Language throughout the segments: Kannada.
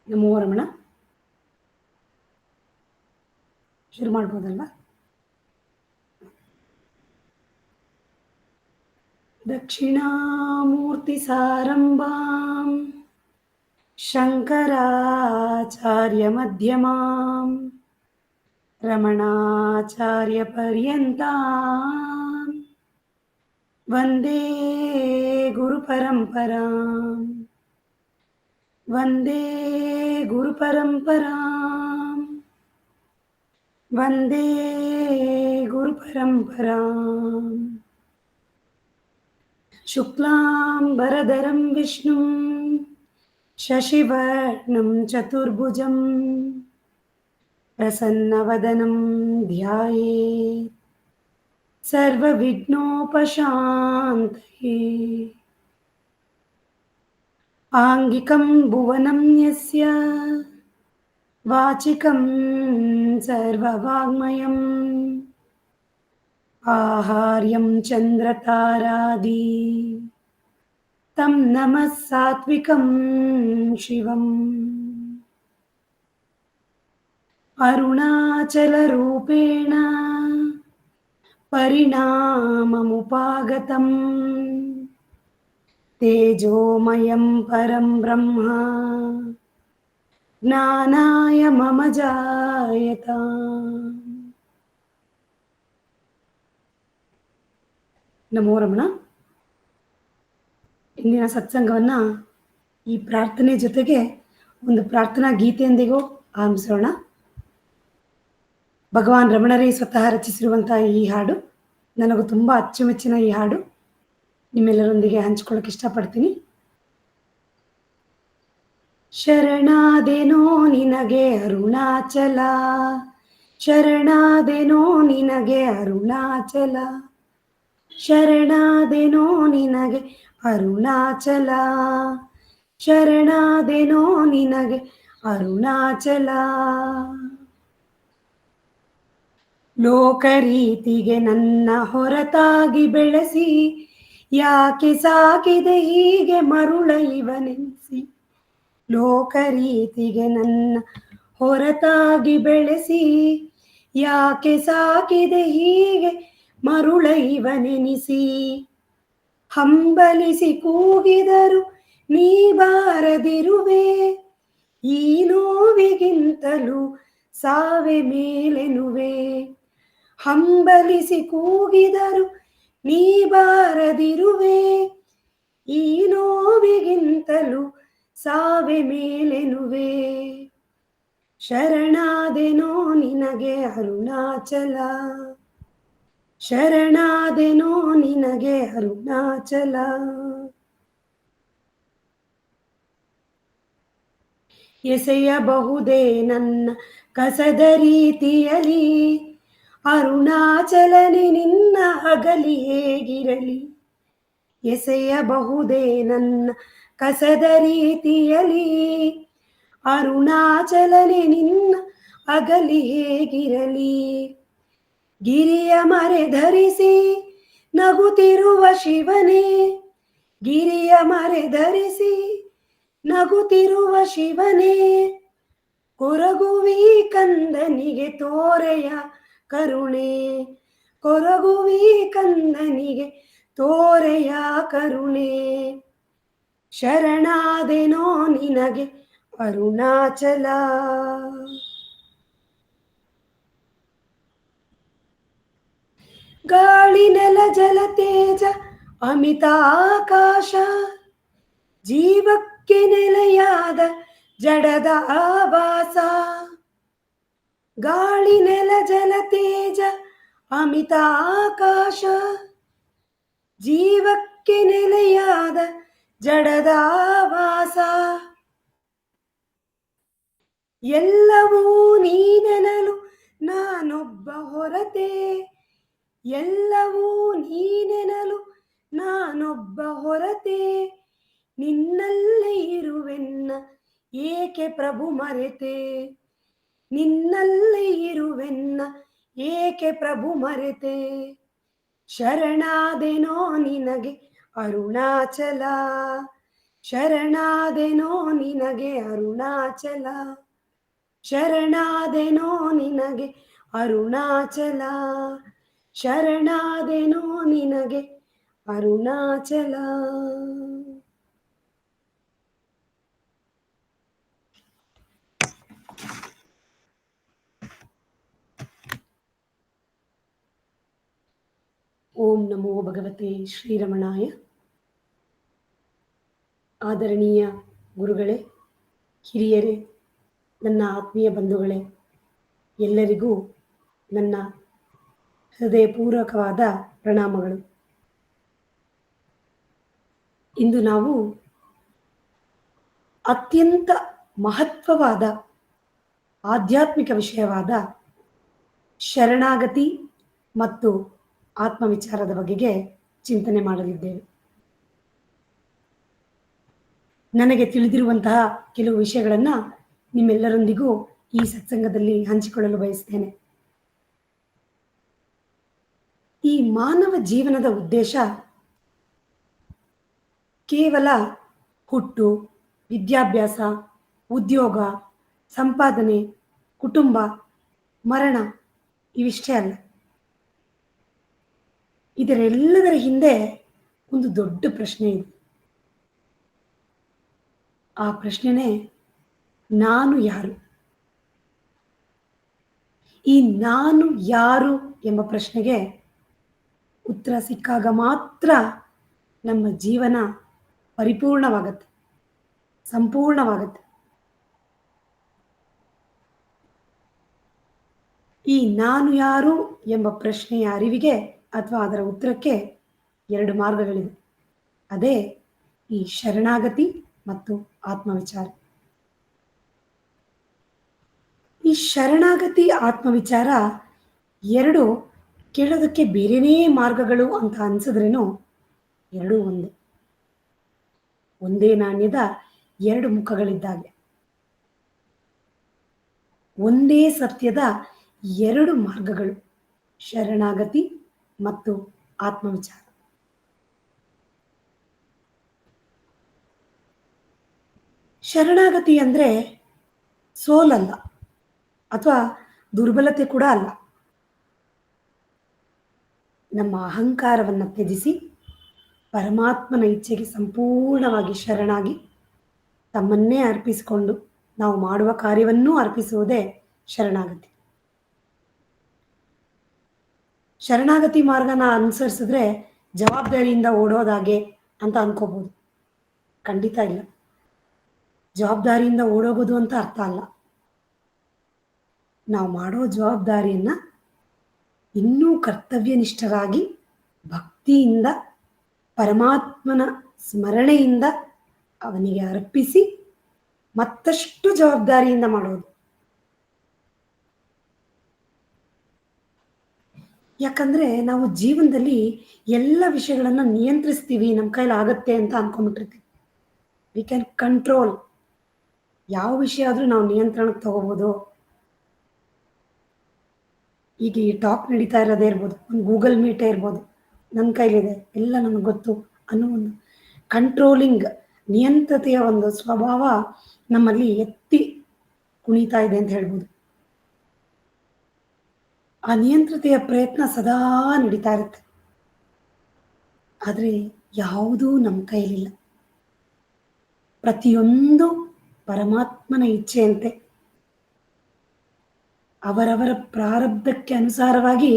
ನಮೋ ರಮಣ. ಶುರು ಮಾಡ್ಬೋದಲ್ವಾ? ದಕ್ಷಿಣಾಮೂರ್ತಿ ಸಾರಂಭಾಂ ಶಂಕರಾಚಾರ್ಯ ಮಧ್ಯಮಾಂ ರಮಣಾಚಾರ್ಯ ಪರ್ಯಂತಾಂ ವಂದೇ ಗುರು ಪರಂಪರಾಂ ವಂದೇ ಗುರು ಪರಂಪರಾಂ ವಂದೇ ಗುರು ಪರಂಪರಾಂ. ಶುಕ್ಲಾಂಬರಧರಂ ವಿಷ್ಣುಂ ಶಶಿವರ್ಣಂ ಚತುರ್ಭುಜಂ ಪ್ರಸನ್ನವದನಂ ಧ್ಯಾಯೇತ್ ಸರ್ವವಿಘ್ನೋಪಶಾಂತಯೇ. ಆಂಗಿಕಂ ಭುವನಂ ಯಸ್ಯ ವಾಚಿಕಂ ಸರ್ವವಾಗ್ಮಯಂ ಆಹಾರ್ಯಂ ಚಂದ್ರತಾರಾದಿ ತಂ ನಮಃ ಸಾತ್ವಿಕಂ ಶಿವಂ. ಅರುಣಾಚಲ ರೂಪೇಣ ಪರಿಣಾಮಮುಪಾಗತಂ ತೇಜೋಮಯಂ ಪರಂ ಬ್ರಹ್ಮ ಜ್ಞಾನಾಯ ಮಮ ಜಾಯತಾಂ. ನಮೋ ರಮಣ. ಇಂದಿನ ಸತ್ಸಂಗವನ್ನು ಈ ಪ್ರಾರ್ಥನೆ ಜೊತೆಗೆ ಒಂದು ಪ್ರಾರ್ಥನಾ ಗೀತೆಯೊಂದಿಗೂ ಆರಂಭಿಸೋಣ. ಭಗವಾನ್ ರಮಣರೇ ಸ್ವತಃ ರಚಿಸಿರುವಂತಹ ಈ ಹಾಡು ನನಗೂ ತುಂಬ ಅಚ್ಚುಮೆಚ್ಚಿನ ಈ ಹಾಡು ನಿಮ್ಮೆಲ್ಲರೊಂದಿಗೆ ಹಂಚಿಕೊಳ್ಳಕ್ಕೆ ಇಷ್ಟಪಡ್ತೀನಿ. ಶರಣಾದೆನೋ ನಿನಗೆ ಅರುಣಾಚಲ, ಶರಣಾದೆನೋ ನಿನಗೆ ಅರುಣಾಚಲ, ಶರಣಾದೆನೋ ನಿನಗೆ ಅರುಣಾಚಲ, ಶರಣಾದೆನೋ ನಿನಗೆ ಅರುಣಾಚಲ. ಲೋಕರೀತಿಗೆ ನನ್ನ ಹೊರತಾಗಿ ಬೆಳೆಸಿ ಯಾಕೆ ಸಾಕಿದೆ ಹೀಗೆ ಮರುಳ ಇವನೆನಿಸಿ. ಲೋಕರೀತಿಗೆ ನನ್ನ ಹೊರತಾಗಿ ಬೆಳೆಸಿ ಯಾಕೆ ಸಾಕಿದೆ ಹೀಗೆ ಮರುಳ ಇವನೆನಿಸಿ. ಹಂಬಲಿಸಿ ಕೂಗಿದರು ನೀ ಬಾರದಿರುವೆ, ಈ ನೋವಿಗಿಂತಲೂ ಸಾವೆ ಮೇಲೆನುವೆ. ಹಂಬಲಿಸಿ ಕೂಗಿದರು ನೀ ಬಾರದಿರುವೆ, ಈ ನೋವಿಗಿಂತಲೂ ಸಾವೆ ಮೇಲೆನುವೆ. ಶರಣಾದೆನೋ ನಿನಗೆ ಅರುಣಾಚಲ, ಶರಣಾದೆನೋ ನಿನಗೆ ಅರುಣಾಚಲ. ಎಸೆಯಬಹುದೇ ನನ್ನ ಕಸದ ರೀತಿಯಲಿ, ಅರುಣಾಚಲನೆ ನಿನ್ನ ಅಗಲಿ ಹೇಗಿರಲಿ. ಎಸೆಯಬಹುದೇ ನನ್ನ ಕಸದ ರೀತಿಯಲಿ, ಅರುಣಾಚಲನೆ ನಿನ್ನ ಅಗಲಿ ಹೇಗಿರಲಿ. ಗಿರಿಯ ಮರೆ ಧರಿಸಿ ನಗುತ್ತಿರುವ ಶಿವನೇ, ಗಿರಿಯ ಮರೆ ಧರಿಸಿ ನಗುತ್ತಿರುವ ಶಿವನೇ. ಕೊರಗುವಿ ಕಂದನಿಗೆ ತೋರೆಯ ಕರುಣೆ, ಕೊರಗುವಿ ಕಂದನಿಗೆ ತೋರೆಯ ಕರುಣೆ. ಶರಣಾದೆನೋ ನಿನಗೆ ಅರುಣಾಚಲ. ಗಾಳಿ ನೆಲ ಜಲ ತೇಜ ಅಮಿತ ಆಕಾಶ, ಜೀವಕ್ಕೆ ನೆಲೆಯಾದ ಜಡದ ಆವಾಸ. ಗಾಳಿ ನೆಲ ಜಲ ತೇಜ ಅಮಿತ ಆಕಾಶ, ಜೀವಕ್ಕೆ ನೆಲೆಯಾದ ಜಡದ ಆವಾಸ. ಎಲ್ಲವೂ ನೀನೆನಲು ನಾನೊಬ್ಬ ಹೊರತೆ, ಎಲ್ಲವೂ ನೀನೆನಲು ನಾನೊಬ್ಬ ಹೊರತೆ. ನಿನ್ನಲ್ಲೇ ಇರುವೆನ್ನ ಏಕೆ ಪ್ರಭು ಮರೆತೆ, ನಿನ್ನಲ್ಲೇ ಇರುವೆನ್ನ ಏಕೆ ಪ್ರಭು ಮರೆತೆ. ಶರಣಾದೆನೋ ನಿನಗೆ ಅರುಣಾಚಲ, ಶರಣಾದೆನೋ ನಿನಗೆ ಅರುಣಾಚಲ, ಶರಣಾದೆನೋ ನಿನಗೆ ಅರುಣಾಚಲ, ಶರಣಾದೆನೋ ನಿನಗೆ ಅರುಣಾಚಲ. ಓಂ ನಮೋ ಭಗವತೆ ಶ್ರೀರಮಣಾಯ. ಆದರಣೀಯ ಗುರುಗಳೇ, ಹಿರಿಯರೇ, ನನ್ನ ಆತ್ಮೀಯ ಬಂಧುಗಳೇ, ಎಲ್ಲರಿಗೂ ನನ್ನ ಹೃದಯಪೂರ್ವಕವಾದ ಪ್ರಣಾಮಗಳು. ಇಂದು ನಾವು ಅತ್ಯಂತ ಮಹತ್ವವಾದ ಆಧ್ಯಾತ್ಮಿಕ ವಿಷಯವಾದ ಶರಣಾಗತಿ ಮತ್ತು ಆತ್ಮವಿಚಾರದ ಬಗೆಗೆ ಚಿಂತನೆ ಮಾಡಲಿದ್ದೇವೆ. ನನಗೆ ತಿಳಿದಿರುವಂತಹ ಕೆಲವು ವಿಷಯಗಳನ್ನು ನಿಮ್ಮೆಲ್ಲರೊಂದಿಗೂ ಈ ಸತ್ಸಂಗದಲ್ಲಿ ಹಂಚಿಕೊಳ್ಳಲು ಬಯಸ್ತೇನೆ. ಈ ಮಾನವ ಜೀವನದ ಉದ್ದೇಶ ಕೇವಲ ಹುಟ್ಟು, ವಿದ್ಯಾಭ್ಯಾಸ, ಉದ್ಯೋಗ, ಸಂಪಾದನೆ, ಕುಟುಂಬ, ಮರಣ ಇವಿಷ್ಟೇ ಅಲ್ಲ. ಇದರೆಲ್ಲದರ ಹಿಂದೆ ಒಂದು ದೊಡ್ಡ ಪ್ರಶ್ನೆ ಇದೆ. ಆ ಪ್ರಶ್ನೆನೇ ನಾನು ಯಾರು. ಈ ನಾನು ಯಾರು ಎಂಬ ಪ್ರಶ್ನೆಗೆ ಉತ್ತರ ಸಿಕ್ಕಾಗ ಮಾತ್ರ ನಮ್ಮ ಜೀವನ ಪರಿಪೂರ್ಣವಾಗತ್ತೆ, ಸಂಪೂರ್ಣವಾಗತ್ತೆ. ಈ ನಾನು ಯಾರು ಎಂಬ ಪ್ರಶ್ನೆಯ ಅರಿವಿಗೆ ಅಥವಾ ಅದರ ಉತ್ತರಕ್ಕೆ ಎರಡು ಮಾರ್ಗಗಳಿವೆ. ಅದೇ ಈ ಶರಣಾಗತಿ ಮತ್ತು ಆತ್ಮವಿಚಾರ. ಈ ಶರಣಾಗತಿ ಆತ್ಮವಿಚಾರ ಎರಡು ಕೇಳೋದಕ್ಕೆ ಬೇರೆನೇ ಮಾರ್ಗಗಳು ಅಂತ ಅನ್ಸಿದ್ರೇನು ಎರಡೂ ಒಂದೇ. ಒಂದೇ ನಾಣ್ಯದ ಎರಡು ಮುಖಗಳಿದ್ದಾಗೆ, ಒಂದೇ ಸತ್ಯದ ಎರಡು ಮಾರ್ಗಗಳು, ಶರಣಾಗತಿ ಮತ್ತು ಆತ್ಮವಿಚಾರ. ಶರಣಾಗತಿ ಅಂದರೆ ಸೋಲಲ್ಲ ಅಥವಾ ದುರ್ಬಲತೆ ಕೂಡ ಅಲ್ಲ. ನಮ್ಮ ಅಹಂಕಾರವನ್ನು ತ್ಯಜಿಸಿ ಪರಮಾತ್ಮನ ಇಚ್ಛೆಗೆ ಸಂಪೂರ್ಣವಾಗಿ ಶರಣಾಗಿ ತಮ್ಮನ್ನೇ ಅರ್ಪಿಸಿಕೊಂಡು ನಾವು ಮಾಡುವ ಕಾರ್ಯವನ್ನೂ ಅರ್ಪಿಸುವುದೇ ಶರಣಾಗತಿ. ಶರಣಾಗತಿ ಮಾರ್ಗನ ಅನುಸರಿಸಿದ್ರೆ ಜವಾಬ್ದಾರಿಯಿಂದ ಓಡೋದಾಗೆ ಅಂತ ಅನ್ಕೋಬಹುದು. ಖಂಡಿತ ಇಲ್ಲ. ಜವಾಬ್ದಾರಿಯಿಂದ ಓಡೋಗೋದು ಅಂತ ಅರ್ಥ ಅಲ್ಲ. ನಾವು ಮಾಡೋ ಜವಾಬ್ದಾರಿಯನ್ನು ಇನ್ನೂ ಕರ್ತವ್ಯನಿಷ್ಠರಾಗಿ ಭಕ್ತಿಯಿಂದ ಪರಮಾತ್ಮನ ಸ್ಮರಣೆಯಿಂದ ಅವನಿಗೆ ಅರ್ಪಿಸಿ ಮತ್ತಷ್ಟು ಜವಾಬ್ದಾರಿಯಿಂದ ಮಾಡೋದು. ಯಾಕಂದರೆ ನಾವು ಜೀವನದಲ್ಲಿ ಎಲ್ಲ ವಿಷಯಗಳನ್ನು ನಿಯಂತ್ರಿಸ್ತೀವಿ, ನಮ್ಮ ಕೈಲಿ ಆಗತ್ತೆ ಅಂತ ಅನ್ಕೊಂಡ್ಬಿಟ್ಟಿರ್ತೀವಿ. We can control. ಯಾವ ವಿಷಯ ಆದರೂ ನಾವು ನಿಯಂತ್ರಣಕ್ಕೆ ತಗೋಬೋದು. ಈಗ ಈ ಟಾಕ್ ನಡೀತಾ ಇರೋದೇ ಇರ್ಬೋದು, ಒಂದು ಗೂಗಲ್ ಮೀಟೇ ಇರ್ಬೋದು, ನನ್ನ ಕೈಲಿದೆ, ಎಲ್ಲ ನನಗೆ ಗೊತ್ತು ಅನ್ನೋ ಒಂದು ಕಂಟ್ರೋಲಿಂಗ್ ನಿಯಂತ್ರತೆಯ ಒಂದು ಸ್ವಭಾವ ನಮ್ಮಲ್ಲಿ ಎತ್ತಿ ಕುಣಿತಾ ಇದೆ ಅಂತ ಹೇಳ್ಬೋದು. ಆ ನಿಯಂತ್ರತೆಯ ಪ್ರಯತ್ನ ಸದಾ ನಡೀತಾ ಇರುತ್ತೆ. ಆದರೆ ಯಾವುದೂ ನಮ್ಮ ಕೈಲಿಲ್ಲ. ಪ್ರತಿಯೊಂದು ಪರಮಾತ್ಮನ ಇಚ್ಛೆಯಂತೆ ಅವರವರ ಪ್ರಾರಬ್ಧಕ್ಕೆ ಅನುಸಾರವಾಗಿ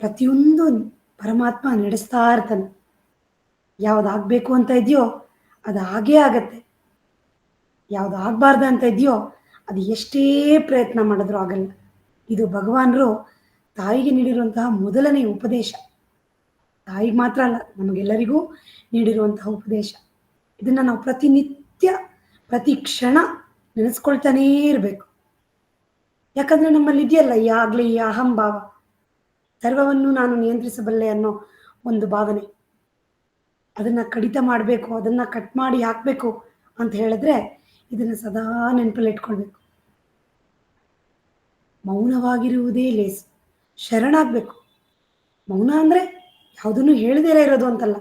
ಪ್ರತಿಯೊಂದು ಪರಮಾತ್ಮ ನಡೆಸ್ತಾ ಇರ್ತಾನೆ. ಯಾವುದಾಗಬೇಕು ಅಂತ ಇದೆಯೋ ಅದು ಹಾಗೇ ಆಗತ್ತೆ. ಯಾವುದು ಆಗಬಾರ್ದು ಅಂತ ಇದೆಯೋ ಅದು ಎಷ್ಟೇ ಪ್ರಯತ್ನ ಮಾಡಿದ್ರೂ ಆಗಲ್ಲ. ಇದು ಭಗವಾನರು ತಾಯಿಗೆ ನೀಡಿರುವಂತಹ ಮೊದಲನೇ ಉಪದೇಶ. ತಾಯಿಗೆ ಮಾತ್ರ ಅಲ್ಲ, ನಮಗೆಲ್ಲರಿಗೂ ನೀಡಿರುವಂತಹ ಉಪದೇಶ. ಇದನ್ನು ನಾವು ಪ್ರತಿನಿತ್ಯ ಪ್ರತಿ ಕ್ಷಣ ನೆನೆಸ್ಕೊಳ್ತಾನೇ ಇರಬೇಕು. ಯಾಕಂದರೆ ನಮ್ಮಲ್ಲಿ ಇದೆಯಲ್ಲ ಆಗಲೇ ಈ ಅಹಂಭಾವ, ಸರ್ವವನ್ನು ನಾನು ನಿಯಂತ್ರಿಸಬಲ್ಲೆ ಅನ್ನೋ ಒಂದು ಭಾವನೆ. ಅದನ್ನು ಕಡಿತ ಮಾಡಬೇಕು, ಅದನ್ನು ಕಟ್ ಮಾಡಿ ಹಾಕಬೇಕು ಅಂತ ಹೇಳಿದ್ರೆ ಇದನ್ನು ಸದಾ ನೆನಪಲ್ಲಿ ಇಟ್ಕೊಳ್ಬೇಕು. ಮೌನವಾಗಿರುವುದೇ ಲೇಸು. ಶರಣಾಗಬೇಕು. ಮೌನ ಅಂದರೆ ಯಾವುದನ್ನು ಹೇಳದೇ ಇರೋದು ಅಂತಲ್ಲ.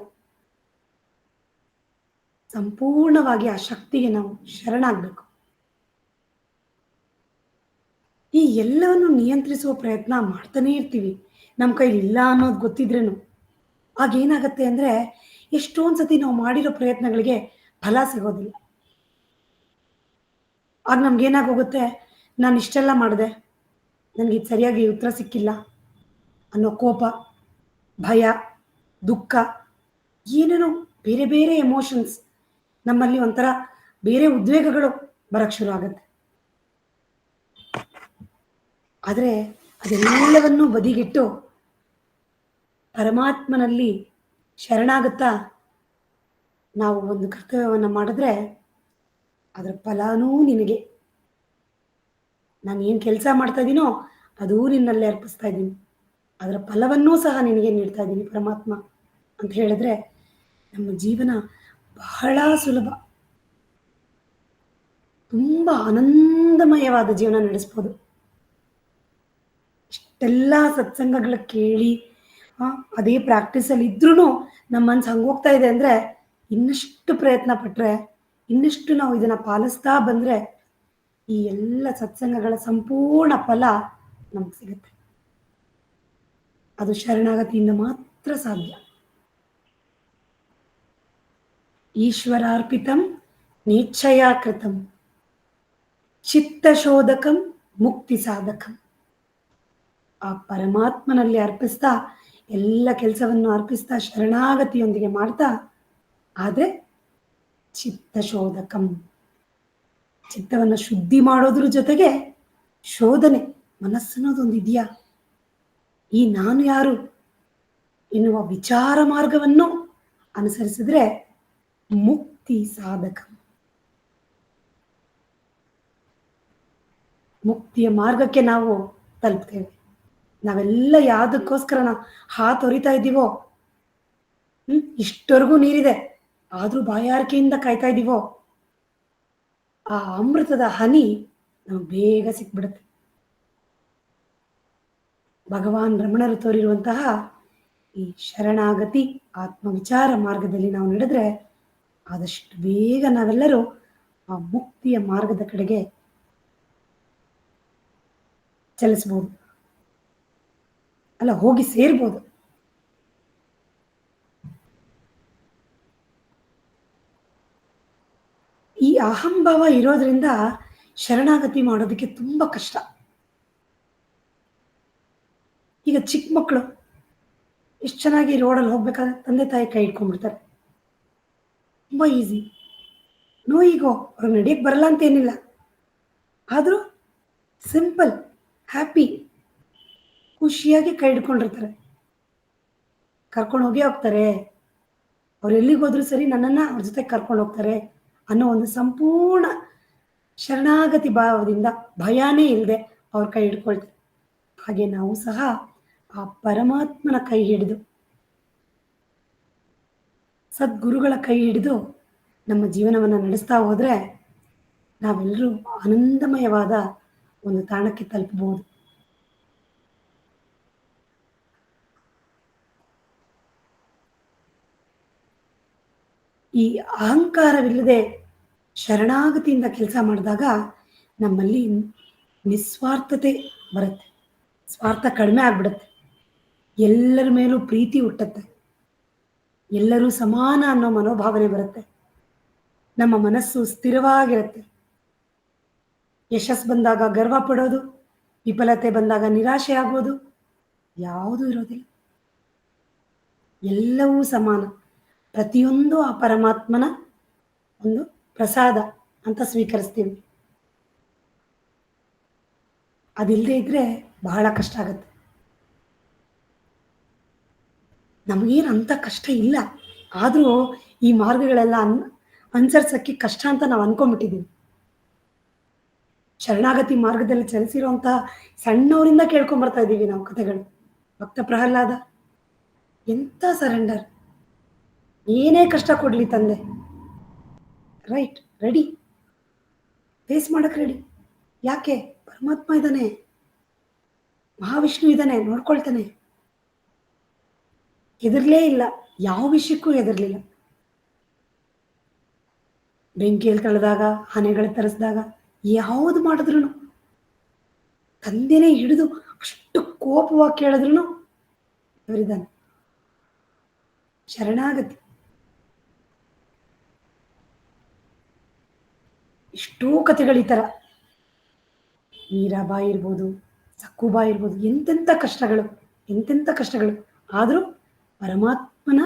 ಸಂಪೂರ್ಣವಾಗಿ ಆ ಶಕ್ತಿಗೆ ನಾವು ಶರಣಾಗಬೇಕು. ಈ ಎಲ್ಲವನ್ನು ನಿಯಂತ್ರಿಸುವ ಪ್ರಯತ್ನ ಮಾಡ್ತಾನೇ ಇರ್ತೀವಿ. ನಮ್ಮ ಕೈಲಿ ಇಲ್ಲ ಅನ್ನೋದು ಗೊತ್ತಿದ್ರೇನು. ಆಗೇನಾಗತ್ತೆ ಅಂದರೆ ಎಷ್ಟೊಂದು ಸತಿ ನಾವು ಮಾಡಿರೋ ಪ್ರಯತ್ನಗಳಿಗೆ ಫಲ ಸಿಗೋದಿಲ್ಲ. ಆಗ ನಮ್ಗೇನಾಗೋಗುತ್ತೆ, ನಾನು ಇಷ್ಟೆಲ್ಲ ಮಾಡಿದೆ, ನನಗೆ ಇದು ಸರಿಯಾಗಿ ಉತ್ತರ ಸಿಕ್ಕಿಲ್ಲ ಅನ್ನೋ ಕೋಪ, ಭಯ, ದುಃಖ, ಏನೇನೋ ಬೇರೆ ಬೇರೆ ಎಮೋಷನ್ಸ್ ನಮ್ಮಲ್ಲಿ ಒಂಥರ ಬೇರೆ ಉದ್ವೇಗಗಳು ಬರಕ್ಕೆ ಶುರು ಆಗುತ್ತೆ. ಆದರೆ ಅದೆಲ್ಲವನ್ನೂ ಬದಿಗಿಟ್ಟು ಪರಮಾತ್ಮನಲ್ಲಿ ಶರಣಾಗುತ್ತಾ ನಾವು ಒಂದು ಕರ್ತವ್ಯವನ್ನು ಮಾಡಿದ್ರೆ ಅದರ ಫಲನೂ ನಿನಗೆ. ನಾನು ಏನು ಕೆಲಸ ಮಾಡ್ತಾ ಇದ್ದೀನೋ ಅದೂ ನಿನ್ನಲ್ಲೇ ಅರ್ಪಿಸ್ತಾ ಇದ್ದೀನಿ, ಅದರ ಫಲವನ್ನೂ ಸಹ ನಿನಗೆ ನೀಡ್ತಾ ಇದ್ದೀನಿ ಪರಮಾತ್ಮ ಅಂತ ಹೇಳಿದ್ರೆ ನಮ್ಮ ಜೀವನ ಬಹಳ ಸುಲಭ, ತುಂಬ ಆನಂದಮಯವಾದ ಜೀವನ ನಡೆಸ್ಬೋದು. ಇಷ್ಟೆಲ್ಲ ಸತ್ಸಂಗಗಳ ಕೇಳಿ ಅದೇ ಪ್ರಾಕ್ಟೀಸಲ್ಲಿ ಇದ್ರೂ ನಮ್ಮ ಮನಸ್ಸು ಹಂಗೆ ಹೋಗ್ತಾ ಇದೆ ಅಂದರೆ ಇನ್ನಷ್ಟು ಪ್ರಯತ್ನ ಪಟ್ಟರೆ, ಇನ್ನಷ್ಟು ನಾವು ಇದನ್ನು ಪಾಲಿಸ್ತಾ ಬಂದರೆ ಈ ಎಲ್ಲ ಸತ್ಸಂಗಗಳ ಸಂಪೂರ್ಣ ಫಲ ನಮಗೆ ಸಿಗುತ್ತೆ. ಅದು ಶರಣಾಗತಿಯಿಂದ ಮಾತ್ರ ಸಾಧ್ಯ. ಈಶ್ವರಾರ್ಪಿತಂ ನೇಚ್ಛಯಾ ಕೃತಂ ಚಿತ್ತಶೋಧಕಂ ಮುಕ್ತಿ ಸಾಧಕಂ. ಆ ಪರಮಾತ್ಮನಲ್ಲಿ ಅರ್ಪಿಸ್ತಾ ಎಲ್ಲ ಕೆಲಸವನ್ನು ಅರ್ಪಿಸ್ತಾ ಶರಣಾಗತಿಯೊಂದಿಗೆ ಮಾಡ್ತಾ ಆದರೆ ಚಿತ್ತಶೋಧಕಂ, ಚಿತ್ತವನ್ನು ಶುದ್ಧಿ ಮಾಡೋದ್ರ ಜೊತೆಗೆ ಶೋಧನೆ, ಮನಸ್ಸನ್ನೋದೊಂದು ಇದೆಯಾ, ಈ ನಾನು ಯಾರು ಎನ್ನುವ ವಿಚಾರ ಮಾರ್ಗವನ್ನು ಅನುಸರಿಸಿದ್ರೆ ಮುಕ್ತಿ ಸಾಧಕ. ಮುಕ್ತಿಯ ಮಾರ್ಗಕ್ಕೆ ನಾವು ತಲುಪ್ತೇವೆ. ನಾವೆಲ್ಲ ಯಾವುದಕ್ಕೋಸ್ಕರ ನಾವು ಹಾತೊರಿತಾ ಇದ್ದೀವೋ, ಇಷ್ಟವರೆಗೂ ನೀರಿದೆ ಆದರೂ ಬಾಯಾರಿಕೆಯಿಂದ ಕಾಯ್ತಾ ಇದ್ದೀವೋ, ಆ ಅಮೃತದ ಹನಿ ನಮಗೆ ಬೇಗ ಸಿಕ್ಬಿಡುತ್ತೆ. ಭಗವಾನ್ ರಮಣರು ತೋರಿರುವಂತಹ ಈ ಶರಣಾಗತಿ ಆತ್ಮವಿಚಾರ ಮಾರ್ಗದಲ್ಲಿ ನಾವು ನಡೆದ್ರೆ ಆದಷ್ಟು ಬೇಗ ನಾವೆಲ್ಲರೂ ಆ ಮುಕ್ತಿಯ ಮಾರ್ಗದ ಕಡೆಗೆ ಚಲಿಸ್ಬೋದು, ಅಲ್ಲ ಹೋಗಿ ಸೇರ್ಬೋದು. ಈ ಅಹಂಭಾವ ಇರೋದ್ರಿಂದ ಶರಣಾಗತಿ ಮಾಡೋದಕ್ಕೆ ತುಂಬ ಕಷ್ಟ. ಈಗ ಚಿಕ್ಕ ಮಕ್ಕಳು ಎಷ್ಟು ಚೆನ್ನಾಗಿ ರೋಡಲ್ಲಿ ಹೋಗ್ಬೇಕಾದ್ರೆ ತಂದೆ ತಾಯಿ ಕೈ ಇಟ್ಕೊಂಡ್ಬಿಡ್ತಾರೆ, ತುಂಬ ಈಸಿ, ನೋ ಈಗೋ, ಅವ್ರಿಗೆ ನಡೆಯಕ್ಕೆ ಬರಲ್ಲ ಅಂತೇನಿಲ್ಲ, ಆದರೂ ಸಿಂಪಲ್, ಹ್ಯಾಪಿ, ಖುಷಿಯಾಗಿ ಕೈ ಹಿಡ್ಕೊಂಡಿರ್ತಾರೆ, ಕರ್ಕೊಂಡು ಹೋಗೇ ಹೋಗ್ತಾರೆ. ಅವ್ರು ಎಲ್ಲಿಗೆ ಹೋದ್ರು ಸರಿ ನನ್ನನ್ನು ಅವ್ರ ಜೊತೆ ಕರ್ಕೊಂಡು ಹೋಗ್ತಾರೆ ಅನ್ನೋ ಒಂದು ಸಂಪೂರ್ಣ ಶರಣಾಗತಿ ಭಾವದಿಂದ ಭಯನೇ ಇಲ್ಲದೆ ಅವ್ರ ಕೈ ಹಿಡ್ಕೊಳ್ತಾರೆ. ಹಾಗೆ ನಾವು ಸಹ ಆ ಪರಮಾತ್ಮನ ಕೈ ಹಿಡಿದು, ಸದ್ಗುರುಗಳ ಕೈ ಹಿಡಿದು ನಮ್ಮ ಜೀವನವನ್ನು ನಡೆಸ್ತಾ ಹೋದರೆ ನಾವೆಲ್ಲರೂ ಆನಂದಮಯವಾದ ಒಂದು ತಾಣಕ್ಕೆ ತಲುಪಬಹುದು. ಈ ಅಹಂಕಾರವಿಲ್ಲದೆ ಶರಣಾಗತಿಯಿಂದ ಕೆಲಸ ಮಾಡಿದಾಗ ನಮ್ಮಲ್ಲಿ ನಿಸ್ವಾರ್ಥತೆ ಬರುತ್ತೆ, ಸ್ವಾರ್ಥ ಕಡಿಮೆ ಆಗ್ಬಿಡುತ್ತೆ, ಎಲ್ಲರ ಮೇಲೂ ಪ್ರೀತಿ ಹುಟ್ಟುತ್ತೆ, ಎಲ್ಲರೂ ಸಮಾನ ಅನ್ನೋ ಮನೋಭಾವನೆ ಬರುತ್ತೆ, ನಮ್ಮ ಮನಸ್ಸು ಸ್ಥಿರವಾಗಿರುತ್ತೆ. ಯಶಸ್ಸು ಬಂದಾಗ ಗರ್ವ ಪಡೋದು, ವಿಫಲತೆ ಬಂದಾಗ ನಿರಾಶೆ ಆಗೋದು ಯಾವುದೂ ಇರೋದಿಲ್ಲ. ಎಲ್ಲವೂ ಸಮಾನ, ಪ್ರತಿಯೊಂದು ಆ ಪರಮಾತ್ಮನ ಒಂದು ಪ್ರಸಾದ ಅಂತ ಸ್ವೀಕರಿಸ್ತೀವಿ. ಅದಿಲ್ಲದೆ ಇದ್ರೆ ಬಹಳ ಕಷ್ಟ ಆಗುತ್ತೆ. ನಮಗೇನು ಅಂಥ ಕಷ್ಟ ಇಲ್ಲ, ಆದರೂ ಈ ಮಾರ್ಗಗಳೆಲ್ಲ ಅನುಸರಿಸೋಕ್ಕೆ ಕಷ್ಟ ಅಂತ ನಾವು ಅಂದ್ಕೊಂಡ್ಬಿಟ್ಟಿದ್ದೀವಿ. ಶರಣಾಗತಿ ಮಾರ್ಗದಲ್ಲಿ ಚಲಿಸಿರುವಂಥ ಸಣ್ಣವರಿಂದ ಕೇಳ್ಕೊಂಬರ್ತಾ ಇದ್ದೀವಿ ನಾವು ಕಥೆಗಳು. ಭಕ್ತ ಪ್ರಹ್ಲಾದ ಎಂಥ ಸರೆಂಡರ್, ಏನೇ ಕಷ್ಟ ಕೊಡಲಿ ತಂದೆ, ರೈಟ್, ರೆಡಿ, ಫೇಸ್ ಮಾಡಕ್ಕೆ ರೆಡಿ. ಯಾಕೆ? ಪರಮಾತ್ಮ ಇದ್ದಾನೆ, ಮಹಾವಿಷ್ಣು ಇದ್ದಾನೆ, ನೋಡ್ಕೊಳ್ತಾನೆ. ಹೆದರ್ಲೇ ಇಲ್ಲ, ಯಾವ ವಿಷಯಕ್ಕೂ ಹೆದರ್ಲಿಲ್ಲ. ಬೆಂಕಿಯಲ್ಲಿ ತಳೆದಾಗ, ಆನೆಗಳು ತರಿಸಿದಾಗ, ಯಾವುದು ಮಾಡಿದ್ರು ತಂದೆನೇ ಹಿಡಿದು ಅಷ್ಟು ಕೋಪವಾಗಿ ಕೇಳಿದ್ರು ಇವರಿದ್ದಾನೆ. ಶರಣಾಗತಿ. ಎಷ್ಟೋ ಕಥೆಗಳು ಈ ಥರ. ಮೀರಾಬಾಯಿ ಇರ್ಬೋದು, ಸಕ್ಕುಬಾಯಿ ಇರ್ಬೋದು, ಎಂತೆಂಥ ಕಷ್ಟಗಳು, ಎಂತೆಂಥ ಕಷ್ಟಗಳು. ಆದರೂ ಪರಮಾತ್ಮನ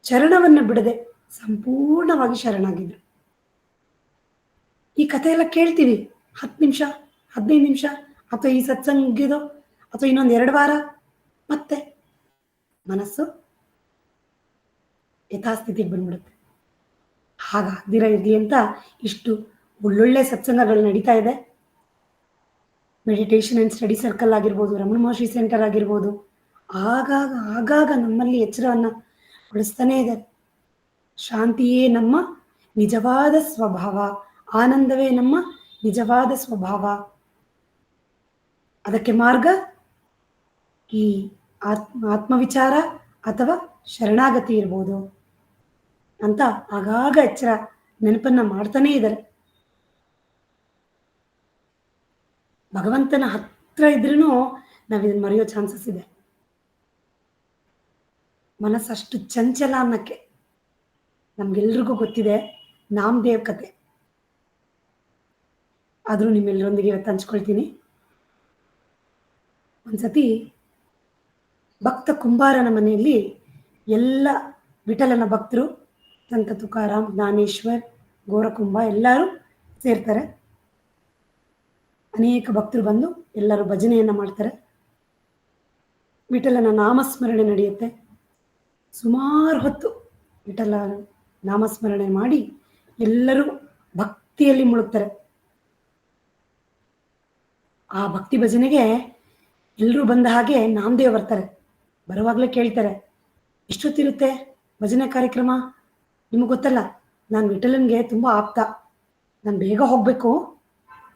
ಚರಣವನ್ನು ಬಿಡದೆ ಸಂಪೂರ್ಣವಾಗಿ ಶರಣಾಗಿದ್ರು. ಈ ಕಥೆ ಎಲ್ಲ ಕೇಳ್ತೀವಿ, 10 ನಿಮಿಷ 15 ನಿಮಿಷ, ಅಥವಾ ಈ ಸತ್ಸಂಗ ಮುಗಿಯೋದು, ಅಥವಾ ಇನ್ನೊಂದು 2 ವಾರ, ಮತ್ತೆ ಮನಸ್ಸು ಯಥಾಸ್ಥಿತಿಗೆ ಬಂದ್ಬಿಡುತ್ತೆ. ಹಾಗಾಗ್ದಿರ ಇರಲಿ ಅಂತ ಇಷ್ಟು ಒಳ್ಳೊಳ್ಳೆ ಸತ್ಸಂಗಗಳು ನಡೀತಾ ಇದೆ. ಮೆಡಿಟೇಷನ್ ಆ್ಯಂಡ್ ಸ್ಟಡಿ ಸರ್ಕಲ್ ಆಗಿರ್ಬೋದು, ರಮಣ ಮಹರ್ಷಿ ಸೆಂಟರ್ ಆಗಿರ್ಬೋದು, ಆಗಾಗ ನಮ್ಮಲ್ಲಿ ಎಚ್ಚರವನ್ನು ಉಳಿಸ್ತಾನೇ ಇದ್ದಾರೆ. ಶಾಂತಿಯೇ ನಮ್ಮ ನಿಜವಾದ ಸ್ವಭಾವ, ಆನಂದವೇ ನಮ್ಮ ನಿಜವಾದ ಸ್ವಭಾವ. ಅದಕ್ಕೆ ಮಾರ್ಗ ಈ ಆತ್ಮವಿಚಾರ ಅಥವಾ ಶರಣಾಗತಿ ಇರ್ಬೋದು ಅಂತ ಆಗಾಗ ಎಚ್ಚರ ನೆನಪನ್ನ ಮಾಡ್ತಾನೇ ಇದ್ದಾರೆ. ಭಗವಂತನ ಹತ್ರ ಇದ್ರೂ ನಾವಿದನ್ನು ಮರೆಯೋ ಚಾನ್ಸಸ್ ಇದೆ. ಮನಸ್ಸಷ್ಟು ಚಂಚಲ ಅನ್ನಕ್ಕೆ ನಮ್ಗೆಲ್ರಿಗೂ ಗೊತ್ತಿದೆ. ನಾಮದೇವ್ ಕತೆ ಆದರೂ ನಿಮ್ಮೆಲ್ಲರೊಂದಿಗೆ ಇವತ್ತು ಹಂಚ್ಕೊಳ್ತೀನಿ. ಒಂದ್ಸತಿ ಭಕ್ತ ಕುಂಬಾರನ ಮನೆಯಲ್ಲಿ ಎಲ್ಲ ವಿಠಲನ ಭಕ್ತರು, ಸಂತ ತುಕಾರಾಮ್, ಜ್ಞಾನೇಶ್ವರ್, ಗೋರಕುಂಬ ಎಲ್ಲರೂ ಸೇರ್ತಾರೆ. ಅನೇಕ ಭಕ್ತರು ಬಂದು ಎಲ್ಲರೂ ಭಜನೆಯನ್ನು ಮಾಡ್ತಾರೆ. ವಿಠಲನ ನಾಮಸ್ಮರಣೆ ನಡೆಯುತ್ತೆ. ಸುಮಾರು ಹೊತ್ತು ವಿಠಲ ನಾಮಸ್ಮರಣೆ ಮಾಡಿ ಎಲ್ಲರೂ ಭಕ್ತಿಯಲ್ಲಿ ಮುಳುಗ್ತಾರೆ. ಆ ಭಕ್ತಿ ಭಜನೆಗೆ ಎಲ್ಲರೂ ಬಂದ ಹಾಗೆ ನಾಮದೇವ್ ಬರ್ತಾರೆ. ಬರುವಾಗಲೇ ಕೇಳ್ತಾರೆ, ಎಷ್ಟೊತ್ತಿರುತ್ತೆ ಭಜನೆ ಕಾರ್ಯಕ್ರಮ? ನಿಮಗೆ ಗೊತ್ತಲ್ಲ, ನಾನು ವಿಠಲನ್ಗೆ ತುಂಬ ಆಪ್ತ, ನಾನು ಬೇಗ ಹೋಗಬೇಕು,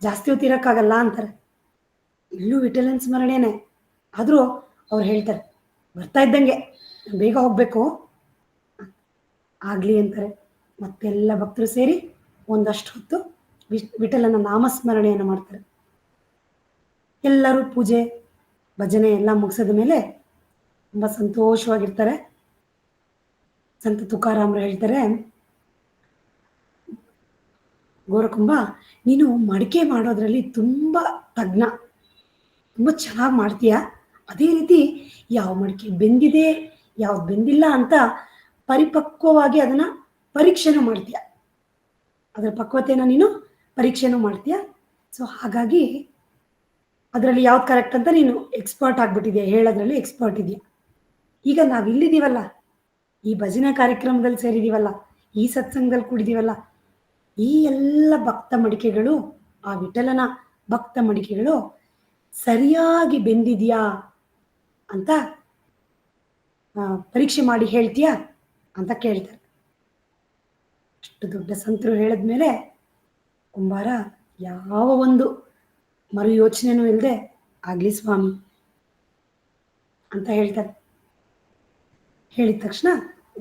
ಜಾಸ್ತಿ ಹೊತ್ತು ಇರೋಕ್ಕಾಗಲ್ಲ ಅಂತಾರೆ. ಇಲ್ಲೂ ವಿಠಲನ್ ಸ್ಮರಣೆನೇ, ಆದರೂ ಅವ್ರು ಹೇಳ್ತಾರೆ, ಬರ್ತಾ ಇದ್ದಂಗೆ ನಾನು ಬೇಗ ಹೋಗಬೇಕು. ಆಗಲಿ ಅಂತಾರೆ. ಮತ್ತೆಲ್ಲ ಭಕ್ತರು ಸೇರಿ ಒಂದಷ್ಟು ಹೊತ್ತು ವಿಠಲನ ನಾಮಸ್ಮರಣೆಯನ್ನು ಮಾಡ್ತಾರೆ. ಎಲ್ಲರೂ ಪೂಜೆ ಭಜನೆ ಎಲ್ಲ ಮುಗಿಸಿದ ಮೇಲೆ ತುಂಬ ಸಂತೋಷವಾಗಿರ್ತಾರೆ. ಸಂತ ತುಕಾರಾಮರು ಹೇಳ್ತಾರೆ, ಗೋರಕುಂಬ, ನೀನು ಮಡಿಕೆ ಮಾಡೋದ್ರಲ್ಲಿ ತುಂಬ ತಜ್ಞ, ತುಂಬ ಚೆನ್ನಾಗಿ ಮಾಡ್ತೀಯ. ಅದೇ ರೀತಿ ಯಾವ ಮಡಿಕೆ ಬೆಂದಿದೆ ಯಾವ್ದು ಬೆಂದಿಲ್ಲ ಅಂತ ಪರಿಪಕ್ವವಾಗಿ ಅದನ್ನು ಪರೀಕ್ಷೆನೂ ಮಾಡ್ತೀಯ, ಅದರ ಪಕ್ವತೆನ ನೀನು ಪರೀಕ್ಷೆನೂ ಮಾಡ್ತೀಯ. ಸೊ ಹಾಗಾಗಿ ಅದರಲ್ಲಿ ಯಾವ್ದು ಕರೆಕ್ಟ್ ಅಂತ ನೀನು ಎಕ್ಸ್ಪರ್ಟ್ ಆಗಿಬಿಟ್ಟಿದೆಯಾ, ಹೇಳೋದ್ರಲ್ಲಿ ಎಕ್ಸ್ಪರ್ಟ್ ಇದೆಯಾ. ಈಗ ನಾವು ಇಲ್ಲಿದ್ದೀವಲ್ಲ, ಈ ಭಜನೆ ಕಾರ್ಯಕ್ರಮದಲ್ಲಿ ಸೇರಿದ್ದೀವಲ್ಲ, ಈ ಸತ್ಸಂಗದಲ್ಲಿ ಕೂಡಿದ್ದೀವಲ್ಲ, ಈ ಎಲ್ಲ ಭಕ್ತ ಮಡಿಕೆಗಳು, ಆ ವಿಠಲನ ಭಕ್ತ ಮಡಿಕೆಗಳು ಸರಿಯಾಗಿ ಬೆಂದಿದೆಯಾ ಅಂತ ಪರೀಕ್ಷೆ ಮಾಡಿ ಹೇಳ್ತೀಯಾ ಅಂತ ಕೇಳ್ತಾರೆ. ಅಷ್ಟು ದೊಡ್ಡ ಸಂತರು ಹೇಳಿದ್ಮೇಲೆ ಕುಂಬಾರ ಯಾವ ಒಂದು ಮರು ಯೋಚನೆನೂ ಇಲ್ಲದೆ ಆಗಲಿ ಸ್ವಾಮಿ ಅಂತ ಹೇಳ್ತಾರೆ. ಹೇಳಿದ ತಕ್ಷಣ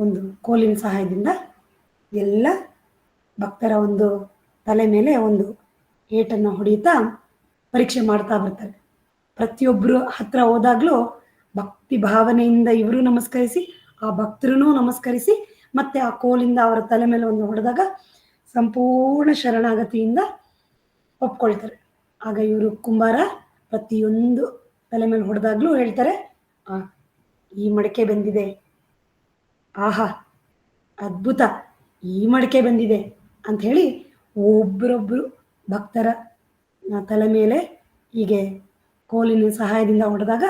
ಒಂದು ಕೋಲಿನ ಸಹಾಯದಿಂದ ಎಲ್ಲ ಭಕ್ತರ ಒಂದು ತಲೆ ಮೇಲೆ ಒಂದು ಏಟನ್ನು ಹೊಡೆಯುತ್ತಾ ಪರೀಕ್ಷೆ ಮಾಡ್ತಾ ಬರ್ತಾರೆ. ಪ್ರತಿಯೊಬ್ಬರು ಹತ್ರ ಹೋದಾಗಲೂ ಭಕ್ತಿ ಭಾವನೆಯಿಂದ ಇವರು ನಮಸ್ಕರಿಸಿ, ಆ ಭಕ್ತರೂ ನಮಸ್ಕರಿಸಿ, ಮತ್ತೆ ಆ ಕೋಲಿಂದ ಅವರ ತಲೆ ಮೇಲೆ ಒಂದು ಹೊಡೆದಾಗ ಸಂಪೂರ್ಣ ಶರಣಾಗತಿಯಿಂದ ಒಪ್ಕೊಳ್ತಾರೆ. ಆಗ ಇವರು ಕುಂಬಾರ ಪ್ರತಿಯೊಂದು ತಲೆ ಮೇಲೆ ಹೊಡೆದಾಗ್ಲೂ ಹೇಳ್ತಾರೆ, ಈ ಮಡಿಕೆ ಬಂದಿದೆ, ಆಹಾ ಅದ್ಭುತ, ಈ ಮಡಿಕೆ ಬಂದಿದೆ ಅಂತ ಹೇಳಿ ಒಬ್ಬರೊಬ್ಬರು ಭಕ್ತರ ತಲೆ ಮೇಲೆ ಹೀಗೆ ಕೋಲಿನ ಸಹಾಯದಿಂದ ಹೊಡೆದಾಗ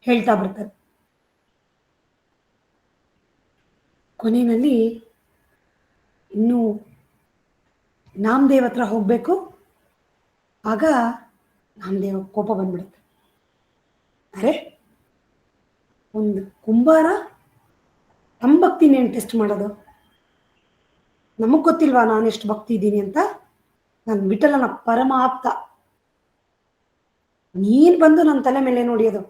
ಹೇಳ್ತಾ ಬರ್ತಾರೆ. ಕೊನೆಯಲ್ಲಿ ಇನ್ನೂ ನಾಮದೇವ್ ಹತ್ರ ಹೋಗಬೇಕು. ಆಗ ನಾಮದೇವ್ ಕೋಪ ಬಂದ್ಬಿಡುತ್ತೆ. ಅರೆ, ಒಂದು ಕುಂಬಾರ ನಮ್ಮ ಭಕ್ತಿನೇನು ಟೆಸ್ಟ್ ಮಾಡೋದು? ನಮಗೆ ಗೊತ್ತಿಲ್ವಾ ನಾನು ಎಷ್ಟು ಭಕ್ತಿ ಇದ್ದೀನಿ ಅಂತ? ನಾನು ವಿಠಲನ ಪರಮ ಆಪ್ತ, ನೀನು ಬಂದು ನನ್ನ ತಲೆ ಮೇಲೆ ನೋಡಿಯೋದು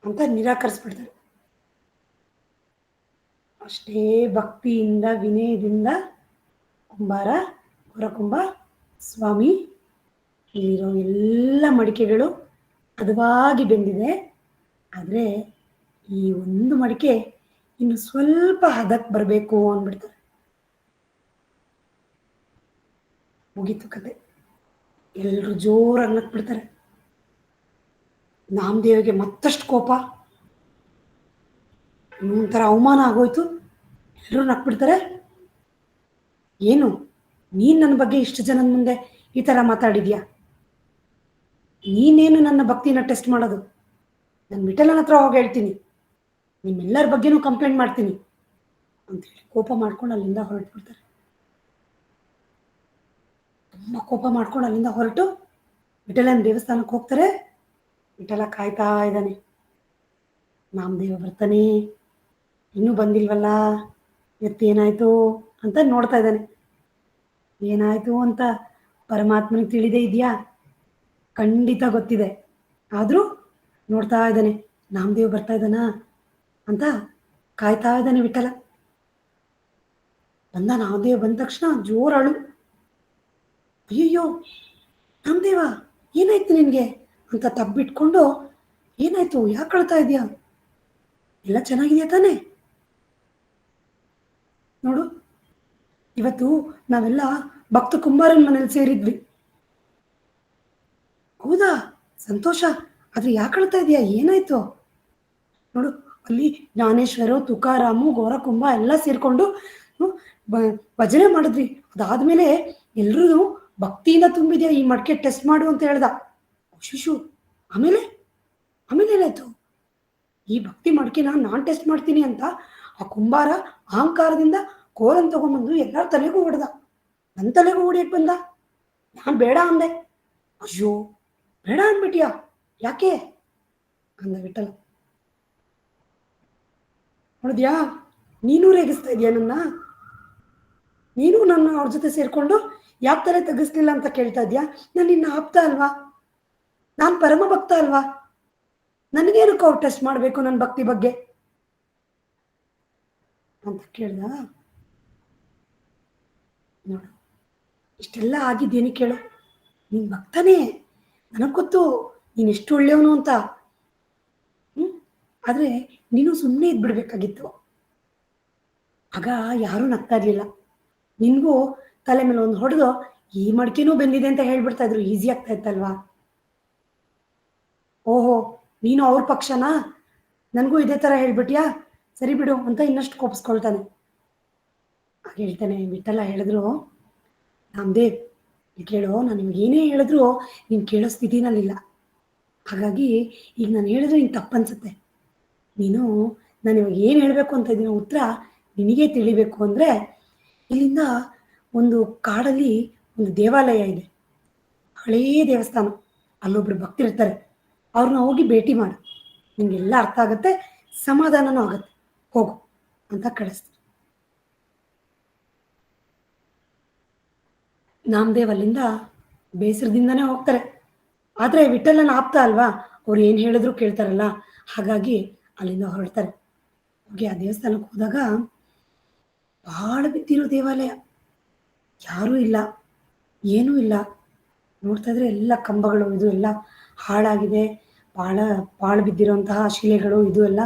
ಅಂತ ನಿರಾಕರಿಸ್ಬಿಡ್ತಾರೆ. ಅಷ್ಟೇ ಭಕ್ತಿಯಿಂದ ವಿನಯದಿಂದ ಕುಂಬಾರ ಹೊರಕುಂಬ ಸ್ವಾಮಿ, ಇಲ್ಲಿರೋ ಎಲ್ಲ ಮಡಿಕೆಗಳು ಹದವಾಗಿ ಬೆಂದಿದೆ, ಆದರೆ ಈ ಒಂದು ಮಡಿಕೆ ಇನ್ನು ಸ್ವಲ್ಪ ಹದಕ್ಕೆ ಬರಬೇಕು ಅಂದ್ಬಿಡ್ತಾರೆ. ಮುಗೀತು ಕತೆ. ಎಲ್ಲರೂ ಜೋರಾಗಿ ನಕ್ಬಿಡ್ತಾರೆ. ನಾಮದೇವಿಗೆ ಮತ್ತಷ್ಟು ಕೋಪ, ಒಂಥರ ಅವಮಾನ ಆಗೋಯ್ತು. ಎಲ್ಲರೂ ನಕ್ಬಿಡ್ತಾರೆ. ಏನು ನೀನು ನನ್ನ ಬಗ್ಗೆ ಇಷ್ಟು ಜನದ ಮುಂದೆ ಈ ಥರ ಮಾತಾಡಿದ್ಯಾ? ನೀನೇನು ನನ್ನ ಭಕ್ತಿನ ಟೆಸ್ಟ್ ಮಾಡೋದು? ನಾನು ವಿಠಲನ ಹತ್ರ ಹೋಗಿ ಹೇಳ್ತೀನಿ, ನಿಮ್ಮೆಲ್ಲರ ಬಗ್ಗೆನೂ ಕಂಪ್ಲೇಂಟ್ ಮಾಡ್ತೀನಿ ಅಂತೇಳಿ ಕೋಪ ಮಾಡ್ಕೊಂಡು ಅಲ್ಲಿಂದ ಹೊರಟ್ಬಿಡ್ತಾರೆ. ತುಂಬ ಕೋಪ ಮಾಡ್ಕೊಂಡು ಅಲ್ಲಿಂದ ಹೊರಟು ವಿಠಲನ ದೇವಸ್ಥಾನಕ್ಕೆ ಹೋಗ್ತಾರೆ. ವಿಠಲ ಕಾಯ್ತಾ ಇದ್ದಾನೆ. ನಾಮದೇವ ಬರ್ತಾನೆ, ಇನ್ನೂ ಬಂದಿಲ್ವಲ್ಲ, ಇವತ್ತೇನಾಯ್ತು ಅಂತ ನೋಡ್ತಾ ಇದ್ದಾನೆ. ಏನಾಯ್ತು ಅಂತ ಪರಮಾತ್ಮನಿಗೆ ತಿಳಿದೇ ಇದೆಯಾ? ಖಂಡಿತ ಗೊತ್ತಿದೆ. ಆದರೂ ನೋಡ್ತಾ ಇದ್ದಾನೆ, ನಾಮದೇವ್ ಬರ್ತಾ ಇದ್ದಾನ ಅಂತ ಕಾಯ್ತಾ ಇದ್ದಾನೆ ವಿಠಲ. ನಾಮದೇವ್ ಬಂದ ತಕ್ಷಣ ಜೋರಳು. ಅಯ್ಯಯ್ಯೋ ನಾಮದೇವ, ಏನಾಯ್ತು ನಿನಗೆ ಅಂತ ತಬ್ಬಿಟ್ಕೊಂಡು, ಏನಾಯ್ತು, ಯಾಕೆ ಅಳ್ತಾ ಇದೆಯಾ? ಎಲ್ಲ ಚೆನ್ನಾಗಿದೆಯಾ ತಾನೇ? ನೋಡು, ಇವತ್ತು ನಾವೆಲ್ಲ ಭಕ್ತ ಕುಂಬಾರನ ಮನೇಲಿ ಸೇರಿದ್ವಿ. ಹೌದಾ, ಸಂತೋಷ. ಆದ್ರೆ ಯಾಕೆ ಅಳ್ತಾ ಇದೆಯಾ, ಏನಾಯ್ತು? ನೋಡು, ಅಲ್ಲಿ ಜ್ಞಾನೇಶ್ವರು, ತುಕಾರಾಮು, ಗೋರಕುಂಬ ಎಲ್ಲ ಸೇರ್ಕೊಂಡು ಭಜನೆ ಮಾಡಿದ್ವಿ. ಅದಾದ್ಮೇಲೆ ಎಲ್ರೂ ಭಕ್ತಿಯಿಂದ ತುಂಬಿದ್ಯಾ, ಈ ಮಡಿಕೆ ಟೆಸ್ಟ್ ಮಾಡು ಅಂತ ಹೇಳ್ದ. ಶಿಶು, ಆಮೇಲೆ ಆಮೇಲೆ ಏನಾಯ್ತು? ಈ ಭಕ್ತಿ ಮಡಿಕೆನ ನಾನು ಟೆಸ್ಟ್ ಮಾಡ್ತೀನಿ ಅಂತ ಆ ಕುಂಬಾರ ಅಹಂಕಾರದಿಂದ ಕೋಲನ್ ತಗೊಂಡ್ಬಂದು ಎಲ್ಲರ ತಲೆಗೂ ಹೊಡೆದ. ನನ್ನ ತಲೆಗೂ ಹೊಡಿಯಕ್ಕೆ ಬಂದ. ನಾನು ಬೇಡ ಅಂದೆ. ಅಯ್ಯೋ, ಬೇಡ ಅಂದ್ಬಿಟ್ಯಾ, ಯಾಕೆ ಅಂದ ವಿಠಲ. ನೋಡಿದ್ಯಾ, ನೀನೂ ರೇಗಿಸ್ತಾ ಇದೆಯಾ ನನ್ನ? ನೀನು ನನ್ನ ಅವ್ರ ಜೊತೆ ಸೇರ್ಕೊಂಡು ಯಾಕೆ ತಲೆ ತೆಗಿಸ್ಲಿಲ್ಲ ಅಂತ ಕೇಳ್ತಾ ಇದ್ಯಾ? ನಾನು ನಿನ್ನ ಆಪ್ತ ಅಲ್ವಾ? ನಾನು ಪರಮ ಭಕ್ತ ಅಲ್ವಾ? ನನಗೇನಕ್ಕೆ ಅವ್ರು ಟೆಸ್ಟ್ ಮಾಡಬೇಕು ನನ್ನ ಭಕ್ತಿ ಬಗ್ಗೆ ಅಂತ ಕೇಳ್ದ. ನೋಡು, ಇಷ್ಟೆಲ್ಲ ಆಗಿದ್ದೇನೆ ಕೇಳು, ನಿನ್ ಭಕ್ತನೇ, ನನಗೆ ಗೊತ್ತು ನೀನು ಎಷ್ಟು ಒಳ್ಳೆಯವನು ಅಂತ. ಆದ್ರೆ ನೀನು ಸುಮ್ಮನೆ ಇದ್ಬಿಡ್ಬೇಕಾಗಿತ್ತು. ಆಗ ಯಾರೂ ನಗ್ತಾ ಇರ್ಲಿಲ್ಲ. ನಿನ್ಗೂ ತಲೆ ಮೇಲೆ ಒಂದು ಹೊಡೆದು ಈ ಮಡಿಕೆನೂ ಬೆಂದಿದೆ ಅಂತ ಹೇಳ್ಬಿಡ್ತಾ ಇದ್ರು, ಈಸಿ ಆಗ್ತಾ ಇತ್ತಲ್ವಾ? ಓಹೋ, ನೀನು ಅವ್ರ ಪಕ್ಷನಾ, ನನಗೂ ಇದೇ ಥರ ಹೇಳ್ಬಿಟ್ಯಾ, ಸರಿ ಬಿಡು ಅಂತ ಇನ್ನಷ್ಟು ಕೋಪಿಸ್ಕೊಳ್ತಾನೆ. ಆಗ ಹೇಳ್ತಾನೆ ವಿಠಲ, ಹೇಳಿದ್ರು, ನಾಮದೇವ್ ಕೇಳೋ, ನಾನು ನಿಮ್ಗೆ ಏನೇ ಹೇಳಿದ್ರು ನೀನು ಕೇಳೋ ಸ್ಥಿತಿನಲ್ಲಿಲ್ಲ. ಹಾಗಾಗಿ ಈಗ ನಾನು ಹೇಳಿದ್ರೆ ನೀನು ತಪ್ಪನ್ಸುತ್ತೆ. ನೀನು ನಾನು ಇವಾಗ ಏನು ಹೇಳಬೇಕು ಅಂತ ಇದ್ದೀನೋ ಉತ್ತರ ನಿನಗೇ ತಿಳಿಬೇಕು ಅಂದರೆ, ಇಲ್ಲಿಂದ ಒಂದು ಕಾಡಲ್ಲಿ ಒಂದು ದೇವಾಲಯ ಇದೆ, ಹಳೆಯ ದೇವಸ್ಥಾನ. ಅಲ್ಲೊಬ್ರು ಭಕ್ತಿರ್ತಾರೆ, ಅವ್ರನ್ನ ಹೋಗಿ ಭೇಟಿ ಮಾಡು, ನಿಮಗೆಲ್ಲ ಅರ್ಥ ಆಗುತ್ತೆ, ಸಮಾಧಾನನೂ ಆಗುತ್ತೆ, ಹೋಗು ಅಂತ ಕಳಿಸ್ತಾರೆ. ನಾಮದೇವ್ ಅಲ್ಲಿಂದ ಬೇಸರದಿಂದನೇ ಹೋಗ್ತಾರೆ. ಆದರೆ ವಿಠಲನ ಆಪ್ತ ಅಲ್ವಾ, ಅವ್ರು ಏನು ಹೇಳಿದ್ರು ಕೇಳ್ತಾರಲ್ಲ, ಹಾಗಾಗಿ ಅಲ್ಲಿಂದ ಹೊರಡ್ತಾರೆ. ಹೋಗಿ ಆ ದೇವಸ್ಥಾನಕ್ಕೆ ಹೋದಾಗ ಭಾಳ ಬಿದ್ದಿರೋ ದೇವಾಲಯ, ಯಾರೂ ಇಲ್ಲ, ಏನೂ ಇಲ್ಲ. ನೋಡ್ತಾ ಇದ್ರೆ ಎಲ್ಲ ಕಂಬಗಳು ಇದು ಎಲ್ಲ ಹಾಳಾಗಿದೆ, ಪಾಳು ಬಿದ್ದಿರೋಂತಹ ಶಿಲೆಗಳು ಇದು ಎಲ್ಲ.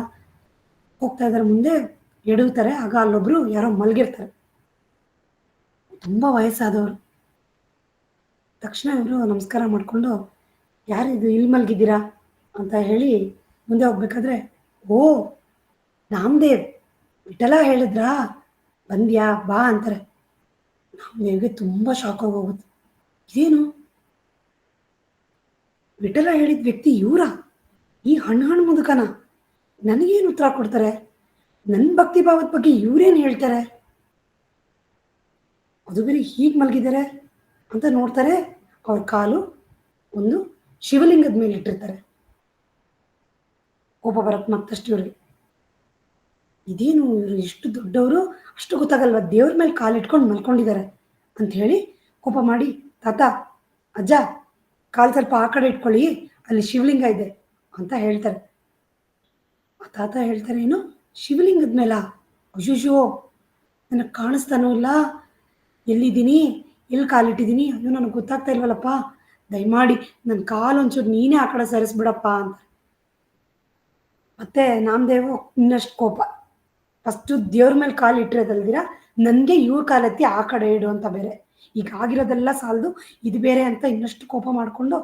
ಹೋಗ್ತಾ ಇದ್ದಾರೆ, ಮುಂದೆ ಎಡುತ್ತಾರೆ. ಆಗ ಅಲ್ಲೊಬ್ರು ಯಾರೋ ಮಲಗಿರ್ತಾರೆ, ತುಂಬ ವಯಸ್ಸಾದವರು. ತಕ್ಷಣ ಇವರು ನಮಸ್ಕಾರ ಮಾಡಿಕೊಂಡು, ಯಾರಿದು ಇಲ್ಲಿ ಮಲಗಿದ್ದೀರಾ ಅಂತ ಹೇಳಿ ಮುಂದೆ ಹೋಗ್ಬೇಕಾದ್ರೆ, ಓ ನಾಮದೇವ್, ವಿಠಲ ಹೇಳಿದ್ರಾ, ಬಂದ್ಯಾ ಬಾ ಅಂತಾರೆ. ನಾಮದೇವ್ಗೆ ತುಂಬ ಶಾಕ್ ಆಗೋಗುತ್ತೆ. ಇದೇನು, ವಿಠಲ ಹೇಳಿದ ವ್ಯಕ್ತಿ ಇವರ, ಈ ಹಣ್ಣು ಮುದುಕನ, ನನಗೇನು ಉತ್ತರ ಕೊಡ್ತಾರೆ, ನನ್ನ ಭಕ್ತಿ ಭಾವದ ಬಗ್ಗೆ ಇವ್ರೇನು ಹೇಳ್ತಾರೆ, ಅದು ಬೇರೆ ಹೀಗೆ ಮಲಗಿದ್ದಾರೆ ಅಂತ ನೋಡ್ತಾರೆ. ಅವ್ರ ಕಾಲು ಒಂದು ಶಿವಲಿಂಗದ ಮೇಲೆ ಇಟ್ಟಿರ್ತಾರೆ. ಕೋಪ ಬರತ್ತೆ ಮತ್ತಷ್ಟು ಇವ್ರಿಗೆ. ಇದೇನು ಇವರು ಎಷ್ಟು ದೊಡ್ಡವರು, ಅಷ್ಟು ಗೊತ್ತಾಗಲ್ವ, ದೇವ್ರ ಮೇಲೆ ಕಾಲಿಟ್ಕೊಂಡು ಮಲ್ಕೊಂಡಿದ್ದಾರೆ ಅಂತ ಹೇಳಿ ಕೋಪ ಮಾಡಿ, ತಾತ, ಅಜ್ಜ, ಕಾಲು ಸ್ವಲ್ಪ ಆ ಕಡೆ ಇಟ್ಕೊಳ್ಳಿ, ಅಲ್ಲಿ ಶಿವಲಿಂಗ ಇದೆ ಅಂತ ಹೇಳ್ತಾರೆ. ಆ ತಾತ ಹೇಳ್ತಾರೆ, ಏನು ಶಿವಲಿಂಗದ ಮೇಲ? ಅಯ್ಯಯ್ಯೋ, ನನಗೆ ಕಾಣಿಸ್ತಾನೂ ಇಲ್ಲ, ಎಲ್ಲಿದ್ದೀನಿ, ಎಲ್ಲಿ ಕಾಲಿಟ್ಟಿದ್ದೀನಿ, ಅಯ್ಯೋ ನನಗೆ ಗೊತ್ತಾಗ್ತಾ ಇಲ್ವಲ್ಲಪ್ಪ, ದಯಮಾಡಿ ನನ್ನ ಕಾಲು ಒಂಚೂರು ನೀನೇ ಆ ಕಡೆ ಸರಿಸ್ಬಿಡಪ್ಪ ಅಂತ. ಮತ್ತೆ ನಾಮದೇವ್ ಇನ್ನಷ್ಟು ಕೋಪ, ಫಸ್ಟು ದೇವ್ರ ಮೇಲೆ ಕಾಲು ಇಟ್ಟಿರೋದಲ್ದಿರ ನನಗೆ ಇವ್ರ ಕಾಲೆತ್ತಿ ಆ ಕಡೆ ಇಡು ಅಂತ ಬೇರೆ. ಈಗ ಆಗಿರೋದೆಲ್ಲ ಸಾಲದು, ಇದು ಬೇರೆ ಅಂತ ಇನ್ನಷ್ಟು ಕೋಪ ಮಾಡಿಕೊಂಡು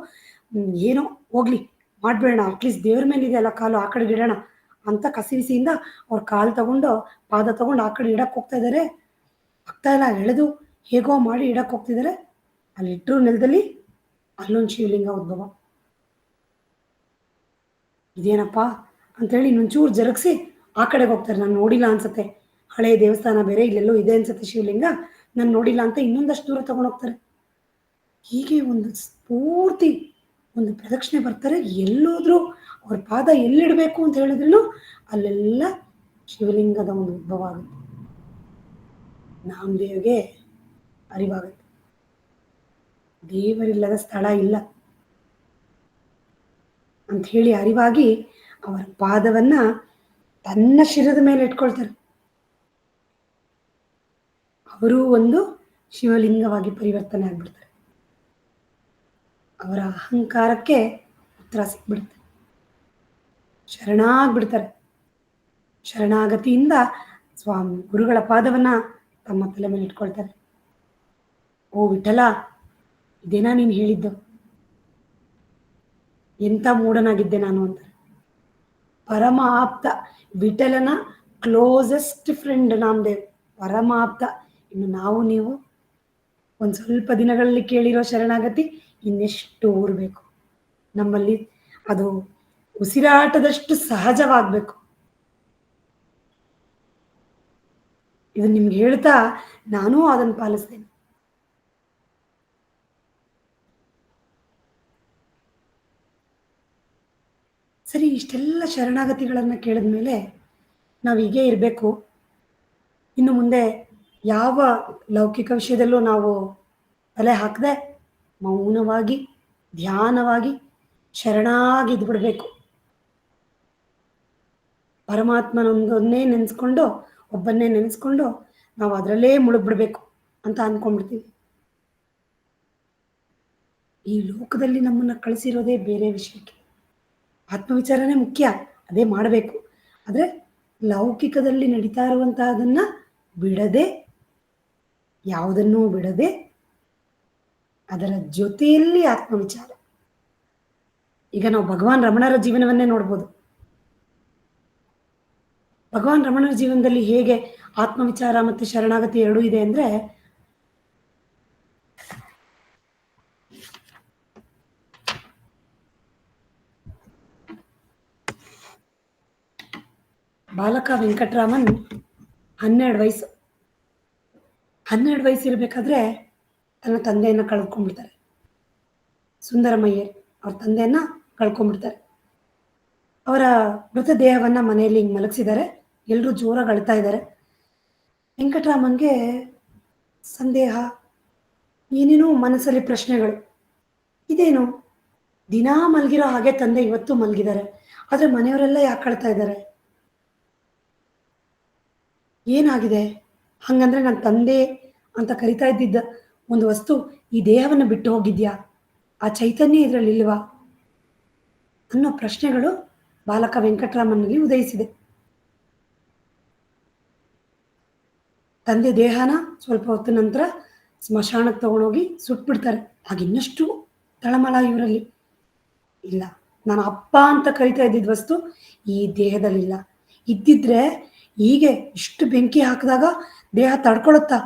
ಏನೋ ಹೋಗ್ಲಿ ಮಾಡಬೇಡ, ಅಟ್ಲೀಸ್ಟ್ ದೇವ್ರ ಮೇಲೆ ಇದೆಯಲ್ಲ ಕಾಲು, ಆ ಕಡೆ ಇಡೋಣ ಅಂತ ಕಸಿವಿಸಿಯಿಂದ ಅವ್ರ ಕಾಲು ತಗೊಂಡು ಪಾದ ತಗೊಂಡು ಆ ಕಡೆ ಇಡಕ್ಕೆ ಹೋಗ್ತಾ ಇದ್ದಾರೆ. ಆಗ್ತಾ ಇಲ್ಲ, ಎಳೆದು ಹೇಗೋ ಮಾಡಿ ಇಡಕ್ಕೆ ಹೋಗ್ತಿದ್ದಾರೆ. ಅಲ್ಲಿ ಇಟ್ಟರು ನೆಲದಲ್ಲಿ ಅಲ್ಲೊಂದು ಶಿವಲಿಂಗ ಉದ್ಭವ. ಇದೇನಪ್ಪ ಅಂತೇಳಿ ಇನ್ನೊಂಚೂರು ಜರುಗಿಸಿ ಆ ಕಡೆಗೆ ಹೋಗ್ತಾರೆ. ನಾನು ನೋಡಿಲ್ಲ ಅನ್ಸುತ್ತೆ, ಹಳೆಯ ದೇವಸ್ಥಾನ ಬೇರೆ, ಇಲ್ಲೆಲ್ಲೋ ಇದೆ ಅನ್ಸುತ್ತೆ ಶಿವಲಿಂಗ, ನಾನು ನೋಡಿಲ್ಲ ಅಂತ ಇನ್ನೊಂದಷ್ಟು ದೂರ ತಗೊಂಡೋಗ್ತಾರೆ. ಹೀಗೆ ಒಂದು ಪೂರ್ತಿ ಒಂದು ಪ್ರದಕ್ಷಿಣೆ ಬರ್ತಾರೆ. ಎಲ್ಲೋದ್ರೂ ಅವ್ರ ಪಾದ ಎಲ್ಲಿಡಬೇಕು ಅಂತ ಹೇಳಿದ್ರು ಅಲ್ಲೆಲ್ಲ ಶಿವಲಿಂಗದ ಒಂದು ಉದ್ಭವ ಆಗುತ್ತೆ. ನಾಮದೇವ್ಗೆ ಅರಿವಾಗುತ್ತೆ, ದೇವರಿಲ್ಲದ ಸ್ಥಳ ಇಲ್ಲ ಅಂತ ಹೇಳಿ ಅರಿವಾಗಿ ಅವರ ಪಾದವನ್ನ ತನ್ನ ಶಿರದ ಮೇಲೆ ಇಟ್ಕೊಳ್ತಾರೆ. ಅವರು ಒಂದು ಶಿವಲಿಂಗವಾಗಿ ಪರಿವರ್ತನೆ ಆಗ್ಬಿಡ್ತಾರೆ. ಅವರ ಅಹಂಕಾರಕ್ಕೆ ಉತ್ತರ ಸಿಕ್ಬಿಡುತ್ತೆ, ಶರಣಾಗ್ಬಿಡ್ತಾರೆ. ಶರಣಾಗತಿಯಿಂದ ಸ್ವಾಮಿ ಗುರುಗಳ ಪಾದವನ್ನ ತಮ್ಮ ತಲೆ ಮೇಲೆ ಇಟ್ಕೊಳ್ತಾರೆ. ಓ ವಿಠಲ, ಇದೇನಾ ನೀನು ಹೇಳಿದ್ದು, ಎಂಥ ಮೂಢನಾಗಿದ್ದೆ ನಾನು ಅಂತಾರೆ. ಪರಮ ಆಪ್ತ, ವಿಠಲನ ಕ್ಲೋಸೆಸ್ಟ್ ಫ್ರೆಂಡ್ ನಾಮದೇವ್, ಪರಮ ಆಪ್ತ. ಇನ್ನು ನಾವು ನೀವು ಒಂದು ಸ್ವಲ್ಪ ದಿನಗಳಲ್ಲಿ ಕೇಳಿರೋ ಶರಣಾಗತಿ ಇನ್ನೆಷ್ಟು ಊರಬೇಕು ನಮ್ಮಲ್ಲಿ, ಅದು ಉಸಿರಾಟದಷ್ಟು ಸಹಜವಾಗಬೇಕು. ಇದು ನಿಮ್ಗೆ ಹೇಳ್ತಾ ನಾನೂ ಅದನ್ನು ಪಾಲಿಸ್ತೇನೆ. ಸರಿ, ಇಷ್ಟೆಲ್ಲ ಶರಣಾಗತಿಗಳನ್ನು ಕೇಳಿದ ಮೇಲೆ ನಾವು ಹೀಗೆ ಇರಬೇಕು, ಇನ್ನು ಮುಂದೆ ಯಾವ ಲೌಕಿಕ ವಿಷಯದಲ್ಲೂ ನಾವು ತಲೆ ಹಾಕದೆ ಮೌನವಾಗಿ ಧ್ಯಾನವಾಗಿ ಶರಣಾಗಿದ್ದು ಬಿಡಬೇಕು. ಪರಮಾತ್ಮನೊಂದನ್ನೇ ನೆನೆಸ್ಕೊಂಡು, ಒಬ್ಬನ್ನೇ ನೆನೆಸ್ಕೊಂಡು ನಾವು ಅದರಲ್ಲೇ ಮುಳುಗ್ಬಿಡ್ಬೇಕು ಅಂತ ಅಂದ್ಕೊಂಡ್ಬಿಡ್ತೀವಿ. ಈ ಲೋಕದಲ್ಲಿ ನಮ್ಮನ್ನು ಕಳಿಸಿರೋದೇ ಬೇರೆ ವಿಷಯಕ್ಕೆ, ಆತ್ಮವಿಚಾರನೇ ಮುಖ್ಯ, ಅದೇ ಮಾಡಬೇಕು. ಆದರೆ ಲೌಕಿಕದಲ್ಲಿ ನಡೀತಾ ಇರುವಂತಹದನ್ನು ಬಿಡದೆ, ಯಾವುದನ್ನೂ ಬಿಡದೆ ಅದರ ಜೊತೆಯಲ್ಲಿ ಆತ್ಮವಿಚಾರ. ಈಗ ನಾವು ಭಗವಾನ್ ರಮಣರ ಜೀವನವನ್ನೇ ನೋಡ್ಬೋದು. ಭಗವಾನ್ ರಮಣರ ಜೀವನದಲ್ಲಿ ಹೇಗೆ ಆತ್ಮವಿಚಾರ ಮತ್ತು ಶರಣಾಗತಿ ಎರಡೂ ಇದೆ ಅಂದರೆ, ಬಾಲಕ ವೆಂಕಟರಾಮನ್ 12 ವಯಸ್ಸು, 12 ವಯಸ್ಸು ಇರಬೇಕಾದ್ರೆ ತನ್ನ ತಂದೆಯನ್ನು ಕಳ್ಕೊಂಡ್ಬಿಡ್ತಾರೆ. ಸುಂದರಮಯ್ಯರ್ ಅವ್ರ ತಂದೆಯನ್ನು ಕಳ್ಕೊಂಡ್ಬಿಡ್ತಾರೆ. ಅವರ ಮೃತದೇಹವನ್ನು ಮನೆಯಲ್ಲಿ ಹಿಂಗೆ ಮಲಗಿಸಿದ್ದಾರೆ, ಎಲ್ಲರೂ ಜೋರಾಗಿ ಅಳ್ತಾ ಇದ್ದಾರೆ. ವೆಂಕಟರಾಮನ್ಗೆ ಸಂದೇಹ, ಏನೇನೋ ಮನಸ್ಸಲ್ಲಿ ಪ್ರಶ್ನೆಗಳು. ಇದೇನು ದಿನಾ ಮಲಗಿರೋ ಹಾಗೆ ತಂದೆ ಇವತ್ತು ಮಲಗಿದ್ದಾರೆ, ಆದರೆ ಮನೆಯವರೆಲ್ಲ ಯಾಕೆ ಅಳ್ತಾ ಇದ್ದಾರೆ, ಏನಾಗಿದೆ? ಹಾಗಂದ್ರೆ ನನ್ನ ತಂದೆ ಅಂತ ಕರಿತಾ ಇದ್ದಿದ್ದ ಒಂದು ವಸ್ತು ಈ ದೇಹವನ್ನು ಬಿಟ್ಟು ಹೋಗಿದ್ಯಾ, ಆ ಚೈತನ್ಯ ಇದರಲ್ಲಿ ಇಲ್ವಾ ಅನ್ನೋ ಪ್ರಶ್ನೆಗಳು ಬಾಲಕ ವೆಂಕಟರಾಮನ್ನಲ್ಲಿ ಉದಯಿಸಿದೆ. ತಂದೆ ದೇಹನ ಸ್ವಲ್ಪ ಹೊತ್ತಿನ ನಂತರ ಸ್ಮಶಾನಕ್ಕೆ ತಗೊಂಡೋಗಿ ಸುಟ್ಬಿಡ್ತಾರೆ. ಆಗ ಇನ್ನಷ್ಟು ತಳಮಳ ಇವರಲ್ಲಿ, ಇಲ್ಲ ನಾನು ಅಪ್ಪ ಅಂತ ಕರಿತಾ ಇದ್ದಿದ್ದ ವಸ್ತು ಈ ದೇಹದಲ್ಲಿಲ್ಲ, ಇದ್ದಿದ್ರೆ ಹೀಗೆ ಇಷ್ಟು ಬೆಂಕಿ ಹಾಕಿದಾಗ ದೇಹ ತಡ್ಕೊಳುತ್ತಾ?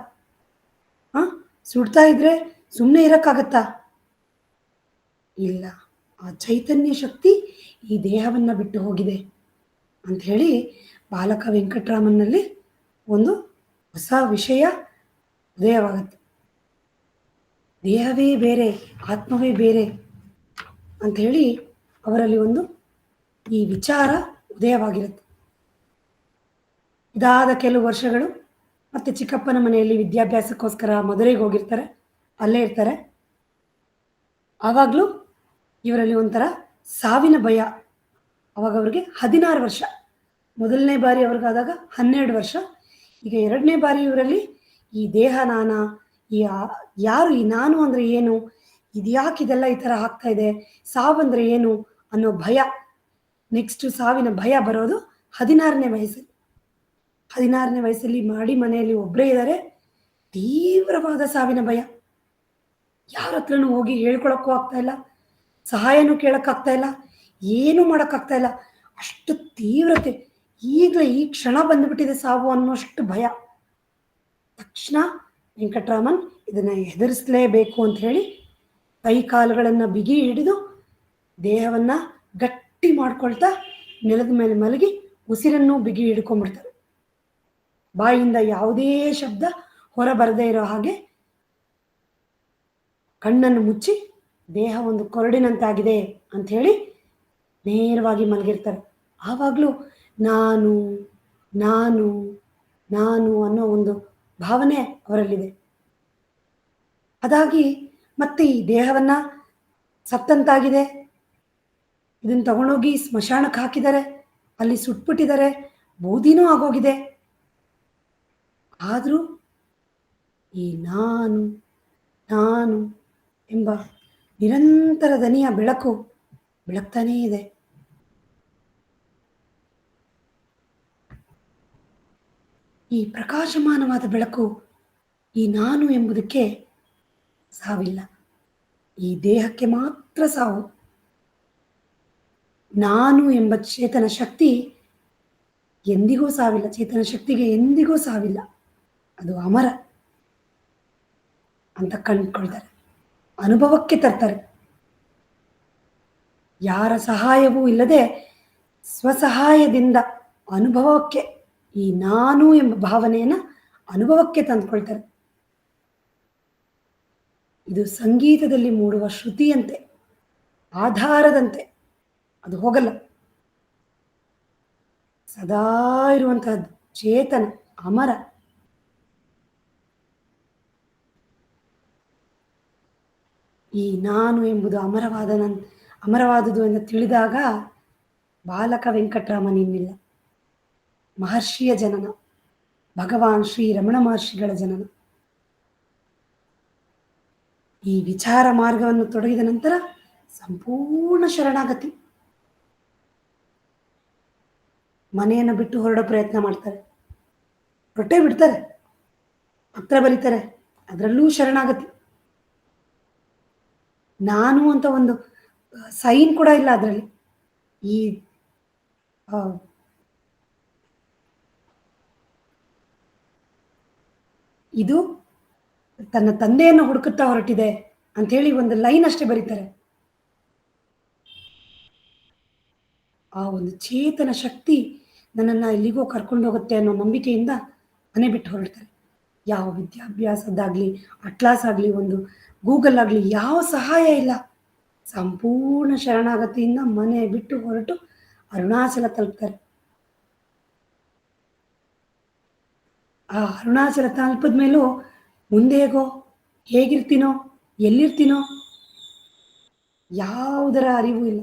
ಸುಡ್ತಾ ಇದ್ರೆ ಸುಮ್ಮನೆ ಇರೋಕ್ಕಾಗತ್ತಾ? ಇಲ್ಲ, ಆ ಚೈತನ್ಯ ಶಕ್ತಿ ಈ ದೇಹವನ್ನು ಬಿಟ್ಟು ಹೋಗಿದೆ ಅಂತ ಹೇಳಿ ಬಾಲಕ ವೆಂಕಟರಾಮನ್ನಲ್ಲಿ ಒಂದು ಹೊಸ ವಿಷಯ ಉದಯವಾಗುತ್ತೆ. ದೇಹವೇ ಬೇರೆ, ಆತ್ಮವೇ ಬೇರೆ ಅಂತ ಹೇಳಿ ಅವರಲ್ಲಿ ಒಂದು ಈ ವಿಚಾರ ಉದಯವಾಗಿರುತ್ತೆ. ಇದಾದ ಕೆಲವು ವರ್ಷಗಳು ಮತ್ತೆ ಚಿಕ್ಕಪ್ಪನ ಮನೆಯಲ್ಲಿ ವಿದ್ಯಾಭ್ಯಾಸಕ್ಕೋಸ್ಕರ ಮದುವೆಗೆ ಹೋಗಿರ್ತಾರೆ, ಅಲ್ಲೇ ಇರ್ತಾರೆ. ಆವಾಗಲೂ ಇವರಲ್ಲಿ ಒಂಥರ ಸಾವಿನ ಭಯ. ಅವಾಗ ಅವ್ರಿಗೆ 16 ವರ್ಷ, ಮೊದಲನೇ ಬಾರಿ ಅವ್ರಿಗಾದಾಗ 12 ವರ್ಷ, ಈಗ 2ನೇ ಬಾರಿ ಇವರಲ್ಲಿ ಈ ದೇಹ ನಾನಾ, ಈ ಯಾರು ಈ ನಾನು ಅಂದರೆ ಏನು, ಇದ್ಯಾಕೆ ಇದೆಲ್ಲ ಈ ಥರ ಆಗ್ತಾ ಇದೆ, ಸಾವಂದ್ರೆ ಏನು ಅನ್ನೋ ಭಯ, ನೆಕ್ಸ್ಟ್ ಸಾವಿನ ಭಯ ಬರೋದು 16ನೇ ವಯಸ್ಸಲ್ಲಿ. 16ನೇ ವಯಸ್ಸಲ್ಲಿ ಮನೆಯಲ್ಲಿ ಒಬ್ಬರೇ ಇದ್ದಾರೆ, ತೀವ್ರವಾದ ಸಾವಿನ ಭಯ. ಯಾರ ಹತ್ರನೂ ಹೋಗಿ ಹೇಳ್ಕೊಳಕ್ಕೂ ಆಗ್ತಾ ಇಲ್ಲ, ಸಹಾಯನೂ ಕೇಳೋಕ್ಕಾಗ್ತಾ ಇಲ್ಲ, ಏನೂ ಮಾಡೋಕ್ಕಾಗ್ತಾ ಇಲ್ಲ. ಅಷ್ಟು ತೀವ್ರತೆ, ಈಗಲೇ ಈ ಕ್ಷಣ ಬಂದುಬಿಟ್ಟಿದೆ ಸಾವು ಅನ್ನೋಷ್ಟು ಭಯ. ತಕ್ಷಣ ವೆಂಕಟರಾಮನ್ ಇದನ್ನು ಹೆದರಿಸಲೇಬೇಕು ಅಂತ ಹೇಳಿ ಕೈ ಕಾಲುಗಳನ್ನು ಬಿಗಿ ಹಿಡಿದು ದೇಹವನ್ನು ಗಟ್ಟಿ ಮಾಡ್ಕೊಳ್ತಾ ನೆಲದ ಮೇಲೆ ಮಲಗಿ ಉಸಿರನ್ನು ಬಿಗಿ ಹಿಡ್ಕೊಂಡ್ಬಿಡ್ತಾರೆ. ಬಾಯಿಂದ ಯಾವುದೇ ಶಬ್ದ ಹೊರ ಬರದೇ ಇರೋ ಹಾಗೆ ಕಣ್ಣನ್ನು ಮುಚ್ಚಿ ದೇಹ ಒಂದು ಕೊರಡಿನಂತಾಗಿದೆ ಅಂಥೇಳಿ ನೇರವಾಗಿ ಮಲಗಿರ್ತಾರೆ. ಆವಾಗಲೂ ನಾನು ನಾನು ನಾನು ಅನ್ನೋ ಒಂದು ಭಾವನೆ ಅವರಲ್ಲಿದೆ. ಅದಾಗಿ ಮತ್ತೆ ಈ ದೇಹವನ್ನು ಸತ್ತಂತಾಗಿದೆ, ಇದನ್ನು ತಗೊಂಡೋಗಿ ಸ್ಮಶಾನಕ್ಕೆ ಹಾಕಿದ್ದಾರೆ, ಅಲ್ಲಿ ಸುಟ್ಬಿಟ್ಟಿದ್ದಾರೆ, ಬೂದಿನೂ ಆಗೋಗಿದೆ. ಆದರೂ ಈ ನಾನು ನಾನು ಎಂಬ ನಿರಂತರ ದನಿಯ ಬೆಳಕು ಬೆಳಗ್ತಾನೇ ಇದೆ. ಈ ಪ್ರಕಾಶಮಾನವಾದ ಬೆಳಕು, ಈ ನಾನು ಎಂಬುದಕ್ಕೆ ಸಾವಿಲ್ಲ, ಈ ದೇಹಕ್ಕೆ ಮಾತ್ರ ಸಾವು. ನಾನು ಎಂಬ ಚೇತನ ಶಕ್ತಿ ಎಂದಿಗೂ ಸಾವಿಲ್ಲ, ಚೇತನ ಶಕ್ತಿಗೆ ಎಂದಿಗೂ ಸಾವಿಲ್ಲ, ಅದು ಅಮರ ಅಂತ ಕಂಡುಕೊಳ್ತಾರೆ, ಅನುಭವಕ್ಕೆ ತರ್ತಾರೆ. ಯಾರ ಸಹಾಯವೂ ಇಲ್ಲದೆ ಸ್ವಸಹಾಯದಿಂದ ಅನುಭವಕ್ಕೆ, ಈ ನಾನು ಎಂಬ ಭಾವನೆಯನ್ನು ಅನುಭವಕ್ಕೆ ತಂದುಕೊಳ್ತಾರೆ. ಇದು ಸಂಗೀತದಲ್ಲಿ ಮೂಡುವ ಶ್ರುತಿಯಂತೆ, ಆಧಾರದಂತೆ, ಅದು ಹೋಗಲ್ಲ, ಸದಾ ಇರುವಂತಹದ್ದು, ಚೇತನ, ಅಮರ. ಈ ನಾನು ಎಂಬುದು ಅಮರವಾದುದು ಎಂದು ತಿಳಿದಾಗ ಬಾಲಕ ವೆಂಕಟರಾಮನ್ ಇನ್ನಿಲ್ಲ, ಮಹರ್ಷಿಯ ಜನನ, ಭಗವಾನ್ ಶ್ರೀ ರಮಣ ಮಹರ್ಷಿಗಳ ಜನನ. ಈ ವಿಚಾರ ಮಾರ್ಗವನ್ನು ತೊಡಗಿದ ನಂತರ ಸಂಪೂರ್ಣ ಶರಣಾಗತಿ. ಮನೆಯನ್ನು ಬಿಟ್ಟು ಹೊರಡೋ ಪ್ರಯತ್ನ ಮಾಡ್ತಾರೆ, ಹೊರಟೇ ಬಿಡ್ತಾರೆ, ಪತ್ರ ಬರೀತಾರೆ, ಅದರಲ್ಲೂ ಶರಣಾಗತಿ. ನಾನು ಅಂತ ಒಂದು ಸೈನ್ ಕೂಡ ಇಲ್ಲ ಅದರಲ್ಲಿ. ಈ ಇದು ತನ್ನ ತಂದೆಯನ್ನು ಹುಡುಕುತ್ತಾ ಹೊರಟಿದೆ ಅಂಥೇಳಿ ಒಂದು ಲೈನ್ ಅಷ್ಟೇ ಬರೀತಾರೆ. ಆ ಒಂದು ಚೇತನ ಶಕ್ತಿ ನನ್ನನ್ನು ಎಲ್ಲಿಗೋ ಕರ್ಕೊಂಡು ಹೋಗುತ್ತೆ ಅನ್ನೋ ನಂಬಿಕೆಯಿಂದ ಮನೆ ಬಿಟ್ಟು ಹೊರಡ್ತಾರೆ. ಯಾವ ವಿದ್ಯಾಭ್ಯಾಸದಾಗಲಿ, ಅಟ್ಲಾಸ್ ಆಗಲಿ, ಒಂದು ಗೂಗಲ್ ಆಗಲಿ, ಯಾವ ಸಹಾಯ ಇಲ್ಲ. ಸಂಪೂರ್ಣ ಶರಣಾಗತಿಯಿಂದ ಮನೆ ಬಿಟ್ಟು ಹೊರಟು ಅರುಣಾಚಲ ತಲುಪ್ತಾರೆ. ಆ ಅರುಣಾಚಲ ತಲುಪಿದ ಮೇಲೂ ಮುಂದೆ ಹೇಗಿರ್ತೀನೋ, ಎಲ್ಲಿರ್ತೀನೋ ಯಾವುದರ ಅರಿವು ಇಲ್ಲ,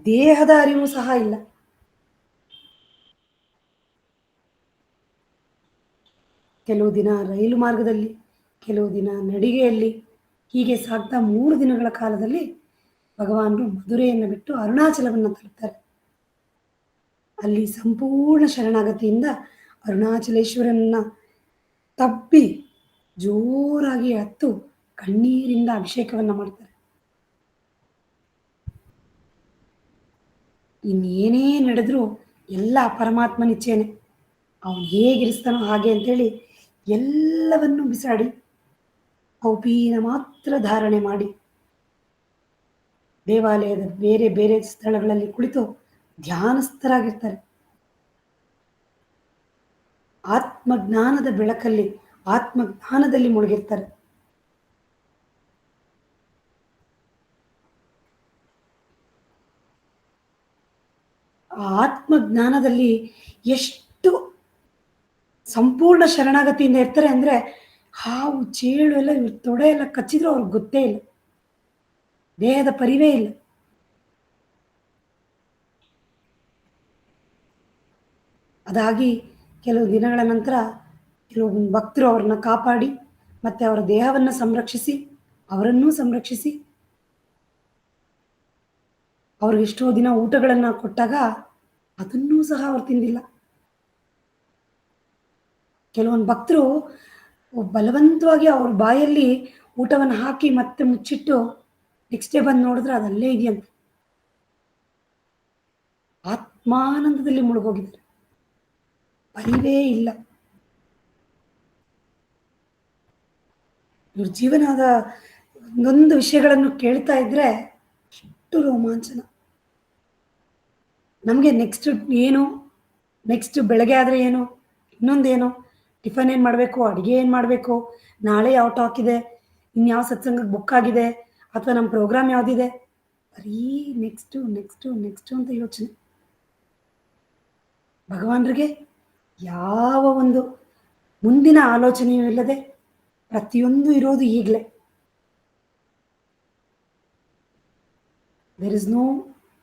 ದೇಹದ ಅರಿವು ಸಹ ಇಲ್ಲ. ಕೆಲವು ದಿನ ರೈಲು ಮಾರ್ಗದಲ್ಲಿ, ಕೆಲವು ದಿನ ನಡಿಗೆಯಲ್ಲಿ, ಹೀಗೆ ಸಾಗ್ತಾ 3 ದಿನಗಳ ಕಾಲದಲ್ಲಿ ಭಗವಾನರು ಮಧುರೆಯನ್ನು ಬಿಟ್ಟು ಅರುಣಾಚಲವನ್ನು ತಲುಪ್ತಾರೆ. ಅಲ್ಲಿ ಸಂಪೂರ್ಣ ಶರಣಾಗತಿಯಿಂದ ಅರುಣಾಚಲೇಶ್ವರನನ್ನ ತಬ್ಬಿ ಜೋರಾಗಿ ಹತ್ತು ಕಣ್ಣೀರಿಂದ ಅಭಿಷೇಕವನ್ನು ಮಾಡ್ತಾರೆ. ಇನ್ನೇನೇ ನಡೆದರೂ ಎಲ್ಲ ಪರಮಾತ್ಮನಿಚ್ಛೇನೆ, ಅವನು ಹೇಗಿರಿಸ್ತಾನೋ ಹಾಗೆ ಅಂತೇಳಿ ಎಲ್ಲವನ್ನೂ ಬಿಸಾಡಿ ಕೌಪೀನ ಮಾತ್ರ ಧಾರಣೆ ಮಾಡಿ ದೇವಾಲಯದ ಬೇರೆ ಬೇರೆ ಸ್ಥಳಗಳಲ್ಲಿ ಕುಳಿತು ಧ್ಯಾನಸ್ಥರಾಗಿರ್ತಾರೆ. ಆತ್ಮಜ್ಞಾನದ ಬೆಳಕಲ್ಲಿ, ಆತ್ಮಜ್ಞಾನದಲ್ಲಿ ಮುಳುಗಿರ್ತಾರೆ. ಆ ಆತ್ಮಜ್ಞಾನದಲ್ಲಿ ಎಷ್ಟು ಸಂಪೂರ್ಣ ಶರಣಾಗತಿಯಿಂದ ಇರ್ತಾರೆ ಅಂದರೆ, ಹಾವು ಚೇಳು ಎಲ್ಲ ಇವ್ರ ತೊಡೆ ಎಲ್ಲ ಕಚ್ಚಿದ್ರು ಅವ್ರಿಗೆ ಗೊತ್ತೇ ಇಲ್ಲ, ದೇಹದ ಪರಿವೇ ಇಲ್ಲ. ಅದಾಗಿ ಕೆಲವು ದಿನಗಳ ನಂತರ ಕೆಲವೊಂದು ಭಕ್ತರು ಅವ್ರನ್ನ ಕಾಪಾಡಿ ಮತ್ತೆ ಅವರ ದೇಹವನ್ನು ಸಂರಕ್ಷಿಸಿ ಅವರನ್ನೂ ಸಂರಕ್ಷಿಸಿ ಅವ್ರಿಗೆ ಎಷ್ಟೋ ದಿನ ಊಟಗಳನ್ನು ಕೊಟ್ಟಾಗ ಅದನ್ನೂ ಸಹ ಅವ್ರು ತಿಂದಿಲ್ಲ. ಕೆಲವೊಂದು ಭಕ್ತರು ಬಲವಂತವಾಗಿ ಅವ್ರ ಬಾಯಲ್ಲಿ ಊಟವನ್ನು ಹಾಕಿ ಮತ್ತೆ ಮುಚ್ಚಿಟ್ಟು ನೆಕ್ಸ್ಟ್ ಡೇ ಬಂದು ನೋಡಿದ್ರೆ ಅದಲ್ಲೇ ಇದೆಯಂತೆ. ಆತ್ಮಾನಂದದಲ್ಲಿ ಮುಳುಗೋಗಿದ್ದಾರೆ, ಪರಿವೇ ಇಲ್ಲ. ಇವ್ರ ಜೀವನದ ಒಂದೊಂದು ವಿಷಯಗಳನ್ನು ಕೇಳ್ತಾ ಇದ್ರೆ ಅಷ್ಟು ರೋಮಾಂಚನ. ನಮಗೆ ನೆಕ್ಸ್ಟ್ ಏನು, ನೆಕ್ಸ್ಟ್ ಬೆಳಗ್ಗೆ ಆದರೆ ಏನು, ಇನ್ನೊಂದೇನು, ಟಿಫನ್ ಏನು ಮಾಡಬೇಕು, ಅಡುಗೆ ಏನು ಮಾಡಬೇಕು, ನಾಳೆ ಯಾವ ಟಾಕ್ ಇದೆ, ಇನ್ಯಾವ ಸತ್ಸಂಗಕ್ಕೆ ಬುಕ್ ಆಗಿದೆ, ಅಥವಾ ನಮ್ಮ ಪ್ರೋಗ್ರಾಮ್ ಯಾವುದಿದೆ, ಬರೀ ನೆಕ್ಸ್ಟು ನೆಕ್ಸ್ಟು ನೆಕ್ಸ್ಟು ಅಂತ ಯೋಚನೆ. ಭಗವಾನರಿಗೆ ಯಾವ ಒಂದು ಮುಂದಿನ ಆಲೋಚನೆಯೂ ಇಲ್ಲದೆ ಪ್ರತಿಯೊಂದು ಇರೋದು ಈಗಲೇ. There is no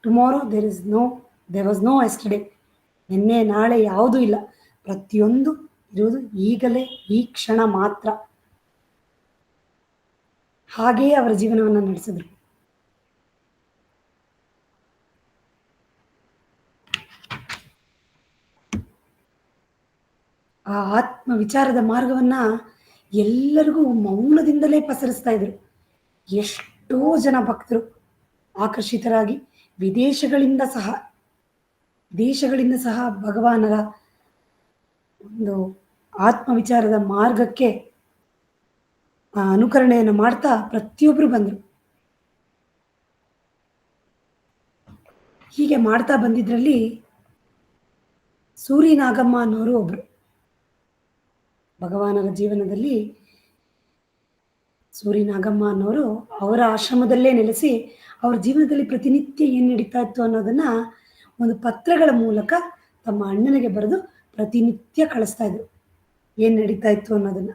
tomorrow, there was no yesterday. ನಿನ್ನೆ ನಾಳೆ ಯಾವುದೂ ಇಲ್ಲ, ಪ್ರತಿಯೊಂದು ಇರೋದು ಈಗಲೇ, ಈ ಕ್ಷಣ ಮಾತ್ರ. ಹಾಗೆಯೇ ಅವರ ಜೀವನವನ್ನು ನಡೆಸಿದ್ರು. ಆ ಆತ್ಮ ವಿಚಾರದ ಮಾರ್ಗವನ್ನ ಎಲ್ಲರಿಗೂ ಮೌನದಿಂದಲೇ ಪಸರಿಸ್ತಾ ಇದ್ರು. ಎಷ್ಟೋ ಜನ ಭಕ್ತರು ಆಕರ್ಷಿತರಾಗಿ ವಿದೇಶಗಳಿಂದ ಸಹ ಭಗವಾನರ ಒಂದು ಆತ್ಮ ವಿಚಾರದ ಮಾರ್ಗಕ್ಕೆ ಅನುಕರಣೆಯನ್ನು ಮಾಡ್ತಾ ಪ್ರತಿಯೊಬ್ಬರು ಬಂದರು. ಹೀಗೆ ಮಾಡ್ತಾ ಬಂದಿದ್ರಲ್ಲಿ ಸೂರಿ ನಾಗಮ್ಮ ಅನ್ನೋರು ಒಬ್ರು. ಭಗವಾನರ ಜೀವನದಲ್ಲಿ ಸೂರಿ ನಾಗಮ್ಮ ಅನ್ನೋರು ಅವರ ಆಶ್ರಮದಲ್ಲೇ ನೆಲೆಸಿ ಅವ್ರ ಜೀವನದಲ್ಲಿ ಪ್ರತಿನಿತ್ಯ ಏನು ನಡೀತಾ ಇತ್ತು ಅನ್ನೋದನ್ನ ಒಂದು ಪತ್ರಗಳ ಮೂಲಕ ತಮ್ಮ ಅಣ್ಣನಿಗೆ ಬರೆದು ಪ್ರತಿನಿತ್ಯ ಕಳಿಸ್ತಾ ಇದ್ರು, ಏನು ನಡೀತಾ ಇತ್ತು ಅನ್ನೋದನ್ನ.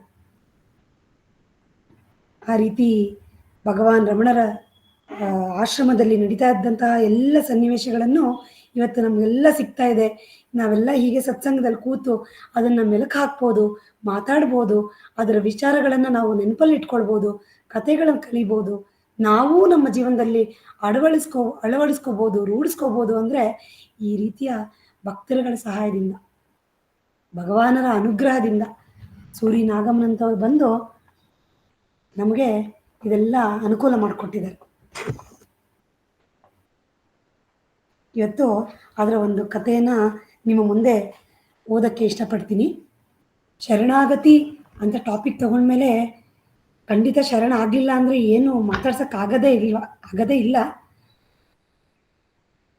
ಆ ರೀತಿ ಭಗವಾನ್ ರಮಣರ ಆಶ್ರಮದಲ್ಲಿ ನಡೀತಾ ಇದ್ದಂತಹ ಎಲ್ಲ ಸನ್ನಿವೇಶಗಳನ್ನು ಇವತ್ತು ನಮಗೆಲ್ಲ ಸಿಗ್ತಾ ಇದೆ. ನಾವೆಲ್ಲ ಹೀಗೆ ಸತ್ಸಂಗದಲ್ಲಿ ಕೂತು ಅದನ್ನು ಮೆಲುಕು ಹಾಕ್ಬೋದು, ಮಾತಾಡ್ಬೋದು, ಅದರ ವಿಚಾರಗಳನ್ನು ನಾವು ನೆನಪಲ್ಲಿ ಇಟ್ಕೊಳ್ಬೋದು, ಕಥೆಗಳನ್ನು ಕಲಿಬೋದು, ನಾವೂ ನಮ್ಮ ಜೀವನದಲ್ಲಿ ಅಳವಡಿಸ್ಕೋಬೋದು, ರೂಢಿಸ್ಕೋಬೋದು. ಅಂದರೆ ಈ ರೀತಿಯ ಭಕ್ತರುಗಳ ಸಹಾಯದಿಂದ, ಭಗವಾನರ ಅನುಗ್ರಹದಿಂದ ಸೂರಿ ನಾಗಮ್ಮನಂತವ್ರು ಬಂದು ನಮಗೆ ಇದೆಲ್ಲ ಅನುಕೂಲ ಮಾಡಿಕೊಟ್ಟಿದ್ದಾರೆ. ಇವತ್ತು ಅದರ ಒಂದು ಕಥೆಯನ್ನು ನಿಮ್ಮ ಮುಂದೆ ಓದೋಕ್ಕೆ ಇಷ್ಟಪಡ್ತೀನಿ. ಶರಣಾಗತಿ ಅಂತ ಟಾಪಿಕ್ ತಗೊಂಡ್ಮೇಲೆ ಖಂಡಿತ ಶರಣ ಆಗಲಿಲ್ಲ ಅಂದರೆ ಏನು ಮಾತಾಡ್ಸೋಕ್ಕಾಗದೇ ಇಲ್ಲ.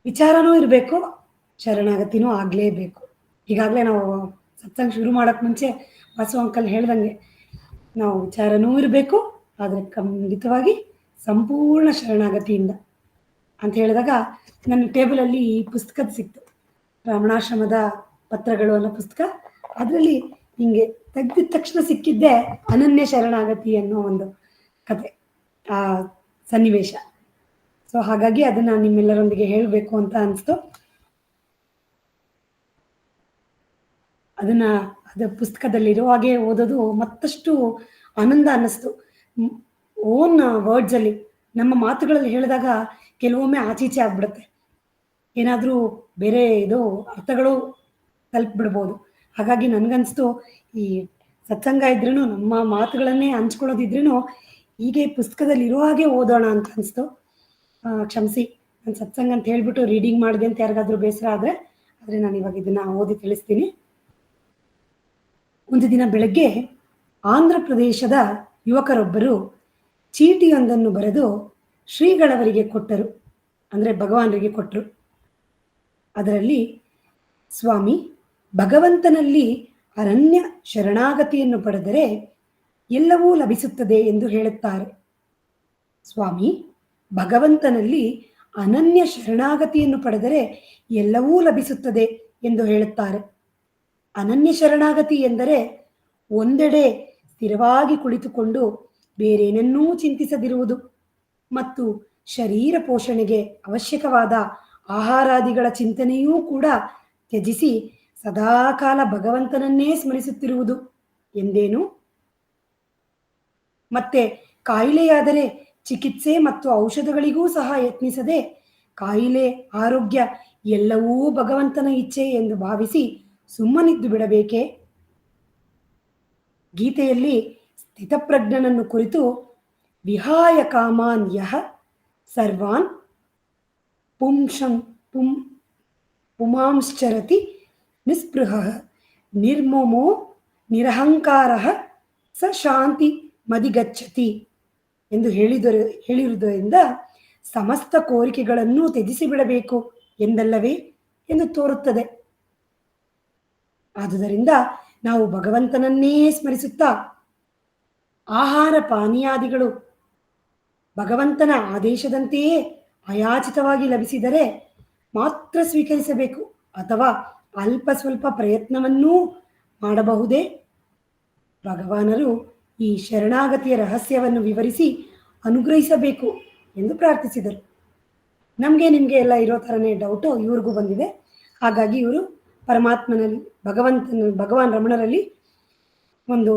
ವಿಚಾರನೂ ಇರಬೇಕು, ಶರಣಾಗತಿನೂ ಆಗಲೇಬೇಕು. ಈಗಾಗಲೇ ನಾವು ಸತ್ಸಂಗ ಶುರು ಮಾಡೋಕ್ಕೆ ಮುಂಚೆ ವಾಸು ಅಂಕಲ್ ಹೇಳ್ದಂಗೆ ನಾವು ವಿಚಾರನೂ ಇರಬೇಕು, ಆದರೆ ಖಂಡಿತವಾಗಿ ಸಂಪೂರ್ಣ ಶರಣಾಗತಿಯಿಂದ ಅಂತ ಹೇಳಿದಾಗ ನನ್ನ ಟೇಬಲಲ್ಲಿ ಈ ಪುಸ್ತಕದ ಸಿಕ್ತು, ರಮಣಾಶ್ರಮದ ಪತ್ರಗಳು ಅನ್ನೋ ಪುಸ್ತಕ. ಅದರಲ್ಲಿ ಹಿಂಗೆ ತೆಗೆದಿದ ತಕ್ಷಣ ಸಿಕ್ಕಿದ್ದೆ ಅನನ್ಯ ಶರಣಾಗತಿ ಅನ್ನೋ ಒಂದು ಕತೆ, ಆ ಸನ್ನಿವೇಶ. ಸೊ ಹಾಗಾಗಿ ಅದನ್ನು ನಿಮ್ಮೆಲ್ಲರೊಂದಿಗೆ ಹೇಳಬೇಕು ಅಂತ ಅನಿಸ್ತು. ಅದು ಪುಸ್ತಕದಲ್ಲಿರೋ ಹಾಗೆ ಓದೋದು ಮತ್ತಷ್ಟು ಆನಂದ ಅನ್ನಿಸ್ತು. ಓನ್ ವರ್ಡ್ಸಲ್ಲಿ ನಮ್ಮ ಮಾತುಗಳಲ್ಲಿ ಹೇಳಿದಾಗ ಕೆಲವೊಮ್ಮೆ ಆಚೀಚೆ ಆಗ್ಬಿಡುತ್ತೆ, ಏನಾದರೂ ಬೇರೆ ಇದು ಅರ್ಥಗಳು ತಲುಪಿಬಿಡ್ಬೋದು. ಹಾಗಾಗಿ ನನಗನ್ನಿಸ್ತು ಈ ಸತ್ಸಂಗ ಇದ್ರೂ ನಮ್ಮ ಮಾತುಗಳನ್ನೇ ಹಂಚ್ಕೊಳ್ಳೋದಿದ್ರೂ ಹೀಗೆ ಪುಸ್ತಕದಲ್ಲಿ ಇರೋ ಹಾಗೆ ಓದೋಣ ಅಂತ ಅನಿಸ್ತು. ಕ್ಷಮಿಸಿ, ನಾನು ಸತ್ಸಂಗ ಅಂತ ಹೇಳ್ಬಿಟ್ಟು ರೀಡಿಂಗ್ ಮಾಡಿದೆ ಅಂತ ಯಾರಿಗಾದ್ರೂ ಬೇಸರ ಆದರೆ ನಾನು ಇವಾಗ ಇದನ್ನು ಓದಿ ತಿಳಿಸ್ತೀನಿ. ಒಂದು ದಿನ ಬೆಳಗ್ಗೆ ಆಂಧ್ರ ಪ್ರದೇಶದ ಯುವಕರೊಬ್ಬರು ಚೀಟಿಯೊಂದನ್ನು ಬರೆದು ಶ್ರೀಗಳವರಿಗೆ ಕೊಟ್ಟರು, ಅಂದರೆ ಭಗವಾನರಿಗೆ ಕೊಟ್ಟರು. ಅದರಲ್ಲಿ ಸ್ವಾಮಿ, ಭಗವಂತನಲ್ಲಿ ಅನನ್ಯ ಶರಣಾಗತಿಯನ್ನು ಪಡೆದರೆ ಎಲ್ಲವೂ ಲಭಿಸುತ್ತದೆ ಎಂದು ಹೇಳುತ್ತಾರೆ. ಸ್ವಾಮಿ, ಭಗವಂತನಲ್ಲಿ ಅನನ್ಯ ಶರಣಾಗತಿಯನ್ನು ಪಡೆದರೆ ಎಲ್ಲವೂ ಲಭಿಸುತ್ತದೆ ಎಂದು ಹೇಳುತ್ತಾರೆ. ಅನನ್ಯ ಶರಣಾಗತಿ ಎಂದರೆ ಒಂದೆಡೆ ಸ್ಥಿರವಾಗಿ ಕುಳಿತುಕೊಂಡು ಬೇರೇನನ್ನೂ ಚಿಂತಿಸದಿರುವುದು ಮತ್ತು ಶರೀರ ಪೋಷಣೆಗೆ ಅವಶ್ಯಕವಾದ ಆಹಾರಾದಿಗಳ ಚಿಂತನೆಯೂ ಕೂಡ ತ್ಯಜಿಸಿ ಸದಾಕಾಲ ಭಗವಂತನನ್ನೇ ಸ್ಮರಿಸುತ್ತಿರುವುದು. ಎಂದೇನು? ಮತ್ತೆ ಕಾಯಿಲೆಯಾದರೆ ಚಿಕಿತ್ಸೆ ಮತ್ತು ಔಷಧಗಳಿಗೂ ಸಹ ಯತ್ನಿಸದೆ ಕಾಯಿಲೆ ಆರೋಗ್ಯ ಎಲ್ಲವೂ ಭಗವಂತನ ಇಚ್ಛೆ ಎಂದು ಭಾವಿಸಿ ಸುಮ್ಮನಿದ್ದು ಬಿಡಬೇಕೇ? ಗೀತೆಯಲ್ಲಿ ಸ್ಥಿತಪ್ರಜ್ಞನನ್ನು ಕುರಿತು ವಿಹಾಯ ಕಾಮಾನ್ ಯಹ ಸರ್ವಾನ್ ಪುಂಶಂ ಪುಂ ಪುಮಾಂಶ್ಚರತಿ ನಿಸ್ಪೃಹ ನಿರ್ಮಮೋ ನಿರಹಂಕಾರ ಸ ಶಾಂತಿ ಮದಿಗಚ್ಚತಿ ಎಂದು ಹೇಳಿರುವುದರಿಂದ ಸಮಸ್ತ ಕೋರಿಕೆಗಳನ್ನು ತ್ಯಜಿಸಿಬಿಡಬೇಕು ಎಂದಲ್ಲವೇ ಎಂದು ತೋರುತ್ತದೆ. ಆದುದರಿಂದ ನಾವು ಭಗವಂತನನ್ನೇ ಸ್ಮರಿಸುತ್ತಾ ಆಹಾರ ಪಾನೀಯಾದಿಗಳು ಭಗವಂತನ ಆದೇಶದಂತೆಯೇ ಅಯಾಚಿತವಾಗಿ ಲಭಿಸಿದರೆ ಮಾತ್ರ ಸ್ವೀಕರಿಸಬೇಕು, ಅಥವಾ ಅಲ್ಪ ಸ್ವಲ್ಪ ಪ್ರಯತ್ನವನ್ನೂ ಮಾಡಬಹುದೇ? ಭಗವಾನರು ಈ ಶರಣಾಗತಿಯ ರಹಸ್ಯವನ್ನು ವಿವರಿಸಿ ಅನುಗ್ರಹಿಸಬೇಕು ಎಂದು ಪ್ರಾರ್ಥಿಸಿದರು. ನಿಮಗೆ ಎಲ್ಲ ಇರೋ ಥರನೇ ಡೌಟು ಇವ್ರಿಗೂ ಬಂದಿದೆ. ಹಾಗಾಗಿ ಇವರು ಪರಮಾತ್ಮನಲ್ಲಿ ಭಗವಾನ್ ರಮಣರಲ್ಲಿ ಒಂದು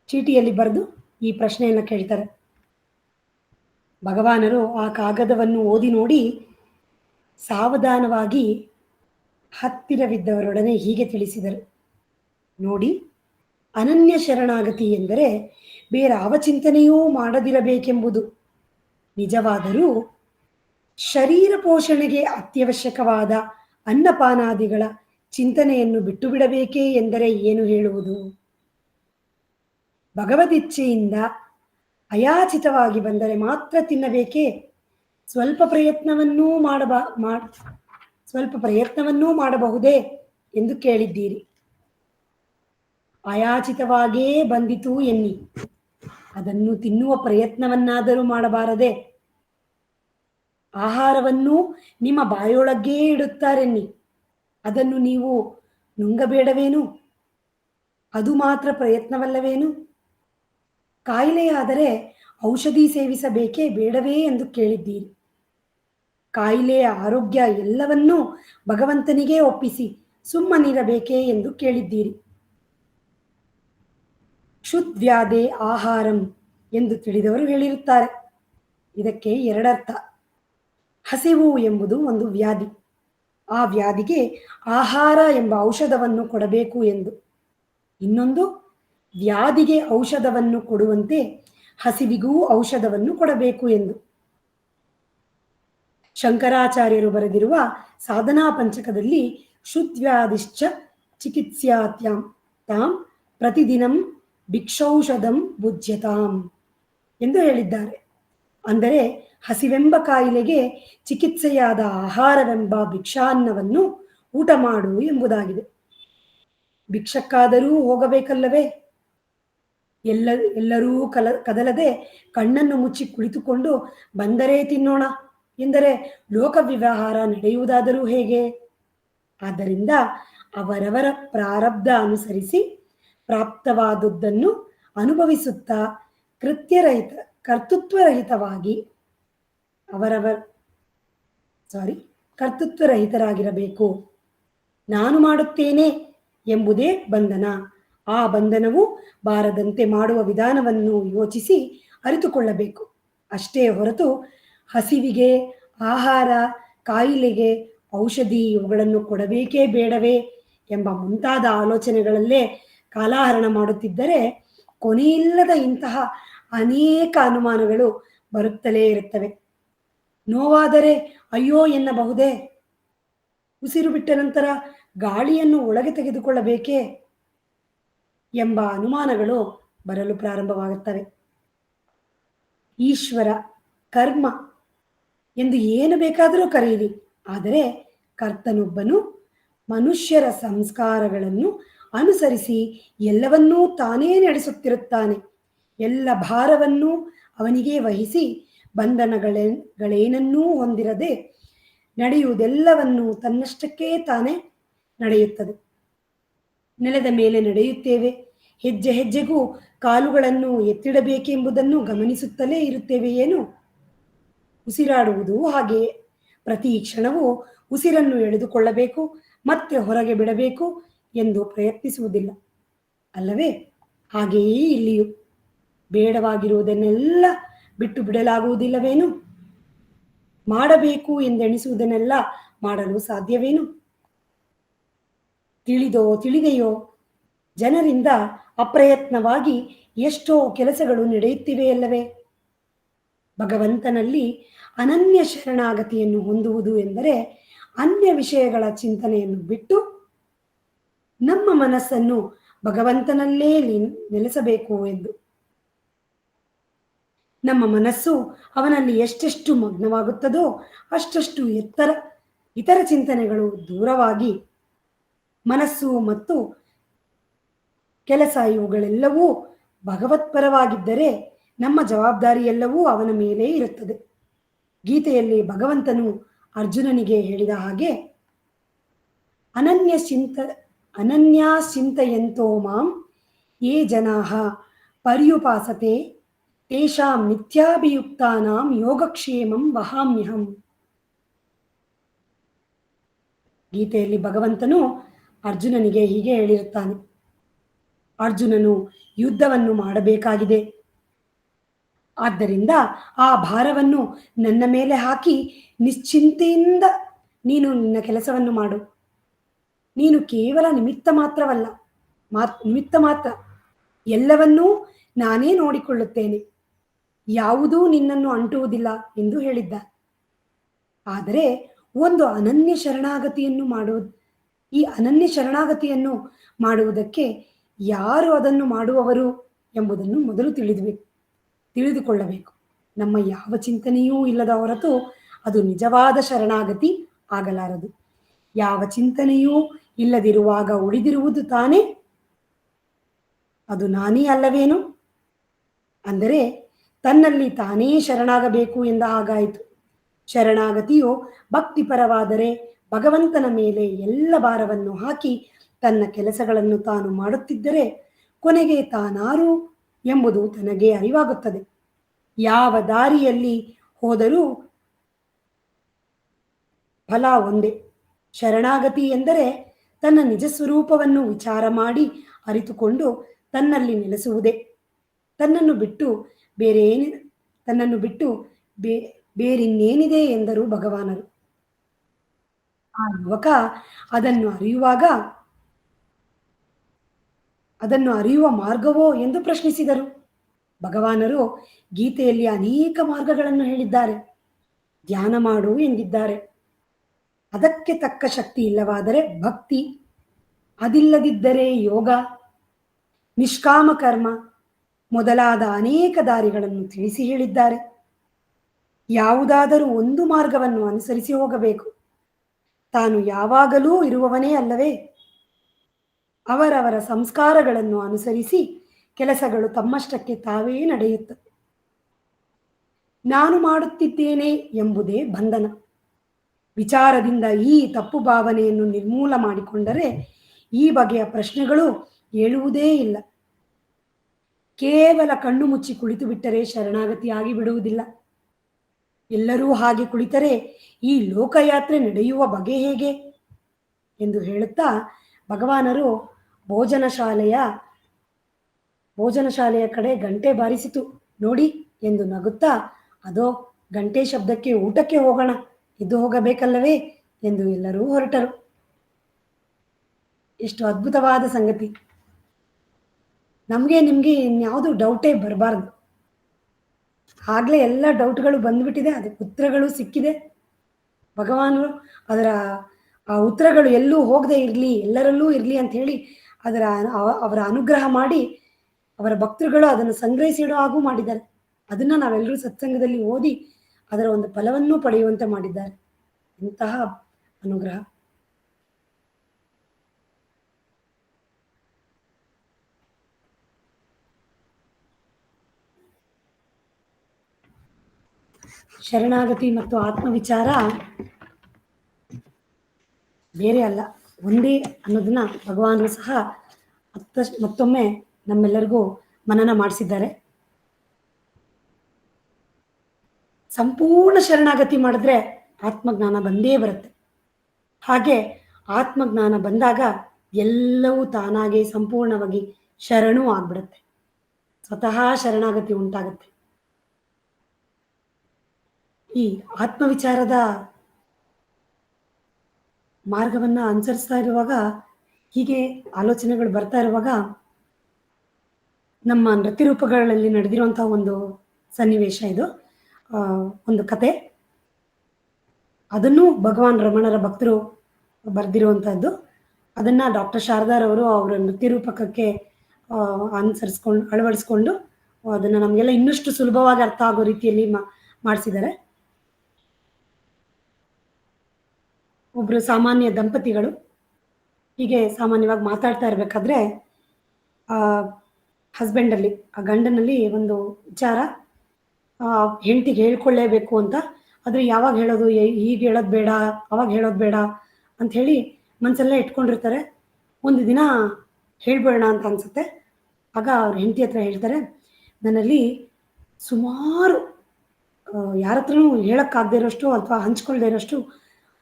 ಚೀಟಿಯಲ್ಲಿ ಬರೆದು ಈ ಪ್ರಶ್ನೆಯನ್ನು ಕೇಳ್ತಾರೆ. ಭಗವಾನರು ಆ ಕಾಗದವನ್ನು ಓದಿ ನೋಡಿ ಸಾವಧಾನವಾಗಿ ಹತ್ತಿರವಿದ್ದವರೊಡನೆ ಹೀಗೆ ತಿಳಿಸಿದರು. ನೋಡಿ, ಅನನ್ಯ ಶರಣಾಗತಿ ಎಂದರೆ ಬೇರಾವ ಚಿಂತನೆಯೂ ಮಾಡದಿರಬೇಕೆಂಬುದು. ನಿಜವಾದರೂ ಶರೀರ ಪೋಷಣೆಗೆ ಅತ್ಯವಶ್ಯಕವಾದ ಅನ್ನಪಾನಾದಿಗಳ ಚಿಂತನೆಯನ್ನು ಬಿಟ್ಟು ಬಿಡಬೇಕೇ ಎಂದರೆ ಏನು ಹೇಳುವುದು? ಭಗವದಿಚ್ಛೆಯಿಂದ ಅಯಾಚಿತವಾಗಿ ಬಂದರೆ ಮಾತ್ರ ತಿನ್ನಬೇಕೇ? ಸ್ವಲ್ಪ ಪ್ರಯತ್ನವನ್ನೂ ಮಾಡಬಹುದೇ ಎಂದು ಕೇಳಿದ್ದೀರಿ. ಅಯಾಚಿತವಾಗೇ ಬಂದಿತು ಎನ್ನಿ, ಅದನ್ನು ತಿನ್ನುವ ಪ್ರಯತ್ನವನ್ನಾದರೂ ಮಾಡಬಾರದೆ? ಆಹಾರವನ್ನು ನಿಮ್ಮ ಬಾಯೊಳಗೇ ಇಡುತ್ತಾರೆನ್ನಿ, ಅದನ್ನು ನೀವು ನುಂಗಬೇಡವೇನು? ಅದು ಮಾತ್ರ ಪ್ರಯತ್ನವಲ್ಲವೇನು? ಕಾಯಿಲೆಯಾದರೆ ಔಷಧಿ ಸೇವಿಸಬೇಕೇ ಬೇಡವೇ ಎಂದು ಕೇಳಿದ್ದೀರಿ. ಕಾಯಿಲೆಯ ಆರೋಗ್ಯ ಎಲ್ಲವನ್ನೂ ಭಗವಂತನಿಗೇ ಒಪ್ಪಿಸಿ ಸುಮ್ಮನಿರಬೇಕೇ ಎಂದು ಕೇಳಿದ್ದೀರಿ. ಕ್ಷುದ್ವ್ಯಾಧೆ ಆಹಾರಂ ಎಂದು ತಿಳಿದವರು ಹೇಳಿರುತ್ತಾರೆ. ಇದಕ್ಕೆ ಎರಡರ್ಥ. ಹಸಿವು ಎಂಬುದು ಒಂದು ವ್ಯಾಧಿ, ಆ ವ್ಯಾಧಿಗೆ ಆಹಾರ ಎಂಬ ಔಷಧವನ್ನು ಕೊಡಬೇಕು ಎಂದು. ಇನ್ನೊಂದು, ವ್ಯಾಧಿಗೆ ಔಷಧವನ್ನು ಕೊಡುವಂತೆ ಹಸಿವಿಗೂ ಔಷಧವನ್ನು ಕೊಡಬೇಕು ಎಂದು. ಶಂಕರಾಚಾರ್ಯರು ಬರೆದಿರುವ ಸಾಧನಾ ಪಂಚಕದಲ್ಲಿ ಕ್ಷುದ್ವ್ಯಾಧಿಶ್ಚ ಚಿಕಿತ್ಸ್ಯಾತ್ಯಾಂ ತಾಂ ಪ್ರತಿದಿನಂ ಭಿಕ್ಷೌಷಧಂ ಭುಜ್ಯತಾಂ ಎಂದು ಹೇಳಿದ್ದಾರೆ. ಅಂದರೆ ಹಸಿವೆಂಬ ಕಾಯಿಲೆಗೆ ಚಿಕಿತ್ಸೆಯಾದ ಆಹಾರವೆಂಬ ಭಿಕ್ಷಾನ್ನವನ್ನು ಊಟ ಮಾಡು ಎಂಬುದಾಗಿದೆ. ಭಿಕ್ಷಕ್ಕಾದರೂ ಹೋಗಬೇಕಲ್ಲವೇ? ಎಲ್ಲರೂ ಕದಲದೆ ಕಣ್ಣನ್ನು ಮುಚ್ಚಿ ಕುಳಿತುಕೊಂಡು ಬಂದರೆ ತಿನ್ನೋಣ ಎಂದರೆ ಲೋಕ ವ್ಯವಹಾರ ನಡೆಯುವುದಾದರೂ ಹೇಗೆ? ಆದ್ದರಿಂದ ಅವರವರ ಪ್ರಾರಬ್ಧ ಅನುಸರಿಸಿ ಪ್ರಾಪ್ತವಾದದ್ದನ್ನು ಅನುಭವಿಸುತ್ತಾ ಕರ್ತೃತ್ವರಹಿತರಾಗಿರಬೇಕು. ನಾನು ಮಾಡುತ್ತೇನೆ ಎಂಬುದೇ ಬಂಧನ. ಆ ಬಂಧನವು ಬಾರದಂತೆ ಮಾಡುವ ವಿಧಾನವನ್ನು ಯೋಚಿಸಿ ಅರಿತುಕೊಳ್ಳಬೇಕು ಅಷ್ಟೇ ಹೊರತು ಹಸಿವಿಗೆ ಆಹಾರ, ಕಾಯಿಲೆಗೆ ಔಷಧಿ ಇವುಗಳನ್ನು ಕೊಡಬೇಕೇ ಬೇಡವೇ ಎಂಬ ಮುಂತಾದ ಆಲೋಚನೆಗಳಲ್ಲೇ ಕಾಲಹರಣ ಮಾಡುತ್ತಿದ್ದರೆ ಕೊನೆಯಿಲ್ಲದ ಇಂತಹ ಅನೇಕ ಅನುಮಾನಗಳು ಬರುತ್ತಲೇ ಇರುತ್ತವೆ. ನೋವಾದರೆ ಅಯ್ಯೋ ಎನ್ನಬಹುದೇ? ಉಸಿರು ಬಿಟ್ಟ ನಂತರ ಗಾಳಿಯನ್ನು ಒಳಗೆ ತೆಗೆದುಕೊಳ್ಳಬೇಕೇ ಎಂಬ ಅನುಮಾನಗಳು ಬರಲು ಪ್ರಾರಂಭವಾಗುತ್ತವೆ. ಈಶ್ವರ, ಕರ್ಮ ಎಂದು ಏನು ಬೇಕಾದರೂ ಕರೆಯಿರಿ, ಆದರೆ ಕರ್ತನೊಬ್ಬನು ಮನುಷ್ಯರ ಸಂಸ್ಕಾರಗಳನ್ನು ಅನುಸರಿಸಿ ಎಲ್ಲವನ್ನೂ ತಾನೇ ನಡೆಸುತ್ತಿರುತ್ತಾನೆ. ಎಲ್ಲ ಭಾರವನ್ನು ಅವನಿಗೆ ವಹಿಸಿ ಬಂಧನಗಳೇನನ್ನೂ ಹೊಂದಿರದೆ ನಡೆಯುವುದೆಲ್ಲವನ್ನು ತನ್ನಷ್ಟಕ್ಕೆ ತಾನೇ ನಡೆಯುತ್ತದೆ. ನೆಲದ ಮೇಲೆ ನಡೆಯುತ್ತೇವೆ, ಹೆಜ್ಜೆ ಹೆಜ್ಜೆಗೂ ಕಾಲುಗಳನ್ನು ಎತ್ತಿಡಬೇಕೆಂಬುದನ್ನು ಗಮನಿಸುತ್ತಲೇ ಇರುತ್ತೇವೆ ಏನು? ಉಸಿರಾಡುವುದು ಹಾಗೆಯೇ. ಪ್ರತಿ ಕ್ಷಣವೂ ಉಸಿರನ್ನು ಎಳೆದುಕೊಳ್ಳಬೇಕು, ಮತ್ತೆ ಹೊರಗೆ ಬಿಡಬೇಕು ಎಂದು ಪ್ರಯತ್ನಿಸುವುದಿಲ್ಲ ಅಲ್ಲವೇ? ಹಾಗೆಯೇ ಇಲ್ಲಿಯೂ ಬೇಡವಾಗಿರುವುದನ್ನೆಲ್ಲ ಬಿಟ್ಟು ಬಿಡಲಾಗುವುದಿಲ್ಲವೇನು? ಮಾಡಬೇಕು ಎಂದೆಣಿಸುವುದನ್ನೆಲ್ಲ ಮಾಡಲು ಸಾಧ್ಯವೇನು? ತಿಳಿದೋ ತಿಳಿದೆಯೋ ಜನರಿಂದ ಅಪ್ರಯತ್ನವಾಗಿ ಎಷ್ಟೋ ಕೆಲಸಗಳು ನಡೆಯುತ್ತಿವೆಯಲ್ಲವೇ? ಭಗವಂತನಲ್ಲಿ ಅನನ್ಯ ಶರಣಾಗತಿಯನ್ನು ಹೊಂದುವುದು ಎಂದರೆ ಅನ್ಯ ವಿಷಯಗಳ ಚಿಂತನೆಯನ್ನು ಬಿಟ್ಟು ನಮ್ಮ ಮನಸ್ಸನ್ನು ಭಗವಂತನಲ್ಲೇ ನೆಲೆಸಬೇಕು ಎಂದು. ನಮ್ಮ ಮನಸ್ಸು ಅವನಲ್ಲಿ ಎಷ್ಟೆಷ್ಟು ಮಗ್ನವಾಗುತ್ತದೋ ಅಷ್ಟಷ್ಟು ಇತರ ಚಿಂತನೆಗಳು ದೂರವಾಗಿ ಮನಸ್ಸು ಮತ್ತು ಕೆಲಸ ಇವುಗಳೆಲ್ಲವೂ ಭಗವತ್ಪರವಾಗಿದ್ದರೆ ನಮ್ಮ ಜವಾಬ್ದಾರಿ ಎಲ್ಲವೂ ಅವನ ಮೇಲೆ ಇರುತ್ತದೆ. ಗೀತೆಯಲ್ಲಿ ಭಗವಂತನು ಅರ್ಜುನನಿಗೆ ಹೇಳಿದ ಹಾಗೆ ಅನನ್ಯಾಶ್ಚಿಂತಯಂತೋ ಮಾಂ ಯೇ ಜನಾಃ ಪರ್ಯುಪಾಸತೆ ತೇಷಾಂ ನಿತ್ಯಾಭಿಯುಕ್ತಾನಾಂ ಯೋಗಕ್ಷೇಮಂ ವಹಾಮ್ಯಹಂ. ಗೀತೆಯಲ್ಲಿ ಭಗವಂತನು ಅರ್ಜುನನಿಗೆ ಹೀಗೆ ಹೇಳಿರುತ್ತಾನೆ. ಅರ್ಜುನನು ಯುದ್ಧವನ್ನು ಮಾಡಬೇಕಾಗಿದೆ. ಆದ್ದರಿಂದ ಆ ಭಾರವನ್ನು ನನ್ನ ಮೇಲೆ ಹಾಕಿ ನಿಶ್ಚಿಂತೆಯಿಂದ ನೀನು ನಿನ್ನ ಕೆಲಸವನ್ನು ಮಾಡು. ನೀನು ಕೇವಲ ನಿಮಿತ್ತ ಮಾತ್ರ ಎಲ್ಲವನ್ನೂ ನಾನೇ ನೋಡಿಕೊಳ್ಳುತ್ತೇನೆ, ಯಾವುದೂ ನಿನ್ನನ್ನು ಅಂಟುವುದಿಲ್ಲ ಎಂದು ಹೇಳಿದ್ದ. ಆದರೆ ಒಂದು ಅನನ್ಯ ಶರಣಾಗತಿಯನ್ನು ಈ ಅನನ್ಯ ಶರಣಾಗತಿಯನ್ನು ಮಾಡುವುದಕ್ಕೆ ಯಾರು ಅದನ್ನು ಮಾಡುವವರು ಎಂಬುದನ್ನು ಮೊದಲು ತಿಳಿದುಕೊಳ್ಳಬೇಕು. ನಮ್ಮ ಯಾವ ಚಿಂತನೆಯೂ ಇಲ್ಲದ ಹೊರತು ಅದು ನಿಜವಾದ ಶರಣಾಗತಿ ಆಗಲಾರದು. ಯಾವ ಚಿಂತನೆಯೂ ಇಲ್ಲದಿರುವಾಗ ಉಳಿದಿರುವುದು ತಾನೇ ಅದು ನಾನೇ ಅಲ್ಲವೇನು? ಅಂದರೆ ತನ್ನಲ್ಲಿ ತಾನೇ ಶರಣಾಗಬೇಕು ಎಂದ ಹಾಗಾಯಿತು. ಶರಣಾಗತಿಯು ಭಕ್ತಿಪರವಾದರೆ ಭಗವಂತನ ಮೇಲೆ ಎಲ್ಲ ಭಾರವನ್ನು ಹಾಕಿ ತನ್ನ ಕೆಲಸಗಳನ್ನು ತಾನು ಮಾಡುತ್ತಿದ್ದರೆ ಕೊನೆಗೆ ತಾನಾರು ಎಂಬುದು ತನಗೆ ಅರಿವಾಗುತ್ತದೆ. ಯಾವ ದಾರಿಯಲ್ಲಿ ಹೋದರೂ ಫಲ ಒಂದೇ. ಶರಣಾಗತಿ ಎಂದರೆ ತನ್ನ ನಿಜ ಸ್ವರೂಪವನ್ನು ವಿಚಾರ ಮಾಡಿ ಅರಿತುಕೊಂಡು ತನ್ನಲ್ಲಿ ನೆಲೆಸುವುದೇ. ತನ್ನನ್ನು ಬಿಟ್ಟು ಬೇರಿನ್ನೇನಿದೆ ಎಂದರು ಭಗವಾನರು. ಆ ಯುವಕ ಅದನ್ನು ಅರಿಯುವ ಮಾರ್ಗವೋ ಎಂದು ಪ್ರಶ್ನಿಸಿದರು. ಭಗವಾನರು ಗೀತೆಯಲ್ಲಿ ಅನೇಕ ಮಾರ್ಗಗಳನ್ನು ಹೇಳಿದ್ದಾರೆ. ಧ್ಯಾನ ಮಾಡು ಎಂದಿದ್ದಾರೆ. ಅದಕ್ಕೆ ತಕ್ಕ ಶಕ್ತಿ ಇಲ್ಲವಾದರೆ ಭಕ್ತಿ, ಅದಿಲ್ಲದಿದ್ದರೆ ಯೋಗ, ನಿಷ್ಕಾಮ ಕರ್ಮ ಮೊದಲಾದ ಅನೇಕ ದಾರಿಗಳನ್ನು ತಿಳಿಸಿ ಹೇಳಿದ್ದಾರೆ. ಯಾವುದಾದರೂ ಒಂದು ಮಾರ್ಗವನ್ನು ಅನುಸರಿಸಿ ಹೋಗಬೇಕು. ತಾನು ಯಾವಾಗಲೂ ಇರುವವನೇ ಅಲ್ಲವೇ? ಅವರವರ ಸಂಸ್ಕಾರಗಳನ್ನು ಅನುಸರಿಸಿ ಕೆಲಸಗಳು ತಮ್ಮಷ್ಟಕ್ಕೆ ತಾವೇ ನಡೆಯುತ್ತವೆ. ನಾನು ಮಾಡುತ್ತಿದ್ದೇನೆ ಎಂಬುದೇ ಬಂಧನ. ವಿಚಾರದಿಂದ ಈ ತಪ್ಪು ಭಾವನೆಯನ್ನು ನಿರ್ಮೂಲ ಮಾಡಿಕೊಂಡರೆ ಈ ಬಗೆಯ ಪ್ರಶ್ನೆಗಳು ಏಳುವುದೇ ಇಲ್ಲ. ಕೇವಲ ಕಣ್ಣು ಮುಚ್ಚಿ ಕುಳಿತು ಬಿಟ್ಟರೆ ಶರಣಾಗತಿಯಾಗಿ ಬಿಡುವುದಿಲ್ಲ. ಎಲ್ಲರೂ ಹಾಗೆ ಕುಳಿತರೆ ಈ ಲೋಕಯಾತ್ರೆ ನಡೆಯುವ ಬಗೆ ಹೇಗೆ ಎಂದು ಹೇಳುತ್ತಾ ಭಗವಾನರು ಭೋಜನಶಾಲೆಯ ಕಡೆ ಗಂಟೆ ಬಾರಿಸಿತು ನೋಡಿ ಎಂದು ನಗುತ್ತಾ, ಅದೋ ಗಂಟೆ ಶಬ್ದಕ್ಕೆ ಊಟಕ್ಕೆ ಹೋಗೋಣ, ಎದ್ದು ಹೋಗಬೇಕಲ್ಲವೇ ಎಂದು ಎಲ್ಲರೂ ಹೊರಟರು. ಎಷ್ಟು ಅದ್ಭುತವಾದ ಸಂಗತಿ! ನಿಮಗೆ ಇನ್ಯಾವುದು ಡೌಟೇ ಬರಬಾರ್ದು. ಆಗ್ಲೇ ಎಲ್ಲ ಡೌಟ್ಗಳು ಬಂದ್ಬಿಟ್ಟಿದೆ, ಅದಕ್ಕೆ ಉತ್ತರಗಳು ಸಿಕ್ಕಿದೆ. ಭಗವಾನರು ಆ ಉತ್ತರಗಳು ಎಲ್ಲೂ ಹೋಗದೆ ಇರಲಿ, ಎಲ್ಲರಲ್ಲೂ ಇರಲಿ ಅಂತ ಹೇಳಿ ಅವರ ಅನುಗ್ರಹ ಮಾಡಿ ಅವರ ಭಕ್ತರುಗಳು ಅದನ್ನು ಸಂಗ್ರಹಿಸಿಡೋ ಹಾಗೂ ಮಾಡಿದ್ದಾರೆ. ಅದನ್ನ ನಾವೆಲ್ಲರೂ ಸತ್ಸಂಗದಲ್ಲಿ ಓದಿ ಅದರ ಒಂದು ಫಲವನ್ನು ಪಡೆಯುವಂತೆ ಮಾಡಿದ್ದಾರೆ. ಇಂತಹ ಅನುಗ್ರಹ. ಶರಣಾಗತಿ ಮತ್ತು ಆತ್ಮವಿಚಾರ ಬೇರೆ ಅಲ್ಲ, ಒಂದೇ ಅನ್ನೋದನ್ನ ಭಗವಾನರು ಸಹ ಮತ್ತೊಮ್ಮೆ ನಮ್ಮೆಲ್ಲರಿಗೂ ಮನನ ಮಾಡಿಸಿದ್ದಾರೆ. ಸಂಪೂರ್ಣ ಶರಣಾಗತಿ ಮಾಡಿದ್ರೆ ಆತ್ಮಜ್ಞಾನ ಬಂದೇ ಬರುತ್ತೆ. ಹಾಗೆ ಆತ್ಮಜ್ಞಾನ ಬಂದಾಗ ಎಲ್ಲವೂ ತಾನಾಗೆ ಸಂಪೂರ್ಣವಾಗಿ ಶರಣೂ ಆಗ್ಬಿಡುತ್ತೆ. ಸ್ವತಃ ಶರಣಾಗತಿ ಉಂಟಾಗುತ್ತೆ. ಈ ಆತ್ಮವಿಚಾರದ ಮಾರ್ಗವನ್ನ ಅನುಸರಿಸ್ತಾ ಇರುವಾಗ, ಹೀಗೆ ಆಲೋಚನೆಗಳು ಬರ್ತಾ ಇರುವಾಗ, ನಮ್ಮ ನೃತ್ಯ ರೂಪಗಳಲ್ಲಿ ನಡೆದಿರುವಂತಹ ಒಂದು ಸನ್ನಿವೇಶ ಇದು. ಒಂದು ಕತೆ. ಅದನ್ನು ಭಗವಾನ್ ರಮಣರ ಭಕ್ತರು ಬರೆದಿರುವಂತಹದ್ದು. ಅದನ್ನ ಡಾಕ್ಟರ್ ಶಾರದಾರವರು ಅವರ ನೃತ್ಯ ರೂಪಕಕ್ಕೆ ಅಳವಡಿಸ್ಕೊಂಡು ಅದನ್ನ ನಮಗೆಲ್ಲ ಇನ್ನಷ್ಟು ಸುಲಭವಾಗಿ ಅರ್ಥ ಆಗೋ ರೀತಿಯಲ್ಲಿ ಮಾಡಿಸಿದ್ದಾರೆ. ಒಬ್ರು ಸಾಮಾನ್ಯ ದಂಪತಿಗಳು ಹೀಗೆ ಸಾಮಾನ್ಯವಾಗಿ ಮಾತಾಡ್ತಾ ಇರ್ಬೇಕಾದ್ರೆ ಹಸ್ಬೆಂಡಲ್ಲಿ, ಆ ಗಂಡನಲ್ಲಿ ಒಂದು ವಿಚಾರ, ಹೆಂಡತಿಗೆ ಹೇಳ್ಕೊಳ್ಳೇಬೇಕು ಅಂತ. ಆದರೆ ಯಾವಾಗ ಹೇಳೋದು, ಈಗ ಹೇಳೋದು ಬೇಡ, ಅವಾಗ ಹೇಳೋದು ಬೇಡ ಅಂತ ಹೇಳಿ ಮನಸ್ಸಲ್ಲೇ ಇಟ್ಕೊಂಡಿರ್ತಾರೆ. ಒಂದು ದಿನ ಹೇಳ್ಬೇಡ ಅಂತ ಅನ್ಸುತ್ತೆ. ಆಗ ಅವ್ರ ಹೆಂಡತಿ ಹತ್ರ ಹೇಳ್ತಾರೆ, ನನ್ನಲ್ಲಿ ಸುಮಾರು ಯಾರ ಹತ್ರನೂ ಹೇಳೋಕ್ಕಾಗದೇ ಇರೋಷ್ಟು ಅಥವಾ ಹಂಚ್ಕೊಳ್ದೇ ಇರೋಷ್ಟು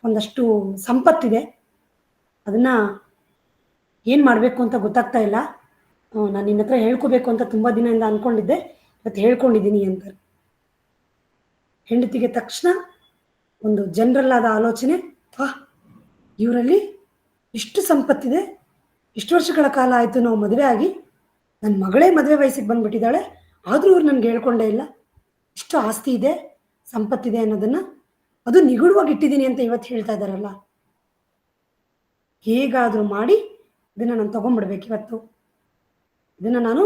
ಒಂದಷ್ಟು ಸಂಪತ್ತಿದೆ. ಅದನ್ನ ಏನು ಮಾಡಬೇಕು ಅಂತ ಗೊತ್ತಾಗ್ತಾ ಇಲ್ಲ. ನಾನು ನಿನ್ನ ಹತ್ರ ಹೇಳ್ಕೋಬೇಕು ಅಂತ ತುಂಬ ದಿನದಿಂದ ಅಂದ್ಕೊಂಡಿದ್ದೆ, ಇವತ್ತು ಹೇಳ್ಕೊಂಡಿದ್ದೀನಿ ಅಂತಾರೆ. ಹೆಂಡತಿಗೆ ತಕ್ಷಣ ಒಂದು ಜನರಲ್ ಆದ ಆಲೋಚನೆ, ಇವರಲ್ಲಿ ಇಷ್ಟು ಸಂಪತ್ತಿದೆ, ಇಷ್ಟು ವರ್ಷಗಳ ಕಾಲ ಆಯಿತು ನಾವು ಮದುವೆ ಆಗಿ, ನನ್ನ ಮಗಳೇ ಮದುವೆ ವಯಸ್ಸಿಗೆ ಬಂದ್ಬಿಟ್ಟಿದ್ದಾಳೆ, ಆದರೂ ಇವ್ರು ನನಗೆ ಹೇಳ್ಕೊಂಡೇ ಇಲ್ಲ. ಇಷ್ಟು ಆಸ್ತಿ ಇದೆ, ಸಂಪತ್ತಿದೆ ಅನ್ನೋದನ್ನು ಅದು ನಿಗೂಢವಾಗಿ ಇಟ್ಟಿದ್ದೀನಿ ಅಂತ ಇವತ್ತು ಹೇಳ್ತಾ ಇದ್ದಾರಲ್ಲ, ಹೇಗಾದರೂ ಮಾಡಿ ಇದನ್ನು ನಾನು ತೊಗೊಂಡ್ಬಿಡ್ಬೇಕು, ಇವತ್ತು ಇದನ್ನು ನಾನು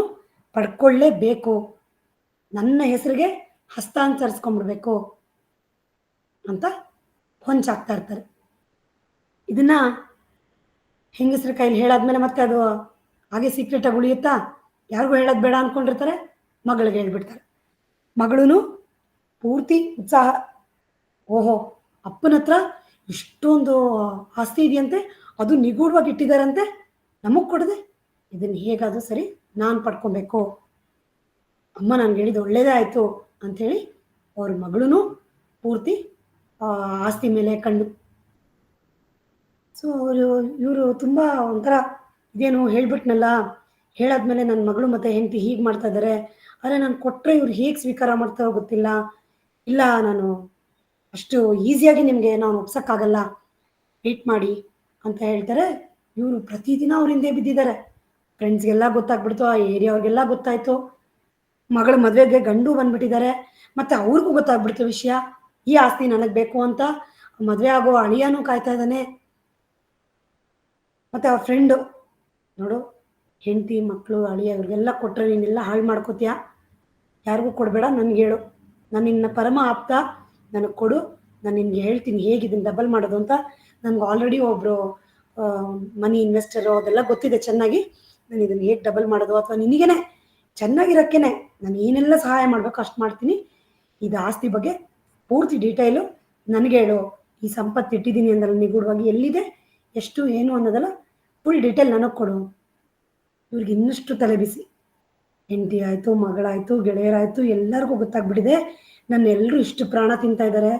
ಪಡ್ಕೊಳ್ಳೇಬೇಕು, ನನ್ನ ಹೆಸರಿಗೆ ಹಸ್ತಾಂತರಿಸ್ಕೊಂಡ್ಬಿಡ್ಬೇಕು ಅಂತ ಹೊಂಚಾಗ್ತಾ ಇರ್ತಾರೆ. ಇದನ್ನ ಹೆಂಗಸ್ರ ಕೈಲಿ ಹೇಳಾದ್ಮೇಲೆ ಮತ್ತೆ ಅದು ಹಾಗೆ ಸೀಕ್ರೆಟಾಗಿ ಉಳಿಯುತ್ತಾ? ಯಾರಿಗೂ ಹೇಳೋದು ಬೇಡ ಅಂದ್ಕೊಂಡಿರ್ತಾರೆ, ಮಗಳಿಗೆ ಹೇಳ್ಬಿಡ್ತಾರೆ. ಮಗಳೂ ಪೂರ್ತಿ ಉತ್ಸಾಹ, ಓಹೋ ಅಪ್ಪನ ಹತ್ರ ಇಷ್ಟೊಂದು ಆಸ್ತಿ ಇದೆಯಂತೆ, ಅದು ನಿಗೂಢವಾಗಿ ಇಟ್ಟಿದ್ದಾರಂತೆ, ನಮಗೆ ಕೊಡದೆ, ಇದನ್ನು ಹೇಗಾದರೂ ಸರಿ ನಾನು ಪಡ್ಕೊಬೇಕು, ಅಮ್ಮ ನನಗೆ ಹೇಳಿದ್ದು ಒಳ್ಳೇದೇ ಆಯಿತು ಅಂಥೇಳಿ ಅವ್ರ ಮಗಳೂ ಪೂರ್ತಿ ಆಸ್ತಿ ಮೇಲೆ ಕಣ್ಣು. ಸೊ ಇವರು ತುಂಬ ಒಂಥರ, ಇದೇನು ಹೇಳ್ಬಿಟ್ನಲ್ಲ, ಹೇಳಾದ್ಮೇಲೆ ನನ್ನ ಮಗಳು ಮತ್ತು ಹೆಂಡತಿ ಹೀಗೆ ಮಾಡ್ತಾ ಇದ್ದಾರೆ, ಆದರೆ ನಾನು ಕೊಟ್ಟರೆ ಇವ್ರು ಹೇಗೆ ಸ್ವೀಕಾರ ಮಾಡ್ತಾರೋ ಗೊತ್ತಿಲ್ಲ, ಇಲ್ಲ ನಾನು ಅಷ್ಟು ಈಸಿಯಾಗಿ ನಿಮಗೆ ನಾನು ಒಪ್ಸೋಕ್ಕಾಗಲ್ಲ, ವೇಟ್ ಮಾಡಿ ಅಂತ ಹೇಳ್ತಾರೆ. ಇವರು ಪ್ರತಿದಿನ ಅವ್ರ ಹಿಂದೆ ಬಿದ್ದಿದ್ದಾರೆ. ಫ್ರೆಂಡ್ಸ್ಗೆಲ್ಲ ಗೊತ್ತಾಗ್ಬಿಡ್ತು, ಆ ಏರಿಯಾವ್ರಿಗೆಲ್ಲ ಗೊತ್ತಾಯಿತು, ಮಗಳ ಮದುವೆಗೆ ಗಂಡು ಬಂದ್ಬಿಟ್ಟಿದ್ದಾರೆ, ಮತ್ತು ಅವ್ರಿಗೂ ಗೊತ್ತಾಗ್ಬಿಡ್ತು ವಿಷಯ, ಈ ಆಸ್ತಿ ನನಗೆ ಬೇಕು ಅಂತ. ಮದುವೆ ಆಗೋ ಅಳಿಯಾನೂ ಕಾಯ್ತಾ ಇದ್ದಾನೆ. ಮತ್ತು ಆ ಫ್ರೆಂಡು, ನೋಡು ಹೆಂಡತಿ ಮಕ್ಕಳು ಅಳಿಯ ಇವ್ರಿಗೆಲ್ಲ ಕೊಟ್ಟರೆ ನೀನೆಲ್ಲ ಹಾಳು ಮಾಡ್ಕೋತೀಯ, ಯಾರಿಗೂ ಕೊಡಬೇಡ, ನನಗೆ ಹೇಳು, ನಾನು ನಿನ್ನ ಪರಮ ಆಪ್ತ, ನನಗೆ ಕೊಡು, ನಾನು ನಿನಗೆ ಹೇಳ್ತೀನಿ ಹೇಗೆ ಇದನ್ನು ಡಬಲ್ ಮಾಡೋದು ಅಂತ. ನನಗೆ ಆಲ್ರೆಡಿ ಒಬ್ಬರು ಮನಿ ಇನ್ವೆಸ್ಟರು ಅದೆಲ್ಲ ಗೊತ್ತಿದೆ ಚೆನ್ನಾಗಿ, ನಾನು ಇದನ್ನು ಹೇಗೆ ಡಬಲ್ ಮಾಡೋದು, ಅಥವಾ ನಿನಗೇನೆ ಚೆನ್ನಾಗಿರೋಕ್ಕೇನೆ ನಾನು ಏನೆಲ್ಲ ಸಹಾಯ ಮಾಡಬೇಕು ಅಷ್ಟು ಮಾಡ್ತೀನಿ, ಇದು ಆಸ್ತಿ ಬಗ್ಗೆ ಪೂರ್ತಿ ಡೀಟೇಲು ನನಗೆ ಹೇಳು, ಈ ಸಂಪತ್ತು ಇಟ್ಟಿದ್ದೀನಿ ಅಂದ್ರೆ ನಿಗೂಢವಾಗಿ ಎಲ್ಲಿದೆ, ಎಷ್ಟು ಏನು ಅನ್ನೋದಲ್ಲ ಫುಲ್ ಡೀಟೇಲ್ ನನಗೆ ಕೊಡು. ಇವ್ರಿಗೆ ಇನ್ನಷ್ಟು ತಲೆ ಬಿಸಿ, ಹೆಂಡತಿ ಆಯಿತು, ಮಗಳಾಯಿತು, ಗೆಳೆಯರಾಯಿತು, ಎಲ್ಲರಿಗೂ ಗೊತ್ತಾಗ್ಬಿಟ್ಟಿದೆ, ನನ್ನ ಎಲ್ಲರೂ ಇಷ್ಟು ಪ್ರಾಣ ತಿಂತಾ ಇದ್ದಾರೆ,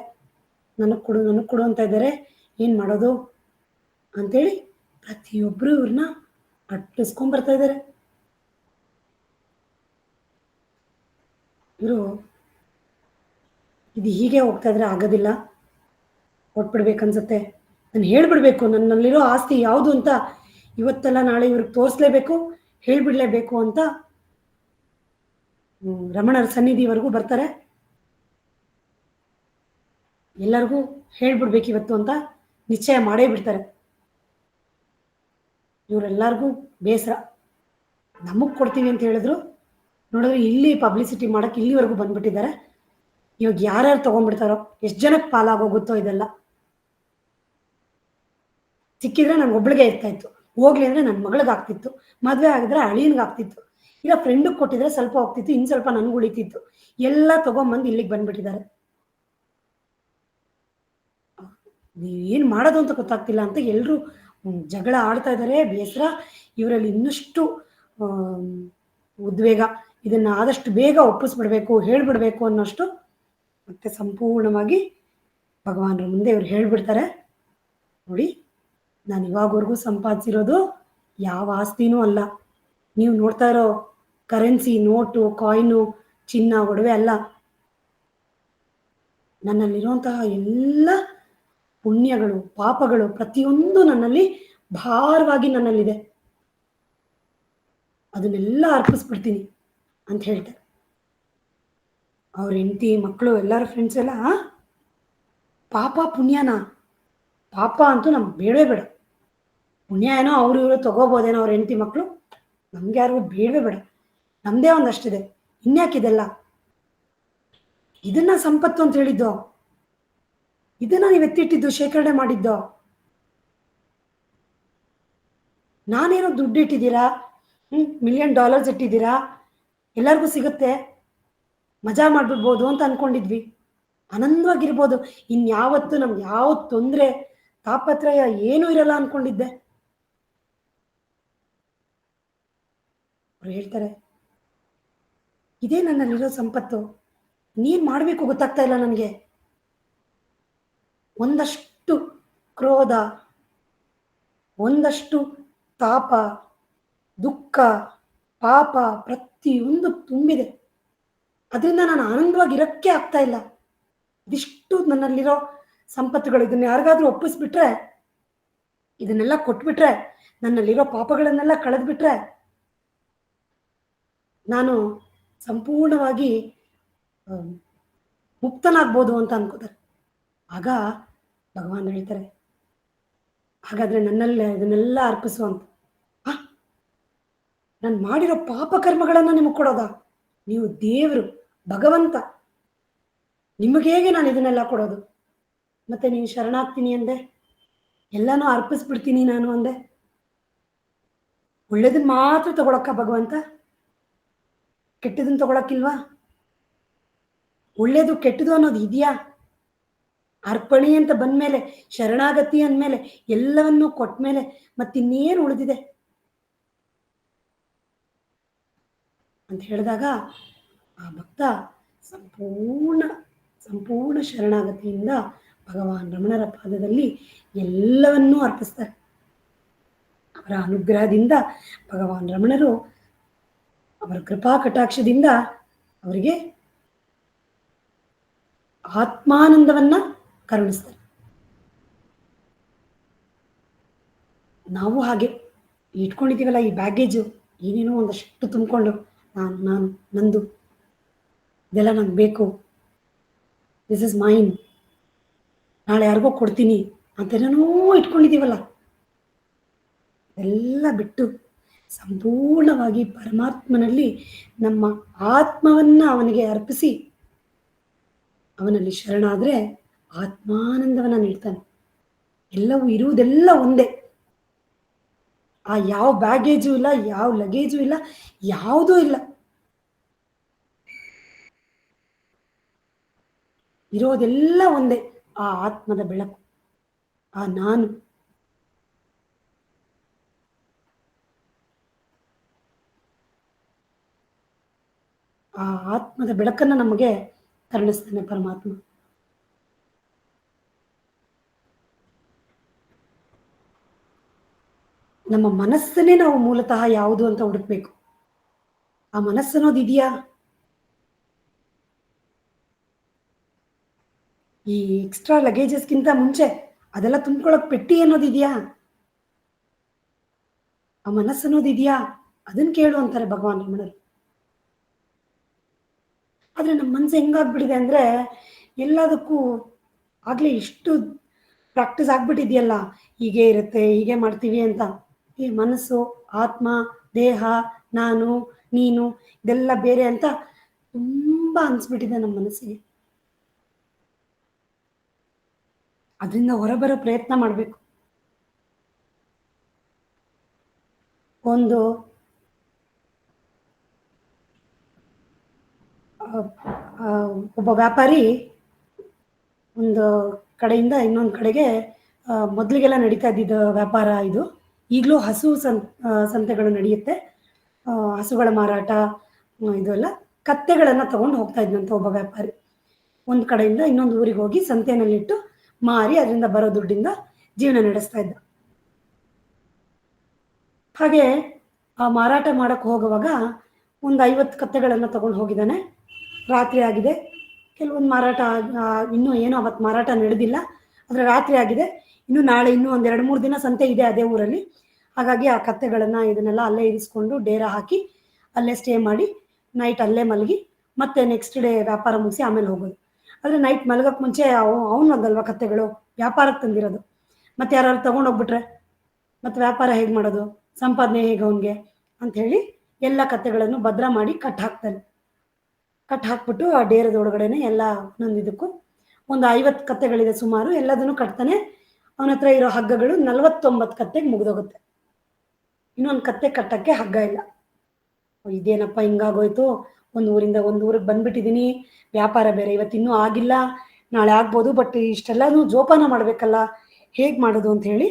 ನನಗೆ ಕೊಡು ಅಂತ ಇದ್ದಾರೆ, ಏನು ಮಾಡೋದು ಅಂಥೇಳಿ ಪ್ರತಿಯೊಬ್ಬರು ಇವ್ರನ್ನ ಅಟ್ಟಿಸ್ಕೊಂಡ್ಬರ್ತಾ ಇದ್ದಾರೆ. ಇವರು ಇದು ಹೀಗೆ ಹೋಗ್ತಾ ಇದ್ರೆ ಆಗೋದಿಲ್ಲ, ಕೊಟ್ಬಿಡ್ಬೇಕನ್ಸುತ್ತೆ, ನಾನು ಹೇಳ್ಬಿಡ್ಬೇಕು ನನ್ನಲ್ಲಿರೋ ಆಸ್ತಿ ಯಾವುದು ಅಂತ ಇವತ್ತೆಲ್ಲ ನಾಳೆ ಇವ್ರಿಗೆ ತೋರಿಸ್ಲೇಬೇಕು, ಹೇಳ್ಬಿಡ್ಲೇಬೇಕು ಅಂತ ರಮಣರ ಸನ್ನಿಧಿವರೆಗೂ ಬರ್ತಾರೆ. ಎಲ್ಲರಿಗೂ ಹೇಳ್ಬಿಡ್ಬೇಕು ಇವತ್ತು ಅಂತ ನಿಶ್ಚಯ ಮಾಡೇ ಬಿಡ್ತಾರೆ. ಇವರೆಲ್ಲರಿಗೂ ಬೇಸರ, ನಮಗೆ ಕೊಡ್ತೀವಿ ಅಂತ ಹೇಳಿದ್ರು, ನೋಡಿದ್ರೆ ಇಲ್ಲಿ ಪಬ್ಲಿಸಿಟಿ ಮಾಡೋಕ್ಕೆ ಇಲ್ಲಿವರೆಗೂ ಬಂದ್ಬಿಟ್ಟಿದ್ದಾರೆ. ಇವಾಗ ಯಾರ್ಯಾರು ತೊಗೊಂಡ್ಬಿಡ್ತಾರೋ, ಎಷ್ಟು ಜನಕ್ಕೆ ಪಾಲಾಗೋಗುತ್ತೋ ಇದೆಲ್ಲ. ಸಿಕ್ಕಿದ್ರೆ ನನಗೆ ಒಬ್ಳಿಗೆ ಇರ್ತಾಯಿತ್ತು, ಹೋಗ್ಲಿ ಅಂದರೆ ನನ್ನ ಮಗಳಿಗೆ ಆಗ್ತಿತ್ತು, ಮದುವೆ ಆಗಿದ್ರೆ ಅಳಿಯನ್ಗೆ ಆಗ್ತಿತ್ತು, ಇಲ್ಲ ಫ್ರೆಂಡಿಗೆ ಕೊಟ್ಟಿದ್ರೆ ಸ್ವಲ್ಪ ಹೋಗ್ತಿತ್ತು, ಇನ್ನು ಸ್ವಲ್ಪ ನನಗೆ ಉಳಿತಿತ್ತು, ಎಲ್ಲ ತೊಗೊಂಬಂದು ಇಲ್ಲಿಗೆ ಬಂದ್ಬಿಟ್ಟಿದ್ದಾರೆ. ಏನು ಮಾಡೋದು ಅಂತ ಗೊತ್ತಾಗ್ತಿಲ್ಲ ಅಂತ ಎಲ್ಲರೂ ಜಗಳ ಆಡ್ತಾ ಇದ್ದಾರೆ. ಬೇಸರ, ಇವರಲ್ಲಿ ಇನ್ನಷ್ಟು ಉದ್ವೇಗ, ಇದನ್ನು ಆದಷ್ಟು ಬೇಗ ಒಪ್ಪಿಸ್ಬಿಡ್ಬೇಕು, ಹೇಳ್ಬಿಡ್ಬೇಕು ಅನ್ನೋಷ್ಟು ಮತ್ತೆ ಸಂಪೂರ್ಣವಾಗಿ ಭಗವಾನರ ಮುಂದೆ ಇವ್ರು ಹೇಳ್ಬಿಡ್ತಾರೆ. ನೋಡಿ, ನಾನು ಇವಾಗವರೆಗೂ ಸಂಪಾದಿಸಿರೋದು ಯಾವ ಆಸ್ತಿನೂ ಅಲ್ಲ, ನೀವು ನೋಡ್ತಾ ಇರೋ ಕರೆನ್ಸಿ, ನೋಟು, ಕಾಯಿನು, ಚಿನ್ನ, ಒಡವೆ ಅಲ್ಲ. ನನ್ನಲ್ಲಿರುವಂತಹ ಎಲ್ಲ ಪುಣ್ಯಗಳು, ಪಾಪಗಳು ಪ್ರತಿಯೊಂದು ನನ್ನಲ್ಲಿ ಭಾರವಾಗಿ ನನ್ನಲ್ಲಿದೆ. ಅದನ್ನೆಲ್ಲ ಅರ್ಪಿಸ್ಬಿಡ್ತೀನಿ ಅಂತ ಹೇಳ್ತಾರೆ. ಅವ್ರ ಹೆಂಡತಿ, ಮಕ್ಕಳು, ಎಲ್ಲರ ಫ್ರೆಂಡ್ಸ್ ಎಲ್ಲ ಪಾಪ ಪುಣ್ಯನಾ? ಪಾಪ ಅಂತೂ ನಮ್ಗೆ ಬೇಡವೇ ಬೇಡ. ಪುಣ್ಯ ಏನೋ ಅವ್ರು ಇವರು ತಗೋಬೋದೇನೋ ಅವ್ರ ಹೆಂಡತಿ ಮಕ್ಕಳು, ನಮ್ಗೆ ಯಾರಿಗೂ ಬೇಡವೇ ಬೇಡ. ನಮ್ದೇ ಒಂದಷ್ಟಿದೆ, ಇನ್ಯಾಕಿದೆಲ್ಲ? ಇದನ್ನ ಸಂಪತ್ತು ಅಂತ ಹೇಳಿದ್ದೋ? ಇದನ್ನ ನೀವು ಎತ್ತಿಟ್ಟಿದ್ದು, ಶೇಖರಣೆ ಮಾಡಿದ್ದೋ? ನಾನೇನೋ ದುಡ್ಡು ಇಟ್ಟಿದ್ದೀರಾ, $1,000,000 ಇಟ್ಟಿದ್ದೀರಾ, ಎಲ್ಲರಿಗೂ ಸಿಗುತ್ತೆ, ಮಜಾ ಮಾಡ್ಬಿಡ್ಬೋದು ಅಂತ ಅನ್ಕೊಂಡಿದ್ವಿ. ಆನಂದವಾಗಿರ್ಬೋದು, ಇನ್ಯಾವತ್ತು ನಮ್ಗೆ ಯಾವ ತೊಂದರೆ, ತಾಪತ್ರಯ ಏನೂ ಇರಲ್ಲ ಅನ್ಕೊಂಡಿದ್ದೆ. ಅವ್ರು ಹೇಳ್ತಾರೆ, ಇದೇ ನನ್ನಲ್ಲಿರೋ ಸಂಪತ್ತು, ನೀನ್ ಮಾಡಬೇಕು ಗೊತ್ತಾಗ್ತಾ ಇಲ್ಲ ನನಗೆ. ಒಂದಷ್ಟು ಕ್ರೋಧ, ಒಂದಷ್ಟು ತಾಪ, ದುಃಖ, ಪಾಪ ಪ್ರತಿಯೊಂದು ತುಂಬಿದೆ. ಅದರಿಂದ ನಾನು ಆನಂದವಾಗಿರಕ್ಕೆ ಆಗ್ತಾ ಇಲ್ಲ. ಇದಿಷ್ಟು ನನ್ನಲ್ಲಿರೋ ಸಂಪತ್ತುಗಳು. ಇದನ್ನ ಯಾರಿಗಾದ್ರೂ ಒಪ್ಪಿಸ್ಬಿಟ್ರೆ, ಇದನ್ನೆಲ್ಲ ಕೊಟ್ಬಿಟ್ರೆ, ನನ್ನಲ್ಲಿರೋ ಪಾಪಗಳನ್ನೆಲ್ಲ ಕಳೆದ್ಬಿಟ್ರೆ ನಾನು ಸಂಪೂರ್ಣವಾಗಿ ಮುಕ್ತನಾಗ್ಬೋದು ಅಂತ ಅನ್ಕೋತಾರೆ. ಆಗ ಭಗವಾನ್ ಹೇಳ್ತಾರೆ, ಹಾಗಾದ್ರೆ ನನ್ನಲ್ಲೇ ಇದನ್ನೆಲ್ಲ ಅರ್ಪಿಸು ಅಂತ. ನಾನು ಮಾಡಿರೋ ಪಾಪ ಕರ್ಮಗಳನ್ನ ನಿಮಗೆ ಕೊಡೋದಾ? ನೀವು ದೇವರು, ಭಗವಂತ, ನಿಮಗೆ ಹೇಗೆ ನಾನು ಇದನ್ನೆಲ್ಲ ಕೊಡೋದು? ಮತ್ತೆ ನೀವು ಶರಣಾಗ್ತೀನಿ ಅಂದೆ, ಎಲ್ಲಾನು ಅರ್ಪಿಸ್ಬಿಡ್ತೀನಿ ನಾನು ಅಂದೆ. ಒಳ್ಳೇದನ್ನ ಮಾತ್ರ ತಗೊಳಕ್ಕ ಭಗವಂತ? ಕೆಟ್ಟದನ್ನ ತಗೊಳಕ್ಕಿಲ್ವಾ? ಒಳ್ಳೇದು ಕೆಟ್ಟದು ಅನ್ನೋದು ಇದೆಯಾ? ಅರ್ಪಣೆ ಅಂತ ಬಂದ್ಮೇಲೆ, ಶರಣಾಗತಿ ಅಂದ್ಮೇಲೆ, ಎಲ್ಲವನ್ನೂ ಕೊಟ್ಮೇಲೆ ಮತ್ತಿನ್ನೇನು ಉಳಿದಿದೆ ಅಂತ ಹೇಳಿದಾಗ ಆ ಭಕ್ತ ಸಂಪೂರ್ಣ ಶರಣಾಗತಿಯಿಂದ ಭಗವಾನ್ ರಮಣರ ಪಾದದಲ್ಲಿ ಎಲ್ಲವನ್ನೂ ಅರ್ಪಿಸ್ತಾರೆ. ಅವರ ಅನುಗ್ರಹದಿಂದ ಭಗವಾನ್ ರಮಣರು, ಅವರ ಕೃಪಾ ಕಟಾಕ್ಷದಿಂದ ಅವರಿಗೆ ಆತ್ಮಾನಂದವನ್ನ ಕರುಣಿಸ್ತಾರೆ. ನಾವು ಹಾಗೆ ಇಟ್ಕೊಂಡಿದ್ದೀವಲ್ಲ ಈ ಬ್ಯಾಗೇಜು, ಏನೇನೋ ಒಂದಷ್ಟು ತುಂಬಿಕೊಂಡು, ನಾನು ನಂದು, ಇದೆಲ್ಲ ನಂಗೆ ಬೇಕು, ದಿಸ್ ಇಸ್ ಮೈನ್, ನಾಳೆ ಯಾರಿಗೋ ಕೊಡ್ತೀನಿ ಅಂತೇನೋ ಇಟ್ಕೊಂಡಿದ್ದೀವಲ್ಲ, ಎಲ್ಲ ಬಿಟ್ಟು ಸಂಪೂರ್ಣವಾಗಿ ಪರಮಾತ್ಮನಲ್ಲಿ ನಮ್ಮ ಆತ್ಮವನ್ನ ಅವನಿಗೆ ಅರ್ಪಿಸಿ ಅವನಲ್ಲಿ ಶರಣಾದ್ರೆ ಆತ್ಮಾನಂದವನ್ನ ನೀಡ್ತಾನೆ. ಎಲ್ಲವೂ ಇರುವುದೆಲ್ಲ ಒಂದೇ. ಆ ಯಾವ ಬ್ಯಾಗೇಜು ಇಲ್ಲ, ಯಾವ ಲಗೇಜು ಇಲ್ಲ, ಯಾವುದೂ ಇಲ್ಲ. ಇರೋದೆಲ್ಲ ಒಂದೇ, ಆ ಆತ್ಮದ ಬೆಳಕು, ಆ ನಾನು. ಆ ಆತ್ಮದ ಬೆಳಕನ್ನು ನಮಗೆ ಕರುಣಿಸ್ತಾನೆ ಪರಮಾತ್ಮ. ನಮ್ಮ ಮನಸ್ಸನ್ನೇ ನಾವು ಮೂಲತಃ ಯಾವುದು ಅಂತ ಹುಡುಕ್ಬೇಕು. ಆ ಮನಸ್ಸನ್ನೋದು ಇದೆಯಾ? ಈ ಎಕ್ಸ್ಟ್ರಾ ಲಗೇಜಸ್ಗಿಂತ ಮುಂಚೆ ಅದೆಲ್ಲ ತುಂಬ್ಕೊಳಕ್ ಪೆಟ್ಟಿ ಅನ್ನೋದು ಇದೆಯಾ? ಆ ಮನಸ್ಸನ್ನೋದು ಇದೆಯಾ? ಅದನ್ನ ಕೇಳು ಅಂತಾರೆ ಭಗವಾನ್ ರಮಣರು. ಆದ್ರೆ ನಮ್ಮ ಮನಸ್ಸು ಹೆಂಗಾಗ್ಬಿಟ್ಟಿದೆ ಅಂದ್ರೆ, ಎಲ್ಲದಕ್ಕೂ ಆಗ್ಲೇ ಇಷ್ಟು ಪ್ರಾಕ್ಟೀಸ್ ಆಗ್ಬಿಟ್ಟಿದೆಯಲ್ಲ, ಹೀಗೆ ಇರುತ್ತೆ, ಹೀಗೆ ಮಾಡ್ತೀವಿ ಅಂತ. ಈ ಮನಸ್ಸು, ಆತ್ಮ, ದೇಹ, ನಾನು, ನೀನು, ಇದೆಲ್ಲ ಬೇರೆ ಅಂತ ತುಂಬಾ ಅನ್ಸ್ಬಿಟ್ಟಿದೆ ನಮ್ಮ ಮನಸ್ಸಿಗೆ. ಅದರಿಂದ ಹೊರಬರೋ ಪ್ರಯತ್ನ ಮಾಡಬೇಕು. ಒಬ್ಬ ವ್ಯಾಪಾರಿ ಒಂದು ಕಡೆಯಿಂದ ಇನ್ನೊಂದು ಕಡೆಗೆ, ಮೊದಲಿಗೆಲ್ಲ ನಡೀತಾ ಇದ್ದಿದ್ದ ವ್ಯಾಪಾರ ಇದು. ಈಗಲೂ ಹಸು ಸಂತೆಗಳು ನಡೆಯುತ್ತೆ. ಹಸುಗಳ ಮಾರಾಟ, ಇದೆಲ್ಲ ಕತ್ತೆಗಳನ್ನು ತಗೊಂಡು ಹೋಗ್ತಾ ಇದ್ದಂತ ಒಬ್ಬ ವ್ಯಾಪಾರಿ. ಒಂದು ಕಡೆಯಿಂದ ಇನ್ನೊಂದು ಊರಿಗೆ ಹೋಗಿ ಸಂತೆನಲ್ಲಿಟ್ಟು ಮಾರಿ ಅದರಿಂದ ಬರೋ ದುಡ್ಡಿಂದ ಜೀವನ ನಡೆಸ್ತಾ ಇದ್ದ. ಹಾಗೆ ಆ ಮಾರಾಟ ಮಾಡಕ್ಕೆ ಹೋಗುವಾಗ ಒಂದು 50 ಕತ್ತೆಗಳನ್ನು ತಗೊಂಡು ಹೋಗಿದ್ದಾನೆ. ರಾತ್ರಿ ಆಗಿದೆ. ಕೆಲವೊಂದು ಮಾರಾಟ ಇನ್ನೂ ಏನೋ ಅವತ್ತು ಮಾರಾಟ ನಡೆದಿಲ್ಲ, ಆದರೆ ರಾತ್ರಿ ಆಗಿದೆ. ಇನ್ನು ನಾಳೆ ಇನ್ನೂ ಒಂದು 2-3 ದಿನ ಸಂತೆ ಇದೆ ಅದೇ ಊರಲ್ಲಿ. ಹಾಗಾಗಿ ಆ ಕತ್ತೆಗಳನ್ನು ಇದನ್ನೆಲ್ಲ ಅಲ್ಲೇ ಇರಿಸ್ಕೊಂಡು ಡೇರಾ ಹಾಕಿ ಅಲ್ಲೇ ಸ್ಟೇ ಮಾಡಿ ನೈಟ್ ಅಲ್ಲೇ ಮಲಗಿ ಮತ್ತೆ ನೆಕ್ಸ್ಟ್ ಡೇ ವ್ಯಾಪಾರ ಮುಗಿಸಿ ಆಮೇಲೆ ಹೋಗೋದು. ಆದರೆ ನೈಟ್ ಮಲಗಕ್ಕೆ ಮುಂಚೆ ಅವನದಲ್ವ ಕತ್ತೆಗಳು ವ್ಯಾಪಾರಕ್ಕೆ ತಂದಿರೋದು. ಮತ್ತೆ ಯಾರು ತೊಗೊಂಡೋಗ್ಬಿಟ್ರೆ ಮತ್ತೆ ವ್ಯಾಪಾರ ಹೇಗೆ ಮಾಡೋದು, ಸಂಪಾದನೆ ಹೇಗೆ ಅವನಿಗೆ ಅಂಥೇಳಿ ಎಲ್ಲ ಕತ್ತೆಗಳನ್ನು ಭದ್ರ ಮಾಡಿ ಕಟ್ ಹಾಕ್ತಾನೆ. ಕಟ್ ಹಾಕ್ಬಿಟ್ಟು ಆ ಡೇರದ ಒಳಗಡೆನೆ ಎಲ್ಲ ಒಂದೊಂದಿದ್ದಕ್ಕೂ ಒಂದು 50 ಕತ್ತೆಗಳಿದೆ ಸುಮಾರು, ಎಲ್ಲದನ್ನು ಕಟ್ತಾನೆ. ಅವನ ಹತ್ರ ಇರೋ ಹಗ್ಗಗಳು 49 ಕತ್ತೆಗೆ ಮುಗಿದೋಗುತ್ತೆ. ಇನ್ನೊಂದು ಕತ್ತೆ ಕಟ್ಟಕ್ಕೆ ಹಗ್ಗ ಇಲ್ಲ. ಇದೇನಪ್ಪ ಹಿಂಗಾಗೋಯ್ತು, ಒಂದು ಊರಿಂದ ಒಂದು ಊರಿಗೆ ಬಂದ್ಬಿಟ್ಟಿದ್ದೀನಿ, ವ್ಯಾಪಾರ ಬೇರೆ ಇವತ್ತಿನ್ನೂ ಆಗಿಲ್ಲ, ನಾಳೆ ಆಗ್ಬೋದು, ಬಟ್ ಇಷ್ಟೆಲ್ಲನೂ ಜೋಪಾನ ಮಾಡಬೇಕಲ್ಲ, ಹೇಗೆ ಮಾಡೋದು ಅಂತ ಹೇಳಿ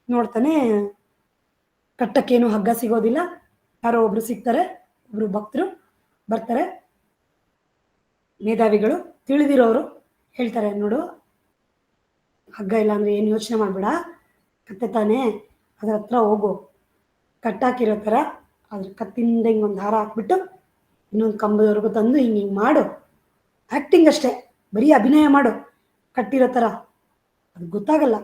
ನೋಡ್ತಾನೆ. ಕಟ್ಟಕ್ಕೇನು ಹಗ್ಗ ಸಿಗೋದಿಲ್ಲ. ಯಾರೋ ಒಬ್ರು ಸಿಗ್ತಾರೆ, ಒಬ್ರು ಭಕ್ತರು ಬರ್ತಾರೆ, ಮೇಧಾವಿಗಳು ತಿಳಿದಿರೋರು ಹೇಳ್ತಾರೆ, ನೋಡು ಹಗ್ಗ ಇಲ್ಲ ಅಂದರೆ ಏನು ಯೋಚನೆ ಮಾಡಬೇಡ, ಕತ್ತೆ ತಾನೇ, ಅದ್ರ ಹತ್ರ ಹೋಗು, ಕಟ್ಟಾಕಿರೋ ಥರ ಅದ್ರ ಕತ್ತಿಂದ ಹಿಂಗೊಂದು ಹಾರ ಹಾಕ್ಬಿಟ್ಟು ಇನ್ನೊಂದು ಕಂಬದವರೆಗೂ ತಂದು ಹಿಂಗೆ ಮಾಡು, ಆ್ಯಕ್ಟಿಂಗ್ ಅಷ್ಟೇ, ಬರೀ ಅಭಿನಯ ಮಾಡು, ಕಟ್ಟಿರೋ ಥರ, ಅದು ಗೊತ್ತಾಗಲ್ಲ,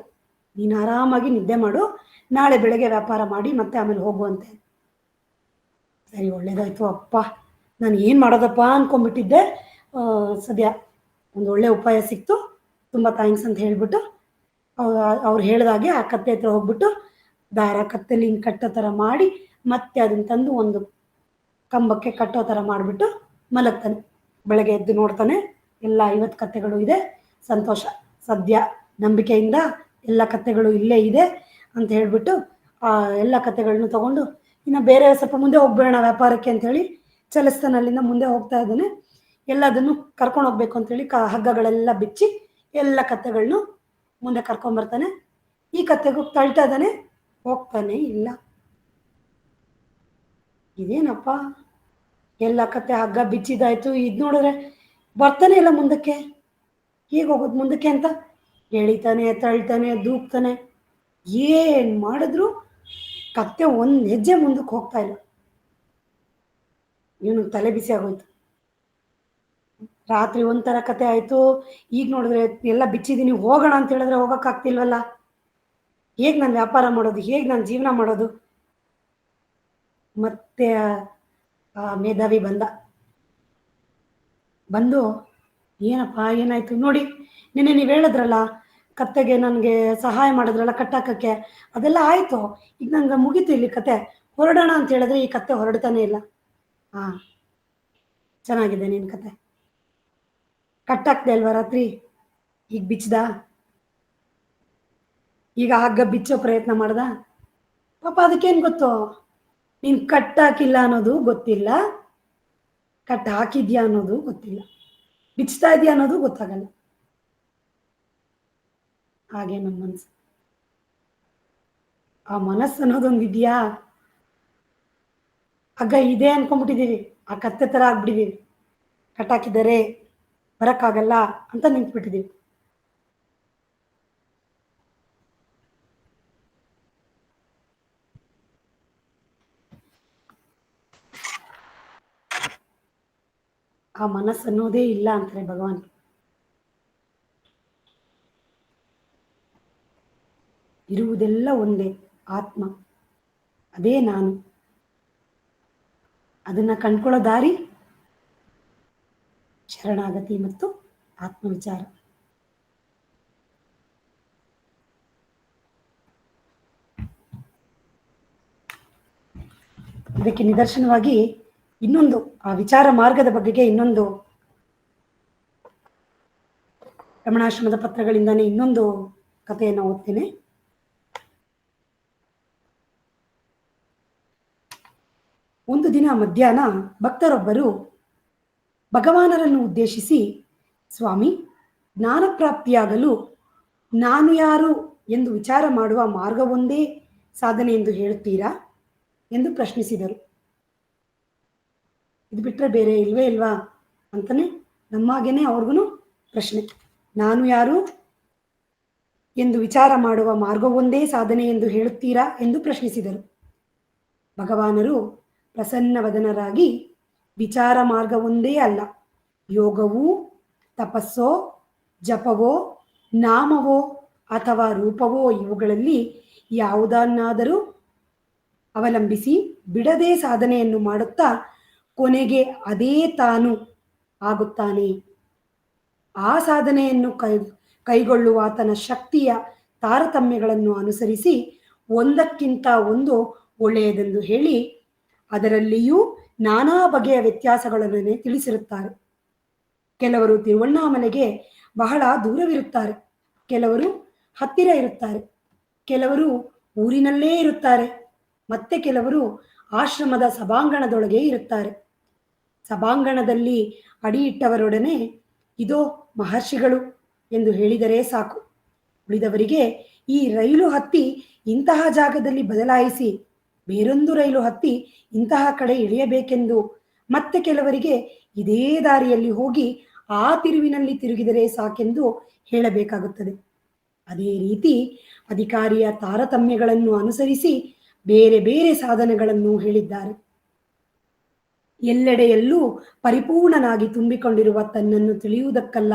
ನೀನು ಆರಾಮಾಗಿ ನಿದ್ದೆ ಮಾಡು, ನಾಳೆ ಬೆಳಗ್ಗೆ ವ್ಯಾಪಾರ ಮಾಡಿ ಮತ್ತೆ ಆಮೇಲೆ ಹೋಗುವಂತೆ. ಸರಿ, ಒಳ್ಳೇದಾಯ್ತು ಅಪ್ಪ, ನಾನು ಏನು ಮಾಡೋದಪ್ಪ ಅಂದ್ಕೊಂಡ್ಬಿಟ್ಟಿದ್ದೆ, ಸದ್ಯ ಒಂದು ಒಳ್ಳೆ ಉಪಾಯ ಸಿಕ್ತು, ತುಂಬ ಥ್ಯಾಂಕ್ಸ್ ಅಂತ ಹೇಳಿಬಿಟ್ಟು ಅವ್ರು ಹೇಳಿದಾಗೆ ಆ ಕತ್ತೆ ಹತ್ರ ಹೋಗ್ಬಿಟ್ಟು ದಾರ ಕತ್ತೆಲಿ ಹಿಂಗೆ ಕಟ್ಟೋ ಥರ ಮಾಡಿ ಮತ್ತೆ ಅದನ್ನು ತಂದು ಒಂದು ಕಂಬಕ್ಕೆ ಕಟ್ಟೋ ಥರ ಮಾಡಿಬಿಟ್ಟು ಮಲಗ್ತಾನೆ. ಬೆಳಗ್ಗೆ ಎದ್ದು ನೋಡ್ತಾನೆ, ಎಲ್ಲ 50 ಕತ್ತೆಗಳು ಇದೆ, ಸಂತೋಷ, ಸದ್ಯ ನಂಬಿಕೆಯಿಂದ ಎಲ್ಲ ಕತ್ತೆಗಳು ಇಲ್ಲೇ ಇದೆ ಅಂತ ಹೇಳಿಬಿಟ್ಟು ಆ ಎಲ್ಲ ಕತ್ತೆಗಳನ್ನ ತೊಗೊಂಡು ಇನ್ನು ಬೇರೆ ಸ್ವಲ್ಪ ಮುಂದೆ ಹೋಗ್ಬೇಡ ವ್ಯಾಪಾರಕ್ಕೆ ಅಂಥೇಳಿ ಚಲಿಸ್ತಾನೆ. ಅಲ್ಲಿಂದ ಮುಂದೆ ಹೋಗ್ತಾ ಇದ್ದಾನೆ. ಎಲ್ಲದನ್ನು ಕರ್ಕೊಂಡು ಹೋಗ್ಬೇಕು ಅಂತೇಳಿ ಹಗ್ಗಗಳೆಲ್ಲ ಬಿಚ್ಚಿ ಎಲ್ಲ ಕತ್ತೆಗಳನ್ನೂ ಮುಂದೆ ಕರ್ಕೊಂಬರ್ತಾನೆ. ಈ ಕತ್ತೆಗೂ ತಳ್ತಾ ಇದ್ದಾನೆ, ಹೋಗ್ತಾನೆ ಇಲ್ಲ. ಇದೇನಪ್ಪ, ಎಲ್ಲ ಕತ್ತೆ ಹಗ್ಗ ಬಿಚ್ಚಿದಾಯ್ತು, ಇದು ನೋಡಿದ್ರೆ ಬರ್ತಾನೆ ಇಲ್ಲ ಮುಂದಕ್ಕೆ, ಹೇಗೆ ಹೋಗೋದು ಮುಂದಕ್ಕೆ ಅಂತ ಎಳಿತಾನೆ, ತಳ್ತಾನೆ, ದೂಕ್ತಾನೆ, ಏನು ಮಾಡಿದ್ರು ಕತ್ತೆ ಒಂದು ಹೆಜ್ಜೆ ಮುಂದಕ್ಕೆ ಹೋಗ್ತಾ ಇಲ್ಲ. ಇವನಿಗೆ ತಲೆ ಬಿಸಿ ಆಗೋಯ್ತು. ರಾತ್ರಿ ಒಂಥರ ಕತೆ ಆಯಿತು, ಈಗ ನೋಡಿದ್ರೆ ಎಲ್ಲ ಬಿಚ್ಚಿದ್ದೀನಿ, ಹೋಗೋಣ ಅಂತ ಹೇಳಿದ್ರೆ ಹೋಗೋಕ್ಕಾಗ್ತಿಲ್ವಲ್ಲ, ಹೇಗೆ ನಾನು ವ್ಯಾಪಾರ ಮಾಡೋದು, ಹೇಗೆ ನಾನು ಜೀವನ ಮಾಡೋದು. ಮತ್ತೆ ಮೇಧಾವಿ ಬಂದು ಏನಪ್ಪ ಏನಾಯಿತು ನೋಡಿ, ನಿನ್ನೆ ನೀವು ಹೇಳಿದ್ರಲ್ಲ ಕತ್ತೆಗೆ ನನಗೆ ಸಹಾಯ ಮಾಡಿದ್ರಲ್ಲ ಕಟ್ಟಾಕಕ್ಕೆ, ಅದೆಲ್ಲ ಆಯಿತು, ಈಗ ನನಗೆ ಮುಗೀತು ಇಲ್ಲಿ ಕತೆ, ಹೊರಡೋಣ ಅಂತ ಹೇಳಿದ್ರೆ ಈ ಕತ್ತೆ ಹೊರಡ್ತಾನೆ ಇಲ್ಲ. ಹಾಂ, ಚೆನ್ನಾಗಿದೆ ನಿನ್ನ ಕತೆ, ಕಟ್ಟಾಕ್ದೆ ಅಲ್ವಾ ರಾತ್ರಿ, ಈಗ ಬಿಚ್ಚದ, ಈಗ ಹಗ್ಗ ಬಿಚ್ಚೋ ಪ್ರಯತ್ನ ಮಾಡ್ದ, ಪಾಪ ಅದಕ್ಕೇನು ಗೊತ್ತು, ನೀನು ಕಟ್ಟಾಕಿಲ್ಲ ಅನ್ನೋದು ಗೊತ್ತಿಲ್ಲ, ಕಟ್ ಹಾಕಿದ್ಯಾ ಅನ್ನೋದು ಗೊತ್ತಿಲ್ಲ, ಬಿಚ್ತಾ ಇದೆಯಾ ಅನ್ನೋದು ಗೊತ್ತಾಗಲ್ಲ. ಹಾಗೆ ನಮ್ಮ ಮನಸ್ಸು, ಆ ಮನಸ್ಸು ಅನ್ನೋದೊಂದು ಇದೆಯಾ, ಹಗ್ಗ ಇದೆ ಅನ್ಕೊಂಡ್ಬಿಟ್ಟಿದ್ದೀವಿ, ಆ ಕತ್ತೆ ಥರ ಆಗ್ಬಿಟ್ಟಿದ್ದೀವಿ, ಕಟ್ಟಾಕಿದ್ದಾರೆ ಬರೋಕ್ಕಾಗಲ್ಲ ಅಂತ ನಿಂತ್ಬಿಟ್ಟಿದ್ದೀವಿ. ಆ ಮನಸ್ಸು ಅನ್ನೋದೇ ಇಲ್ಲ ಅಂತಾರೆ ಭಗವಾನ್. ಇರುವುದೆಲ್ಲ ಒಂದೇ, ಆತ್ಮ, ಅದೇ ನಾನು. ಅದನ್ನು ಕಂಡ್ಕೊಳ್ಳೋ ದಾರಿ ಶರಣಾಗತಿ ಮತ್ತು ಆತ್ಮವಿಚಾರ. ಇದಕ್ಕೆ ನಿದರ್ಶನವಾಗಿ ಇನ್ನೊಂದು, ಆ ವಿಚಾರ ಮಾರ್ಗದ ಬಗೆಗೆ ಇನ್ನೊಂದು ರಮಣಾಶ್ರಮದ ಪತ್ರಗಳಿಂದಾನೇ ಇನ್ನೊಂದು ಕಥೆಯನ್ನು ಓದ್ತೇನೆ. ಒಂದು ದಿನ ಮಧ್ಯಾಹ್ನ ಭಕ್ತರೊಬ್ಬರು ಭಗವಾನರನ್ನು ಉದ್ದೇಶಿಸಿ, ಸ್ವಾಮಿ, ಜ್ಞಾನಪ್ರಾಪ್ತಿಯಾಗಲು ನಾನು ಯಾರು ಎಂದು ವಿಚಾರ ಮಾಡುವ ಮಾರ್ಗವೊಂದೇ ಸಾಧನೆ ಎಂದು ಹೇಳುತ್ತೀರಾ ಎಂದು ಪ್ರಶ್ನಿಸಿದರು. ಇದು ಬಿಟ್ಟರೆ ಬೇರೆ ಇಲ್ವೇ ಇಲ್ವಾ ಅಂತಲೇ ನಮ್ಮಾಗೇನೆ ಅವ್ರಿಗೂ ಪ್ರಶ್ನೆ. ನಾನು ಯಾರು ಎಂದು ವಿಚಾರ ಮಾಡುವ ಮಾರ್ಗವೊಂದೇ ಸಾಧನೆ ಎಂದು ಹೇಳುತ್ತೀರಾ ಎಂದು ಪ್ರಶ್ನಿಸಿದರು. ಭಗವಾನರು ಪ್ರಸನ್ನವದನರಾಗಿ, ವಿಚಾರ ಮಾರ್ಗವೊಂದೇ ಅಲ್ಲ, ಯೋಗವೂ, ತಪಸ್ಸೋ, ಜಪವೋ, ನಾಮವೋ ಅಥವಾ ರೂಪವೋ ಇವುಗಳಲ್ಲಿ ಯಾವುದನ್ನಾದರೂ ಅವಲಂಬಿಸಿ ಬಿಡದೆ ಸಾಧನೆಯನ್ನು ಮಾಡುತ್ತಾ ಕೊನೆಗೆ ಅದೇ ತಾನು ಆಗುತ್ತಾನೆ. ಆ ಸಾಧನೆಯನ್ನು ಕೈಗೊಳ್ಳುವ ಆತನ ಶಕ್ತಿಯ ತಾರತಮ್ಯಗಳನ್ನು ಅನುಸರಿಸಿ ಒಂದಕ್ಕಿಂತ ಒಂದು ಒಳ್ಳೆಯದೆಂದು ಹೇಳಿ ಅದರಲ್ಲಿಯೂ ನಾನಾ ಬಗೆಯ ವ್ಯತ್ಯಾಸಗಳನ್ನು ತಿಳಿಸಿರುತ್ತಾರೆ. ಕೆಲವರು ತಿರುವಣ್ಣಾಮಲೆಗೆ ಬಹಳ ದೂರವಿರುತ್ತಾರೆ, ಕೆಲವರು ಹತ್ತಿರ ಇರುತ್ತಾರೆ, ಕೆಲವರು ಊರಿನಲ್ಲೇ ಇರುತ್ತಾರೆ, ಮತ್ತೆ ಕೆಲವರು ಆಶ್ರಮದ ಸಭಾಂಗಣದೊಳಗೆ ಇರುತ್ತಾರೆ. ಸಭಾಂಗಣದಲ್ಲಿ ಅಡಿಯಿಟ್ಟವರೊಡನೆ ಇದೋ ಮಹರ್ಷಿಗಳು ಎಂದು ಹೇಳಿದರೆ ಸಾಕು. ಉಳಿದವರಿಗೆ ಈ ರೈಲು ಹತ್ತಿ ಇಂತಹ ಜಾಗದಲ್ಲಿ ಬದಲಾಯಿಸಿ ಬೇರೊಂದು ರೈಲು ಹತ್ತಿ ಇಂತಹ ಕಡೆ ಇಳಿಯಬೇಕೆಂದು, ಮತ್ತೆ ಕೆಲವರಿಗೆ ಇದೇ ದಾರಿಯಲ್ಲಿ ಹೋಗಿ ಆ ತಿರುವಿನಲ್ಲಿ ತಿರುಗಿದರೆ ಸಾಕೆಂದು ಹೇಳಬೇಕಾಗುತ್ತದೆ. ಅದೇ ರೀತಿ ಅಧಿಕಾರಿಯ ತಾರತಮ್ಯಗಳನ್ನು ಅನುಸರಿಸಿ ಬೇರೆ ಬೇರೆ ಸಾಧನೆಗಳನ್ನು ಹೇಳಿದ್ದಾರೆ. ಎಲ್ಲೆಡೆಯಲ್ಲೂ ಪರಿಪೂರ್ಣನಾಗಿ ತುಂಬಿಕೊಂಡಿರುವ ತನ್ನನ್ನು ತಿಳಿಯುವುದಕ್ಕಲ್ಲ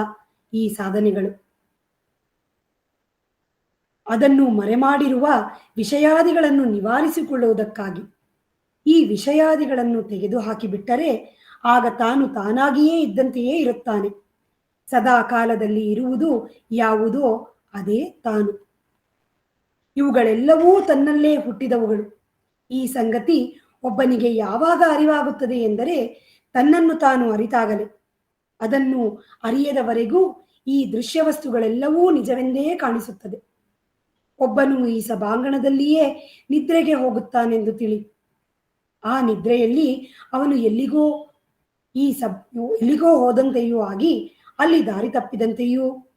ಈ ಸಾಧನೆಗಳು, ಅದನ್ನು ಮರೆಮಾಡಿರುವ ವಿಷಯಾದಿಗಳನ್ನು ನಿವಾರಿಸಿಕೊಳ್ಳುವುದಕ್ಕಾಗಿ. ಈ ವಿಷಯಾದಿಗಳನ್ನು ತೆಗೆದು ಹಾಕಿಬಿಟ್ಟರೆ ಆಗ ತಾನು ತಾನಾಗಿಯೇ ಇದ್ದಂತೆಯೇ ಇರುತ್ತಾನೆ. ಸದಾ ಕಾಲದಲ್ಲಿ ಇರುವುದು ಯಾವುದೋ ಅದೇ ತಾನು. ಇವುಗಳೆಲ್ಲವೂ ತನ್ನಲ್ಲೇ ಹುಟ್ಟಿದವುಗಳು. ಈ ಸಂಗತಿ ಒಬ್ಬನಿಗೆ ಯಾವಾಗ ಅರಿವಾಗುತ್ತದೆ ಎಂದರೆ ತನ್ನನ್ನು ತಾನು ಅರಿತಾಗಲೇ. ಅದನ್ನು ಅರಿಯದವರೆಗೂ ಈ ದೃಶ್ಯವಸ್ತುಗಳೆಲ್ಲವೂ ನಿಜವೆಂದೇ ಕಾಣಿಸುತ್ತದೆ. ಒಬ್ಬನು ಈ ಸಭಾಂಗಣದಲ್ಲಿಯೇ ನಿದ್ರೆಗೆ ಹೋಗುತ್ತಾನೆಂದು ತಿಳಿ. ಆ ನಿದ್ರೆಯಲ್ಲಿ ಅವನು ಎಲ್ಲಿಗೋ ಹೋದಂತೆಯೂ ಆಗಿ ಅಲ್ಲಿ ದಾರಿ ತಪ್ಪಿದಂತೆಯೂ,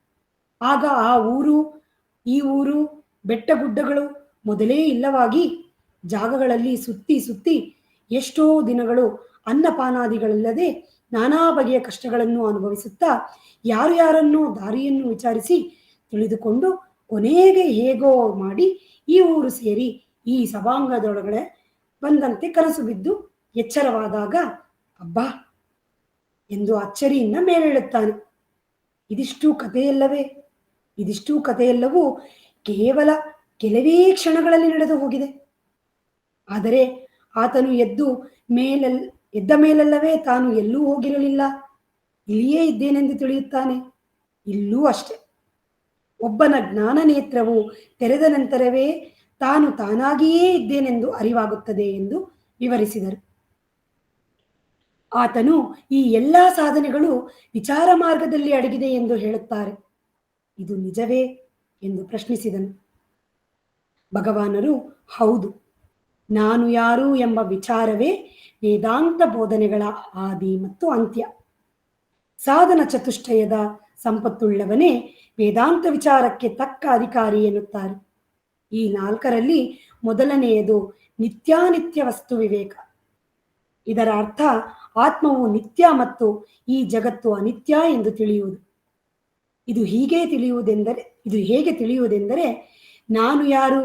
ಆಗ ಆ ಊರು ಈ ಊರು ಬೆಟ್ಟಗುಡ್ಡಗಳು ಮೊದಲೇ ಇಲ್ಲವಾಗಿ ಜಾಗಗಳಲ್ಲಿ ಸುತ್ತಿ ಸುತ್ತಿ ಎಷ್ಟೋ ದಿನಗಳು ಅನ್ನಪಾನಾದಿಗಳಿಲ್ಲದೆ ನಾನಾ ಬಗೆಯ ಕಷ್ಟಗಳನ್ನು ಅನುಭವಿಸುತ್ತಾ ಯಾರು ಯಾರನ್ನೋ ದಾರಿಯನ್ನು ವಿಚಾರಿಸಿ ತಿಳಿದುಕೊಂಡು ಕೊನೆಗೆ ಹೇಗೋ ಮಾಡಿ ಈ ಊರು ಸೇರಿ ಈ ಸಭಾಂಗದೊಳಗಡೆ ಬಂದಂತೆ ಕನಸು ಬಿದ್ದು ಎಚ್ಚರವಾದಾಗ ಅಬ್ಬಾ ಎಂದು ಅಚ್ಚರಿಯಿಂದ ಮೇಲೇಳುತ್ತಾನೆ. ಇದಿಷ್ಟು ಕಥೆಯೆಲ್ಲವೂ ಕೇವಲ ಕೆಲವೇ ಕ್ಷಣಗಳಲ್ಲಿ ನಡೆದು ಹೋಗಿದೆ. ಆದರೆ ಆತನು ಎದ್ದ ಮೇಲಲ್ಲವೇ ತಾನು ಎಲ್ಲೂ ಹೋಗಿರಲಿಲ್ಲ, ಇಲ್ಲಿಯೇ ಇದ್ದೇನೆಂದು ತಿಳಿಯುತ್ತಾನೆ. ಇಲ್ಲೂ ಅಷ್ಟೆ. ಒಬ್ಬನ ಜ್ಞಾನ ನೇತ್ರವು ತೆರೆದ ನಂತರವೇ ತಾನು ತಾನಾಗಿಯೇ ಇದ್ದೇನೆಂದು ಅರಿವಾಗುತ್ತದೆ ಎಂದು ವಿವರಿಸಿದರು. ಆತನು ಈ ಎಲ್ಲ ಸಾಧನೆಗಳು ವಿಚಾರ ಮಾರ್ಗದಲ್ಲಿ ಅಡಗಿದೆ ಎಂದು ಹೇಳುತ್ತಾರೆ. ಇದು ನಿಜವೇ ಎಂದು ಪ್ರಶ್ನಿಸಿದನು. ಭಗವಾನರು, ಹೌದು, ನಾನು ಯಾರು ಎಂಬ ವಿಚಾರವೇ ವೇದಾಂತ ಬೋಧನೆಗಳ ಆದಿ ಮತ್ತು ಅಂತ್ಯ. ಸಾಧನ ಚತುಷ್ಟಯದ ಸಂಪತ್ತುಳ್ಳವನೇ ವೇದಾಂತ ವಿಚಾರಕ್ಕೆ ತಕ್ಕ ಅಧಿಕಾರಿ ಎನ್ನುತ್ತಾರೆ. ಈ ನಾಲ್ಕರಲ್ಲಿ ಮೊದಲನೆಯದು ನಿತ್ಯಾನಿತ್ಯ ವಸ್ತು ವಿವೇಕ. ಇದರ ಅರ್ಥ ಆತ್ಮವು ನಿತ್ಯ ಮತ್ತು ಈ ಜಗತ್ತು ಅನಿತ್ಯ ಎಂದು ತಿಳಿಯುವುದು. ಇದು ಹೇಗೆ ತಿಳಿಯುವುದೆಂದರೆ ನಾನು ಯಾರು,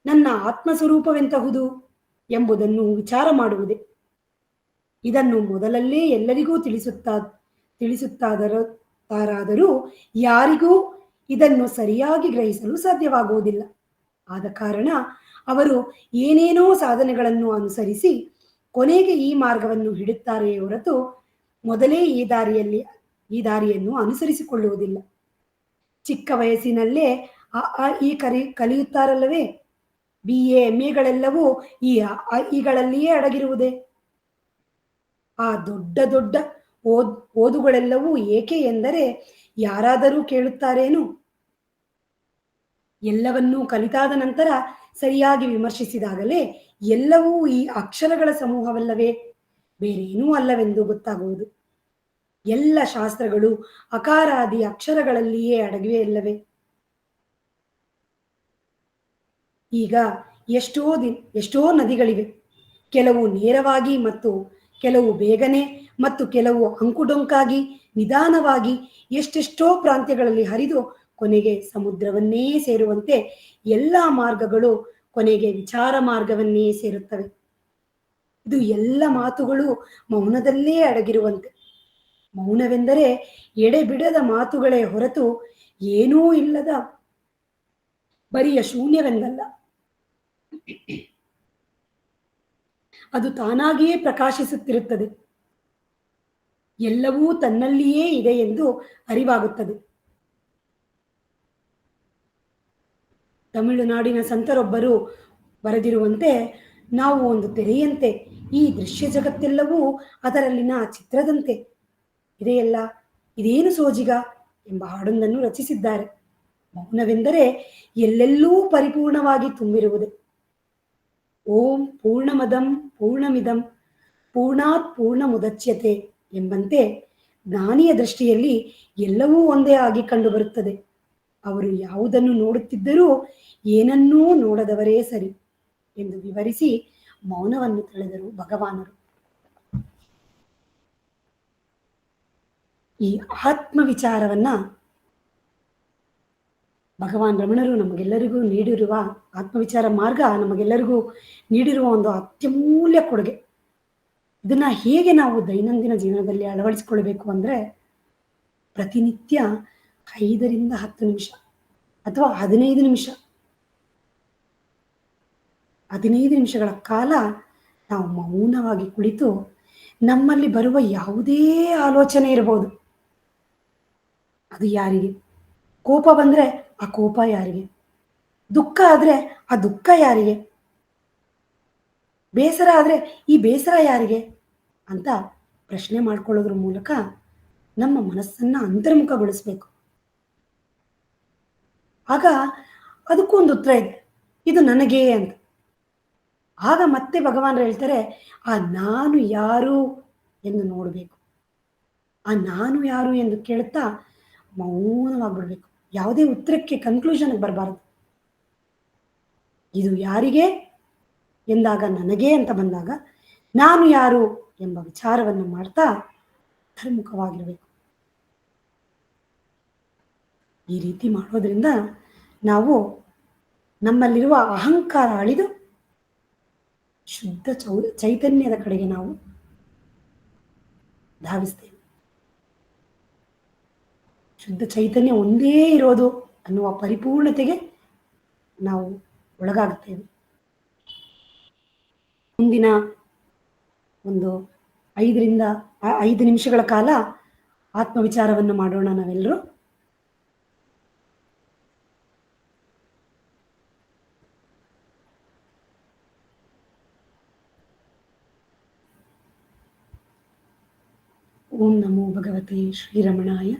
ನನ್ನ ಆತ್ಮಸ್ವರೂಪವೆಂತಹುದು ಎಂಬುದನ್ನು ವಿಚಾರ ಮಾಡುವುದೇ. ಇದನ್ನು ಮೊದಲಲ್ಲೇ ಎಲ್ಲರಿಗೂ ತಿಳಿಸುತ್ತಾರಾದರೂ ಯಾರಿಗೂ ಇದನ್ನು ಸರಿಯಾಗಿ ಗ್ರಹಿಸಲು ಸಾಧ್ಯವಾಗುವುದಿಲ್ಲ. ಆದ ಕಾರಣ ಅವರು ಏನೇನೋ ಸಾಧನೆಗಳನ್ನು ಅನುಸರಿಸಿ ಕೊನೆಗೆ ಈ ಮಾರ್ಗವನ್ನು ಹಿಡುತ್ತಾರೆಯೇ ಹೊರತು ಮೊದಲೇ ಈ ದಾರಿಯನ್ನು ಅನುಸರಿಸಿಕೊಳ್ಳುವುದಿಲ್ಲ. ಚಿಕ್ಕ ವಯಸ್ಸಿನಲ್ಲೇ ಈ ಕಲಿಯುತ್ತಾರಲ್ಲವೇ, BA MAಗಳೆಲ್ಲವೂ ಈಗಳಲ್ಲಿಯೇ ಅಡಗಿರುವುದೇ. ಆ ದೊಡ್ಡ ದೊಡ್ಡ ಓದುಗಳೆಲ್ಲವೂ ಏಕೆ ಎಂದರೆ ಯಾರಾದರೂ ಕೇಳುತ್ತಾರೇನು? ಎಲ್ಲವನ್ನೂ ಕಲಿತಾದ ನಂತರ ಸರಿಯಾಗಿ ವಿಮರ್ಶಿಸಿದಾಗಲೇ ಎಲ್ಲವೂ ಈ ಅಕ್ಷರಗಳ ಸಮೂಹವಲ್ಲವೇ, ಬೇರೇನೂ ಅಲ್ಲವೆಂದು ಗೊತ್ತಾಗುವುದು. ಎಲ್ಲ ಶಾಸ್ತ್ರಗಳು ಅಕಾರಾದಿ ಅಕ್ಷರಗಳಲ್ಲಿಯೇ ಅಡಗಿವೆ ಅಲ್ಲವೇ. ಈಗ ಎಷ್ಟೋ ನದಿಗಳಿವೆ. ಕೆಲವು ನೇರವಾಗಿ ಮತ್ತು ಕೆಲವು ಬೇಗನೆ ಮತ್ತು ಕೆಲವು ಅಂಕುಡೊಂಕಾಗಿ ನಿಧಾನವಾಗಿ ಎಷ್ಟೆಷ್ಟೋ ಪ್ರಾಂತ್ಯಗಳಲ್ಲಿ ಹರಿದು ಕೊನೆಗೆ ಸಮುದ್ರವನ್ನೇ ಸೇರುವಂತೆ ಎಲ್ಲ ಮಾರ್ಗಗಳು ಕೊನೆಗೆ ವಿಚಾರ ಮಾರ್ಗವನ್ನೇ ಸೇರುತ್ತವೆ. ಇದು ಎಲ್ಲ ಮಾತುಗಳು ಮೌನದಲ್ಲೇ ಅಡಗಿರುವಂತೆ. ಮೌನವೆಂದರೆ ಎಡೆಬಿಡದ ಮಾತುಗಳೇ ಹೊರತು ಏನೂ ಇಲ್ಲದ ಬರಿಯ ಶೂನ್ಯವೆಂದಲ್ಲ. ಅದು ತಾನಾಗಿಯೇ ಪ್ರಕಾಶಿಸುತ್ತಿರುತ್ತದೆ. ಎಲ್ಲವೂ ತನ್ನಲ್ಲಿಯೇ ಇದೆ ಎಂದು ಅರಿವಾಗುತ್ತದೆ. ತಮಿಳುನಾಡಿನ ಸಂತರೊಬ್ಬರು ಬರೆದಿರುವಂತೆ, ನಾವು ಒಂದು ತೆರೆಯಂತೆ, ಈ ದೃಶ್ಯ ಜಗತ್ತೆಲ್ಲವೂ ಅದರಲ್ಲಿನ ಚಿತ್ರದಂತೆ ಇದೆಯಲ್ಲ, ಇದೇನು ಸೋಜಿಗ ಎಂಬ ಹಾಡೊಂದನ್ನು ರಚಿಸಿದ್ದಾರೆ. ಮೌನವೆಂದರೆ ಎಲ್ಲೆಲ್ಲೂ ಪರಿಪೂರ್ಣವಾಗಿ ತುಂಬಿರುವುದೇ. ಓಂ ಪೂರ್ಣಮದಂ ಪೂರ್ಣಮಿದಂ ಪೂರ್ಣಾತ್ ಪೂರ್ಣಮುದಚ್ಯತೆ ಎಂಬಂತೆ ಜ್ಞಾನಿಯ ದೃಷ್ಟಿಯಲ್ಲಿ ಎಲ್ಲವೂ ಒಂದೇ ಆಗಿ ಕಂಡುಬರುತ್ತದೆ. ಅವರು ಯಾವುದನ್ನು ನೋಡುತ್ತಿದ್ದರೂ ಏನನ್ನೂ ನೋಡದವರೇ ಸರಿ ಎಂದು ವಿವರಿಸಿ ಮೌನವನ್ನು ತಳೆದರು ಭಗವಾನರು. ಈ ಆತ್ಮ ವಿಚಾರವನ್ನ ಭಗವಾನ್ ರಮಣರು ನಮಗೆಲ್ಲರಿಗೂ ನೀಡಿರುವ ಆತ್ಮವಿಚಾರ ಮಾರ್ಗ ನಮಗೆಲ್ಲರಿಗೂ ನೀಡಿರುವ ಒಂದು ಅತ್ಯಮೂಲ್ಯ ಕೊಡುಗೆ. ಇದನ್ನ ಹೇಗೆ ನಾವು ದೈನಂದಿನ ಜೀವನದಲ್ಲಿ ಅಳವಡಿಸಿಕೊಳ್ಬೇಕು ಅಂದ್ರೆ, ಪ್ರತಿನಿತ್ಯ 5ರಿಂದ 10 ನಿಮಿಷ ಅಥವಾ 15 ನಿಮಿಷ 15 ನಿಮಿಷಗಳ ಕಾಲ ನಾವು ಮೌನವಾಗಿ ಕುಳಿತು ನಮ್ಮಲ್ಲಿ ಬರುವ ಯಾವುದೇ ಆಲೋಚನೆ ಇರಬಹುದು, ಅದು ಯಾರಿಗೆ, ಕೋಪ ಬಂದ್ರೆ ಆ ಕೋಪ ಯಾರಿಗೆ, ದುಃಖ ಆದ್ರೆ ಆ ದುಃಖ ಯಾರಿಗೆ, ಬೇಸರ ಆದ್ರೆ ಈ ಬೇಸರ ಯಾರಿಗೆ ಅಂತ ಪ್ರಶ್ನೆ ಮಾಡ್ಕೊಳ್ಳೋದ್ರ ಮೂಲಕ ನಮ್ಮ ಮನಸ್ಸನ್ನ ಅಂತರ್ಮುಖಗೊಳಿಸ್ಬೇಕು. ಆಗ ಅದಕ್ಕೂ ಒಂದು ಉತ್ತರ ಇದೆ, ಇದು ನನಗೆ ಅಂತ. ಆಗ ಮತ್ತೆ ಭಗವಾನ್ ಹೇಳ್ತಾರೆ, ಆ ನಾನು ಯಾರು ಎಂದು ನೋಡಬೇಕು. ಆ ನಾನು ಯಾರು ಎಂದು ಕೇಳುತ್ತಾ ಮೌನವಾಗ್ಬಿಡ್ಬೇಕು. ಯಾವುದೇ ಉತ್ತರಕ್ಕೆ ಕನ್ಕ್ಲೂಷನ್ಗೆ ಬರಬಾರದು. ಇದು ಯಾರಿಗೆ ಎಂದಾಗ, ನನಗೆ ಅಂತ ಬಂದಾಗ, ನಾನು ಯಾರು ಎಂಬ ವಿಚಾರವನ್ನು ಮಾಡ್ತಾ ಅಂತರ್ಮುಖವಾಗಿರಬೇಕು. ಈ ರೀತಿ ಮಾಡೋದ್ರಿಂದ ನಾವು ನಮ್ಮಲ್ಲಿರುವ ಅಹಂಕಾರ ಅಳಿದು ಶುದ್ಧ ಚೈತನ್ಯದ ಕಡೆಗೆ ನಾವು ಧಾವಿಸ್ತೇವೆ. ಶುದ್ಧ ಚೈತನ್ಯ ಒಂದೇ ಇರೋದು ಅನ್ನುವ ಪರಿಪೂರ್ಣತೆಗೆ ನಾವು ಒಳಗಾಗುತ್ತೇವೆ. ಮುಂದಿನ ಒಂದು 5ರಿಂದ 5 ನಿಮಿಷಗಳ ಕಾಲ ಆತ್ಮವಿಚಾರವನ್ನು ಮಾಡೋಣ ನಾವೆಲ್ಲರೂ. ಓಂ ನಮೋ ಭಗವತೆ ಶ್ರೀರಮಣಾಯ.